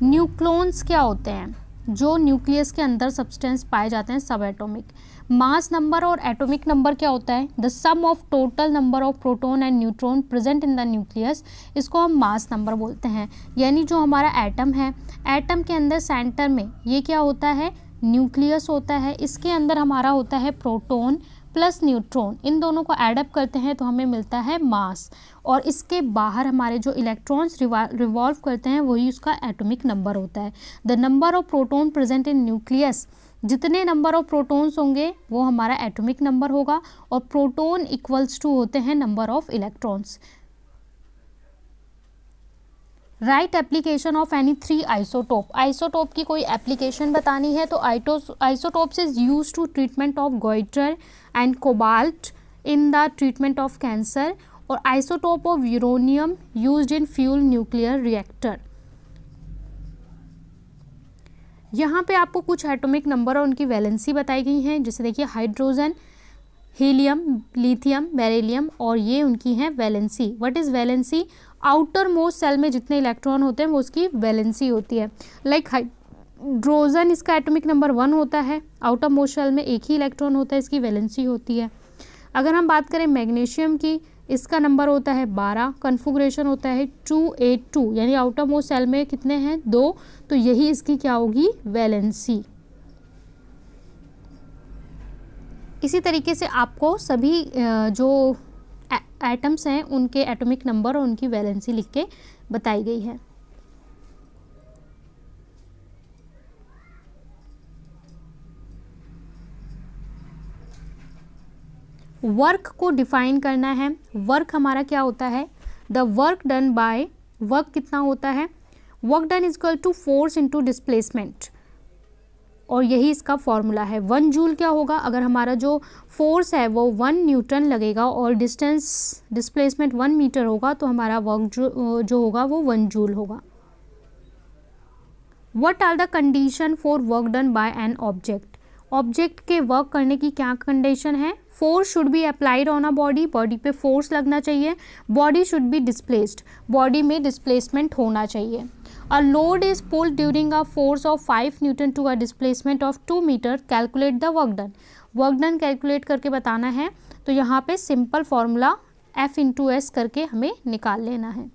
Nucleons क्या होते हैं? जो न्यूक्लियस के अंदर सब्सटेंस पाए जाते हैं सब एटॉमिक। मास नंबर और एटॉमिक नंबर क्या होता है? The sum of total number of proton and neutron present in the nucleus, इसको हम मास नंबर बोलते हैं। यानी जो हमारा एटम है, एटम के अंदर सेंटर में ये क्या होता है? न्यूक्लियस होता है। इसके अंदर हमारा होता है प्रोटॉन प्लस न्यूट्रॉन, इन दोनों को एडअप करते हैं तो हमें मिलता है मास। और इसके बाहर हमारे जो इलेक्ट्रॉन्स रिवॉल्व करते हैं वही उसका एटॉमिक नंबर होता है। The number of proton present in nucleus, जितने नंबर ऑफ प्रोटॉन्स होंगे वो हमारा एटॉमिक नंबर होगा, और प्रोटॉन इक्वल्स टू होते हैं number of electrons. Write application of any 3 isotope. Isotope की कोई एप्लीकेशन बतानी है तो isotopes is use to treatment of goitre and cobalt in the treatment of cancer, और isotope of uranium used in fuel nuclear reactor. यहाँ पे आपको कुछ एटॉमिक नंबर और उनकी वैलेंसी बताई गई हैं, जैसे देखिए हाइड्रोजन, हीलियम, लिथियम, बेरिलियम, और ये उनकी हैं valency. What is valency? Outer most shell में जितने इलेक्ट्रॉन होते हैं वो उसकी वैलेंसी होती है। लाइक हाइड्रोजन, इसका एटॉमिक नंबर 1 होता है, आउटर मोस्ट सेल में एक ही इलेक्ट्रॉन होता है, इसकी वैलेंसी होती है। अगर हम बात करें मैग्नीशियम की, इसका नंबर होता है 12, कन्फिग्रेशन होता है 282, यानी आउटर मोस्ट सेल में कितने हैं? 2, तो यही इसकी क्या होगी? वैलेंसी। इसी तरीके से आपको सभी जो एटम्स हैं उनके एटॉमिक नंबर और उनकी वैलेंसी लिख के बताई गई है। वर्क को डिफाइन करना है। वर्क हमारा क्या होता है? The work done by, work कितना होता है? Work done is equal to force into displacement, और यही इसका फॉर्मूला है। 1 जूल क्या होगा? अगर हमारा जो फोर्स है वो 1 न्यूटन लगेगा और डिस्टेंस डिस्प्लेसमेंट 1 मीटर होगा तो हमारा वर्क जो होगा वो 1 जूल होगा। What are the condition for work done by an object? Object के वर्क करने की क्या कंडीशन है? Force should be applied on a body, body पे फोर्स लगना चाहिए। Body should be displaced, body में डिस्प्लेसमेंट होना चाहिए। A load is pulled during a force of 5 Newton to a displacement of 2 meter. Calculate the work done. Work done calculate करके बताना है, तो यहाँ पे simple formula F into S करके हमें निकाल लेना है।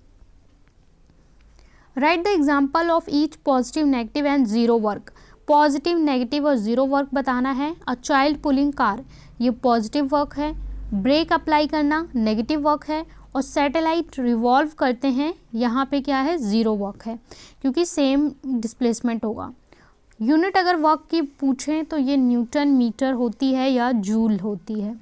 Write the example of each positive, negative and zero work. Positive, negative और जीरो वर्क बताना है। अ चाइल्ड पुलिंग कार, ये पॉजिटिव वर्क है। ब्रेक अप्लाई करना नेगेटिव वर्क है, और सैटेलाइट रिवॉल्व करते हैं, यहाँ पे क्या है? ज़ीरो वर्क है, क्योंकि सेम डिस्प्लेसमेंट होगा। यूनिट अगर वर्क की पूछें तो ये न्यूटन मीटर होती है या जूल होती है।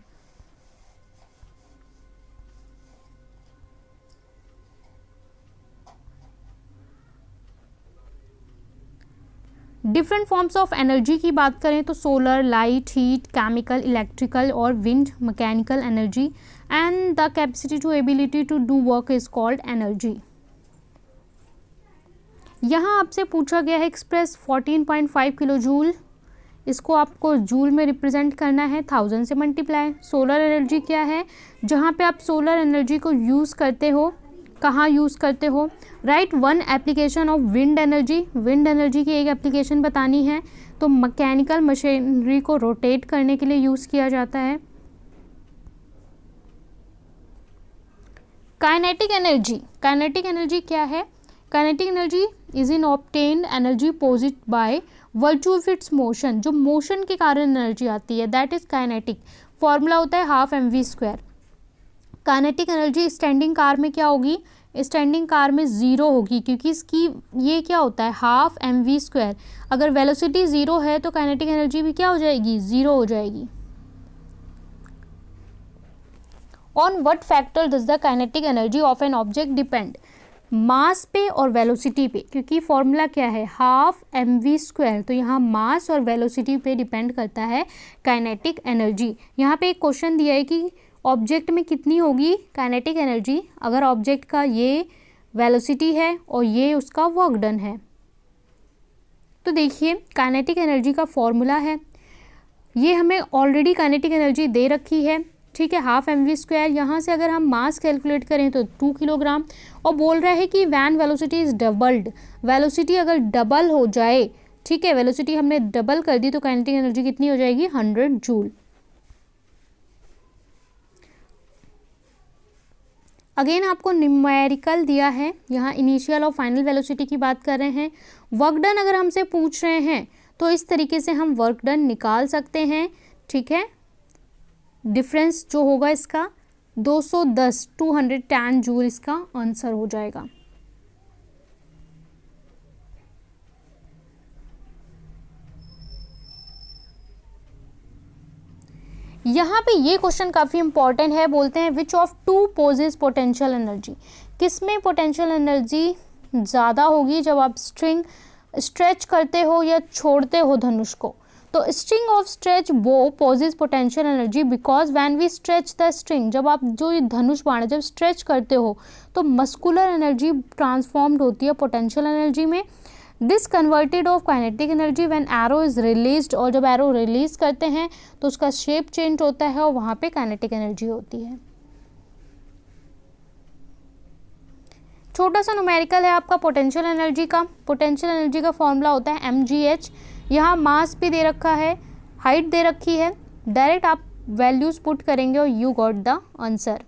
डिफरेंट फॉर्म्स ऑफ एनर्जी की बात करें तो solar, light, heat, chemical, electrical और wind, mechanical energy, and the capacity to ability to do work is called energy। यहाँ आपसे पूछा गया है एक्सप्रेस 14.5 किलो जूल, इसको आपको जूल में रिप्रेजेंट करना है, 1000 से मल्टीप्लाई। सोलर एनर्जी क्या है? जहाँ पे आप सोलर एनर्जी को यूज़ करते हो, कहाँ यूज़ करते हो? Right, 1 application of wind energy. Wind energy की एक एप्लीकेशन बतानी है तो मैकेनिकल मशीनरी को रोटेट करने के लिए यूज़ किया जाता है। काइनेटिक एनर्जी, काइनेटिक एनर्जी क्या है? Kinetic energy is in obtained energy पोजिट by virtue of its motion, जो मोशन के कारण एनर्जी आती है, दैट इज काइनेटिक। फॉर्मूला होता है half mv²। Kinetic energy standing car में क्या होगी? स्टैंडिंग कार में ज़ीरो होगी, क्योंकि इसकी ये क्या होता है? Half mv²। अगर वेलोसिटी ज़ीरो है तो काइनेटिक एनर्जी भी क्या हो जाएगी? ज़ीरो हो जाएगी। On what factor does the kinetic energy of an object depend? Mass पे और वेलोसिटी पे, क्योंकि फॉर्मूला क्या है? हाफ mv², तो यहाँ मास और वेलोसिटी पे डिपेंड करता है काइनेटिक एनर्जी। यहाँ पे एक क्वेश्चन दिया है कि ऑब्जेक्ट में कितनी होगी काइनेटिक एनर्जी, अगर ऑब्जेक्ट का ये वेलोसिटी है और ये उसका वर्क डन है। तो देखिए काइनेटिक एनर्जी का फॉर्मूला है ये हमें ऑलरेडी काइनेटिक एनर्जी दे रखी है, ठीक है, हाफ mv²। यहाँ से अगर हम मास कैलकुलेट करें तो 2 किलोग्राम, और बोल रहा है कि when velocity is doubled, velocity अगर डबल हो जाए, ठीक है, वेलोसिटी हमने डबल कर दी तो काइनेटिक एनर्जी कितनी हो जाएगी, 100 जूल। अगेन आपको न्यूमेरिकल दिया है, यहाँ इनिशियल और फाइनल वेलोसिटी की बात कर रहे हैं। वर्क डन अगर हमसे पूछ रहे हैं तो इस तरीके से हम वर्क डन निकाल सकते हैं, ठीक है। डिफरेंस जो होगा इसका 210 जूल इसका आंसर हो जाएगा। यहाँ पे ये क्वेश्चन काफ़ी इंपॉर्टेंट है, बोलते हैं which of two possess potential energy, किसमें पोटेंशियल एनर्जी ज़्यादा होगी जब आप स्ट्रिंग स्ट्रेच करते हो या छोड़ते हो धनुष को। तो string of stretch bow possess potential energy because when we stretch the string, जब आप जो ये धनुष बाण है जब स्ट्रेच करते हो तो मस्कुलर एनर्जी ट्रांसफॉर्म्ड होती है पोटेंशियल एनर्जी में। This converted of kinetic energy when arrow is released, और जब एरो रिलीज करते हैं तो उसका शेप चेंज होता है और वहाँ पे काइनेटिक एनर्जी होती है। छोटा सा न्यूमेरिकल है आपका पोटेंशियल एनर्जी का। पोटेंशियल एनर्जी का फॉर्मूला होता है mgh। यहाँ मास भी दे रखा है, हाइट दे रखी है, डायरेक्ट आप वैल्यूज पुट करेंगे और you got the answer.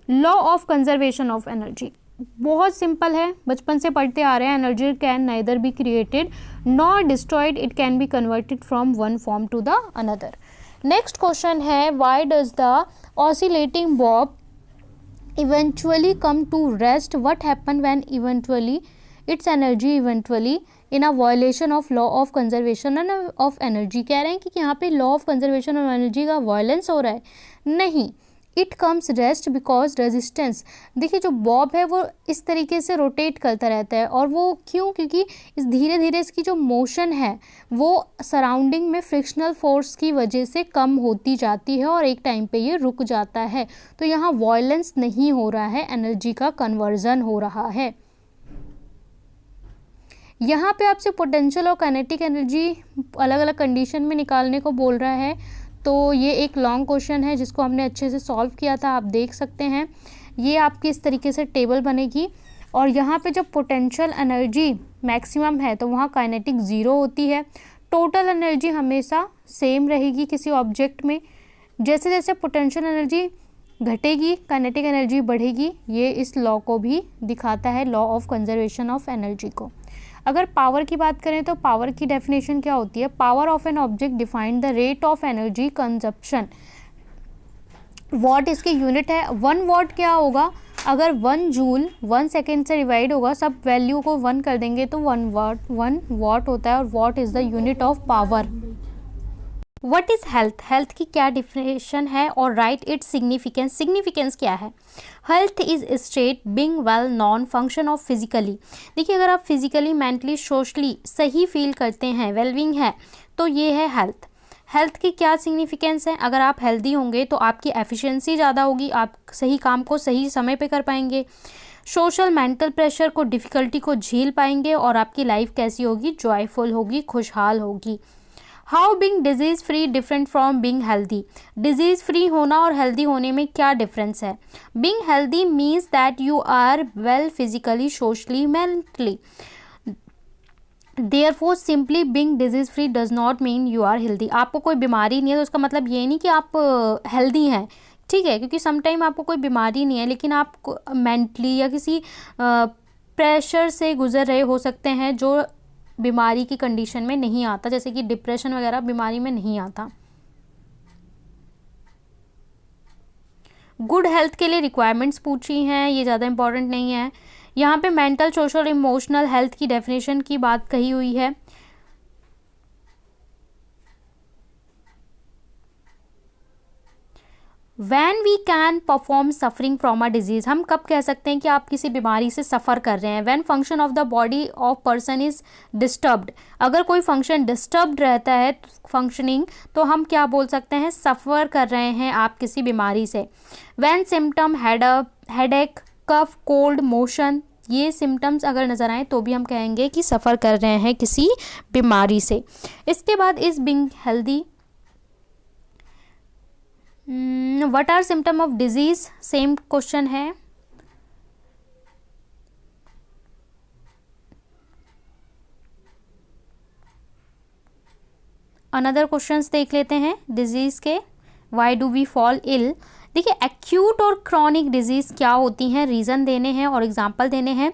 Law of conservation of energy बहुत सिंपल है, बचपन से पढ़ते आ रहे हैं। Energy can neither be created nor destroyed, it can be converted from one form to the another. Next question है why does the oscillating bob eventually come to rest, what happen when eventually its energy eventually in a violation of law of conservation of energy। कह रहे हैं कि यहाँ पे law of conservation of energy का violence हो रहा है, नहीं, it comes rest because resistance. देखिए जो बॉब है वो इस तरीके से रोटेट करता रहता है, और वो क्यों, क्योंकि इस धीरे धीरे इसकी जो मोशन है वो सराउंडिंग में फ्रिक्शनल फोर्स की वजह से कम होती जाती है और एक टाइम पे ये रुक जाता है। तो यहाँ वॉयलेंस नहीं हो रहा है, एनर्जी का कन्वर्जन हो रहा है। यहाँ पे आपसे पोटेंशियल और काइनेटिक एनर्जी अलग अलग कंडीशन में निकालने को बोल रहा है। तो ये एक लॉन्ग क्वेश्चन है जिसको हमने अच्छे से सॉल्व किया था, आप देख सकते हैं। ये आपकी इस तरीके से टेबल बनेगी, और यहाँ पे जब पोटेंशियल एनर्जी मैक्सिमम है तो वहाँ काइनेटिक 0 होती है। टोटल एनर्जी हमेशा सेम रहेगी किसी ऑब्जेक्ट में। जैसे जैसे पोटेंशियल एनर्जी घटेगी काइनेटिक एनर्जी बढ़ेगी। ये इस लॉ को भी दिखाता है, law of conservation of energy को। अगर पावर की बात करें तो पावर की डेफिनेशन क्या होती है, power of an object defined the rate of energy consumption. What इसकी यूनिट है, 1 वॉट क्या होगा, अगर 1 जूल 1 सेकेंड से डिवाइड होगा, सब वैल्यू को 1 कर देंगे तो 1 वॉट होता है, और what is the unit of power. What is health, health की क्या डिफिनेशन है, और राइट इट्स सिग्निफिकेंस, सिग्निफिकेंस क्या है। Health is state being well non function of physically. देखिए अगर आप फिजिकली मेंटली सोशली सही फील करते हैं, वेलबींग है, तो ये है हेल्थ। हेल्थ की क्या सिग्निफिकेंस है, अगर आप हेल्दी होंगे तो आपकी एफिशिएंसी ज़्यादा होगी, आप सही काम को सही समय पे कर पाएंगे, सोशल मेंटल प्रेशर को डिफ़िकल्टी को झेल पाएंगे, और आपकी लाइफ कैसी होगी, जॉयफुल होगी, खुशहाल होगी। How being disease free different from being healthy, disease free होना और हेल्दी होने में क्या डिफरेंस है। Being healthy means that you are well physically socially mentally, therefore simply being disease free does not mean you are healthy. आपको कोई बीमारी नहीं है तो उसका मतलब ये नहीं कि आप हेल्दी हैं, ठीक है, क्योंकि समटाइम आपको कोई बीमारी नहीं है लेकिन आप मेंटली या किसी प्रेशर से गुजर रहे हो सकते हैं जो बीमारी की कंडीशन में नहीं आता, जैसे कि डिप्रेशन वगैरह बीमारी में नहीं आता। गुड हेल्थ के लिए रिक्वायरमेंट्स पूछी हैं, ये ज़्यादा इंपॉर्टेंट नहीं है। यहाँ पे मेंटल सोशल इमोशनल हेल्थ की डेफिनेशन की बात कही हुई है। When we can perform suffering from a disease, हम कब कह सकते हैं कि आप किसी बीमारी से सफ़र कर रहे हैं। When function of the body of person is disturbed, अगर कोई फंक्शन डिस्टर्ब्ड रहता है फंक्शनिंग, तो हम क्या बोल सकते हैं, सफ़र कर रहे हैं आप किसी बीमारी से। वैन सिम्टम हेडेक, कफ, कोल्ड, मोशन ये सिम्टम्स अगर नज़र आए तो भी हम कहेंगे कि सफ़र कर रहे हैं किसी बीमारी से। इसके बाद is being healthy, what are symptom of disease, same question है। अनदर क्वेश्चंस देख लेते हैं डिजीज़ के। Why do we fall ill, देखिए एक्यूट और क्रॉनिक डिजीज़ क्या होती हैं, रीज़न देने हैं और एग्जांपल देने हैं।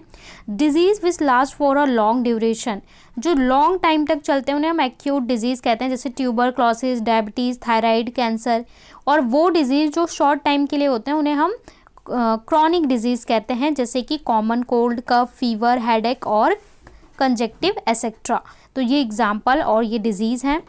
Disease which last for a long duration, जो लॉन्ग टाइम तक चलते हैं उन्हें हम एक्यूट डिजीज़ कहते हैं, जैसे ट्यूबरक्लोसिस, डायबिटीज़, थायराइड, कैंसर। और वो डिजीज़ जो शॉर्ट टाइम के लिए होते हैं उन्हें हम क्रॉनिक डिजीज़ कहते हैं, जैसे कि कॉमन कोल्ड, कफ, फीवर, हेडेक और कंजक्टिव एसेट्रा। तो ये एग्जाम्पल और ये डिजीज़ हैं।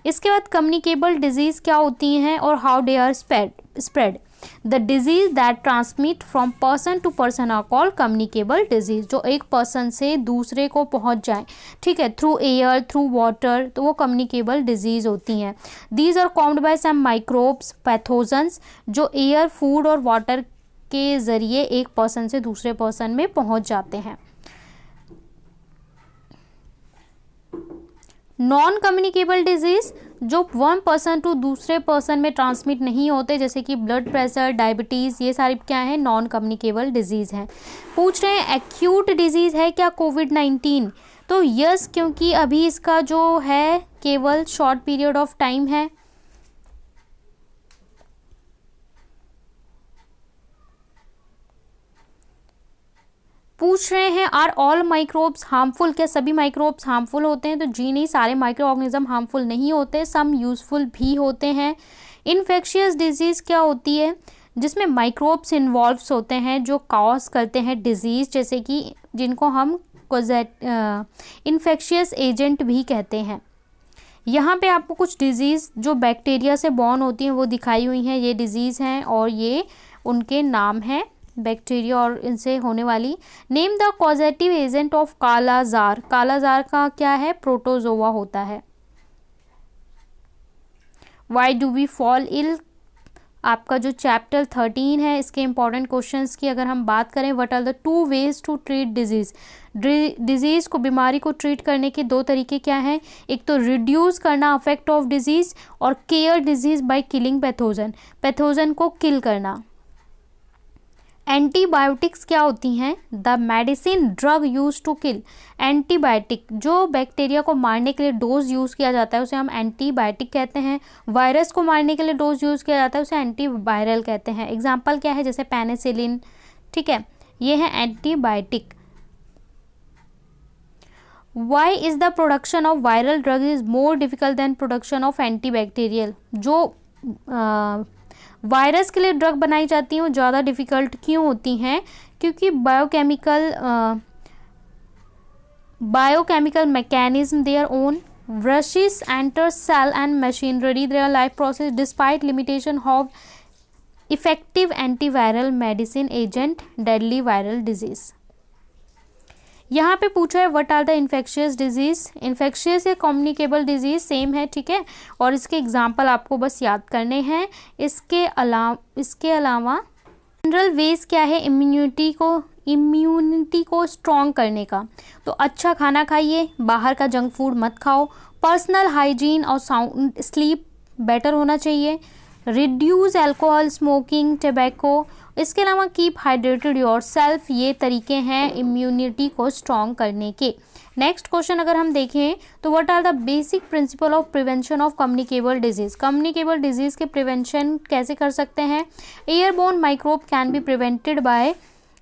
इसके बाद कम्युनिकेबल डिजीज़ क्या होती हैं और how they are spread, the disease that transmit from person to person are called communicable disease, जो एक पर्सन से दूसरे को पहुंच जाए, ठीक है, थ्रू एयर, थ्रू वाटर, तो वो कम्युनिकेबल डिजीज़ होती हैं। These are caused by some microbes, pathogens, जो एयर, फूड और वाटर के ज़रिए एक पर्सन से दूसरे पर्सन में पहुंच जाते हैं। नॉन कम्युनिकेबल डिजीज़ जो वन पर्सन टू दूसरे पर्सन में ट्रांसमिट नहीं होते, जैसे कि ब्लड प्रेशर, डायबिटीज़, ये सारी क्या है, नॉन कम्युनिकेबल डिजीज़ हैं। पूछ रहे हैं एक्यूट डिजीज़ है क्या कोविड-19, तो यस, क्योंकि अभी इसका जो है केवल शॉर्ट पीरियड ऑफ टाइम है। पूछ रहे हैं आर ऑल माइक्रोब्स हार्मफुल, क्या सभी माइक्रोब्स हार्मफुल होते हैं, तो जी नहीं, सारे माइक्रो ऑर्गेनिज्म हार्मफुल नहीं होते, सम यूजफुल भी होते हैं। इन्फेक्शियस डिजीज़ क्या होती है, जिसमें माइक्रोब्स इन्वॉल्व्स होते हैं जो कॉज करते हैं डिजीज़, जैसे कि जिनको हम इन्फेक्शियस एजेंट भी कहते हैं। यहाँ पे आपको कुछ डिजीज़ जो बैक्टीरिया से बॉर्न होती हैं वो दिखाई हुई हैं, ये डिजीज़ हैं और ये उनके नाम हैं, बैक्टीरिया और इनसे होने वाली। Name the causative agent of kala-azar, kala-azar का क्या है, प्रोटोजोआ होता है। Why do we fall ill, आपका जो चैप्टर 13 है इसके इंपॉर्टेंट क्वेश्चंस की अगर हम बात करें, what are the two ways to treat disease, disease को, बीमारी को ट्रीट करने के दो तरीके क्या हैं, एक तो रिड्यूस करना अफेक्ट ऑफ डिजीज़ और care disease by killing pathogen, pathogen को किल करना। एंटीबायोटिक्स क्या होती हैं, the medicine drug use to kill, antibiotic जो बैक्टीरिया को मारने के लिए डोज यूज़ किया जाता है उसे हम एंटीबायोटिक कहते हैं। वायरस को मारने के लिए डोज यूज़ किया जाता है उसे एंटीवायरल कहते हैं। एग्जाम्पल क्या है, जैसे पेनिसिलिन, ठीक है, ये है antibiotic. Why is the production of viral drug is more difficult than production of antibacterial, जो वायरस के लिए ड्रग बनाई जाती हैं वो ज़्यादा डिफ़िकल्ट क्यों होती हैं, क्योंकि biochemical mechanism their own, viruses enter cell and machinery, their life process despite limitation of effective antiviral medicine agent, deadly viral disease। यहाँ पे पूछा है what are the infectious disease, infectious या कम्युनिकेबल डिजीज़ सेम है, ठीक है, और इसके एग्जांपल आपको बस याद करने हैं। इसके अलावा जनरल वेज क्या है इम्यूनिटी को स्ट्रॉन्ग करने का, तो अच्छा खाना खाइए, बाहर का जंक फूड मत खाओ, पर्सनल हाइजीन और साउंड स्लीप बेटर होना चाहिए, रिड्यूस अल्कोहल, स्मोकिंग, टबैको, इसके अलावा कीप हाइड्रेटेड योर सेल्फ, ये तरीके हैं इम्यूनिटी को स्ट्रॉन्ग करने के। नेक्स्ट क्वेश्चन अगर हम देखें तो what are the basic principle of prevention of communicable disease, communicable disease के प्रिवेंशन कैसे कर सकते हैं। Airborne microbe can be prevented by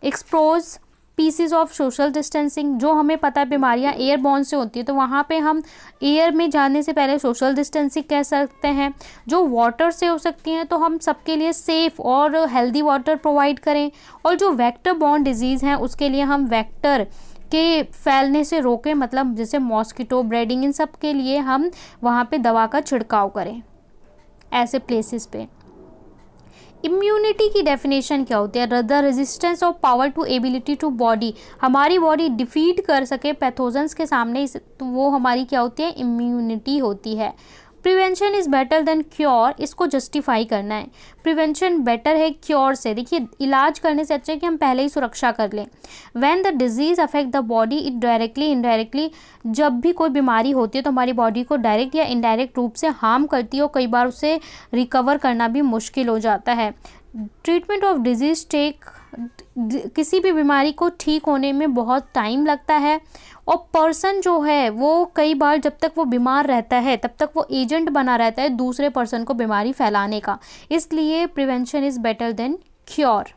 expose pieces of social distancing, जो हमें पता है बीमारियां एयरबोर्न से होती है तो वहाँ पे हम एयर में जाने से पहले सोशल डिस्टेंसिंग कह सकते हैं। जो वाटर से हो सकती हैं तो हम सबके लिए सेफ़ और हेल्दी वाटर प्रोवाइड करें, और जो वेक्टर बॉर्न डिजीज़ हैं उसके लिए हम वेक्टर के फैलने से रोकें, मतलब जैसे मॉस्किटो ब्रीडिंग, इन सब के लिए हम वहाँ पे दवा का छिड़काव करें ऐसे प्लेसेस पे। इम्यूनिटी की डेफिनेशन क्या होती है, the resistance of power to ability to body, हमारी बॉडी डिफीट कर सके पैथोजेंस के सामने, तो वो हमारी क्या होती है, इम्यूनिटी होती है। Prevention is better than cure, इसको जस्टिफाई करना है। प्रिवेंशन बेटर है क्योर से, देखिए इलाज करने से अच्छा है कि हम पहले ही सुरक्षा कर लें। When the disease affect the body it directly indirectly, जब भी कोई बीमारी होती है तो हमारी बॉडी को डायरेक्ट या इनडायरेक्ट रूप से हार्म करती है और कई बार उसे रिकवर करना भी मुश्किल हो जाता है। ट्रीटमेंट ऑफ डिजीज़ टेक, किसी भी बीमारी को ठीक होने में बहुत टाइम लगता है और पर्सन जो है वो कई बार जब तक वो बीमार रहता है तब तक वो एजेंट बना रहता है दूसरे पर्सन को बीमारी फैलाने का, इसलिए prevention is better than cure.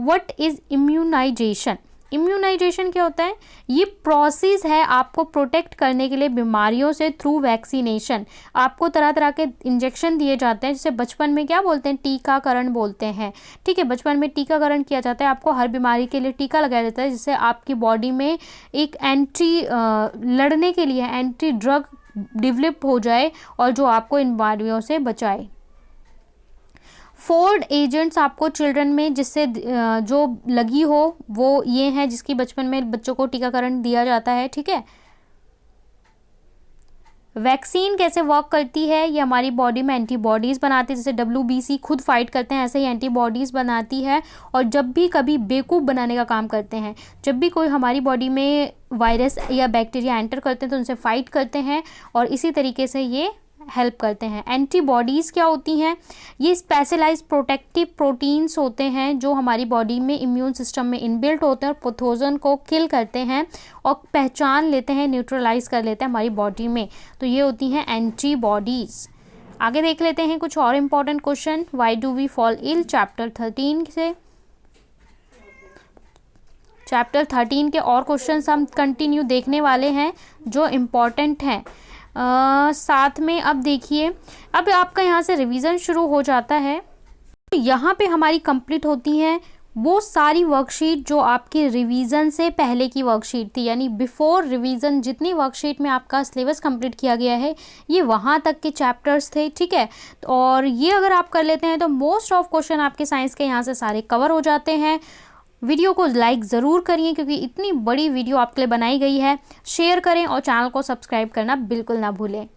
What is immunization? Immunization क्या होता है? ये प्रोसेस है आपको प्रोटेक्ट करने के लिए बीमारियों से थ्रू वैक्सीनेशन। आपको तरह तरह के इंजेक्शन दिए जाते हैं, जिसे बचपन में क्या बोलते हैं, टीकाकरण बोलते हैं। ठीक है, बचपन में टीकाकरण किया जाता है, आपको हर बीमारी के लिए टीका लगाया जाता है, जिससे आपकी बॉडी में एक लड़ने के लिए एंटी ड्रग डेवलप हो जाए और जो आपको इन बीमारियों से बचाए। 4 एजेंट्स आपको चिल्ड्रन में जिससे जो लगी हो वो ये हैं, जिसकी बचपन में बच्चों को टीकाकरण दिया जाता है। ठीक है, वैक्सीन कैसे वर्क करती है? ये हमारी बॉडी में एंटीबॉडीज़ बनाती है, जैसे WBC खुद फाइट करते हैं ऐसे ही एंटीबॉडीज़ बनाती है, और जब भी कभी बेवकूफ़ बनाने का काम करते हैं। जब भी कोई हमारी बॉडी में वायरस या बैक्टीरिया एंटर करते हैं तो उनसे फाइट करते हैं और इसी तरीके से ये हेल्प करते हैं। एंटीबॉडीज़ क्या होती हैं? ये स्पेशलाइज्ड प्रोटेक्टिव प्रोटीन्स होते हैं जो हमारी बॉडी में इम्यून सिस्टम में इनबिल्ट होते हैं और पैथोजन को किल करते हैं और पहचान लेते हैं, न्यूट्रलाइज कर लेते हैं हमारी बॉडी में। तो ये होती हैं एंटीबॉडीज़। आगे देख लेते हैं कुछ और important question. Why do we fall ill, chapter 13 से। चैप्टर 13 के और क्वेश्चन हम कंटिन्यू देखने वाले हैं जो इम्पॉर्टेंट हैं। साथ में अब देखिए, अब आपका यहाँ से रिवीजन शुरू हो जाता है। तो यहाँ पे हमारी कंप्लीट होती हैं वो सारी वर्कशीट जो आपकी रिवीजन से पहले की वर्कशीट थी, यानी बिफोर रिवीजन जितनी वर्कशीट में आपका सिलेबस कंप्लीट किया गया है ये वहाँ तक के चैप्टर्स थे। ठीक है, और ये अगर आप कर लेते हैं तो मोस्ट ऑफ क्वेश्चन आपके साइंस के यहाँ से सारे कवर हो जाते हैं। वीडियो को लाइक ज़रूर करिए क्योंकि इतनी बड़ी वीडियो आपके लिए बनाई गई है। शेयर करें और चैनल को सब्सक्राइब करना बिल्कुल ना भूलें।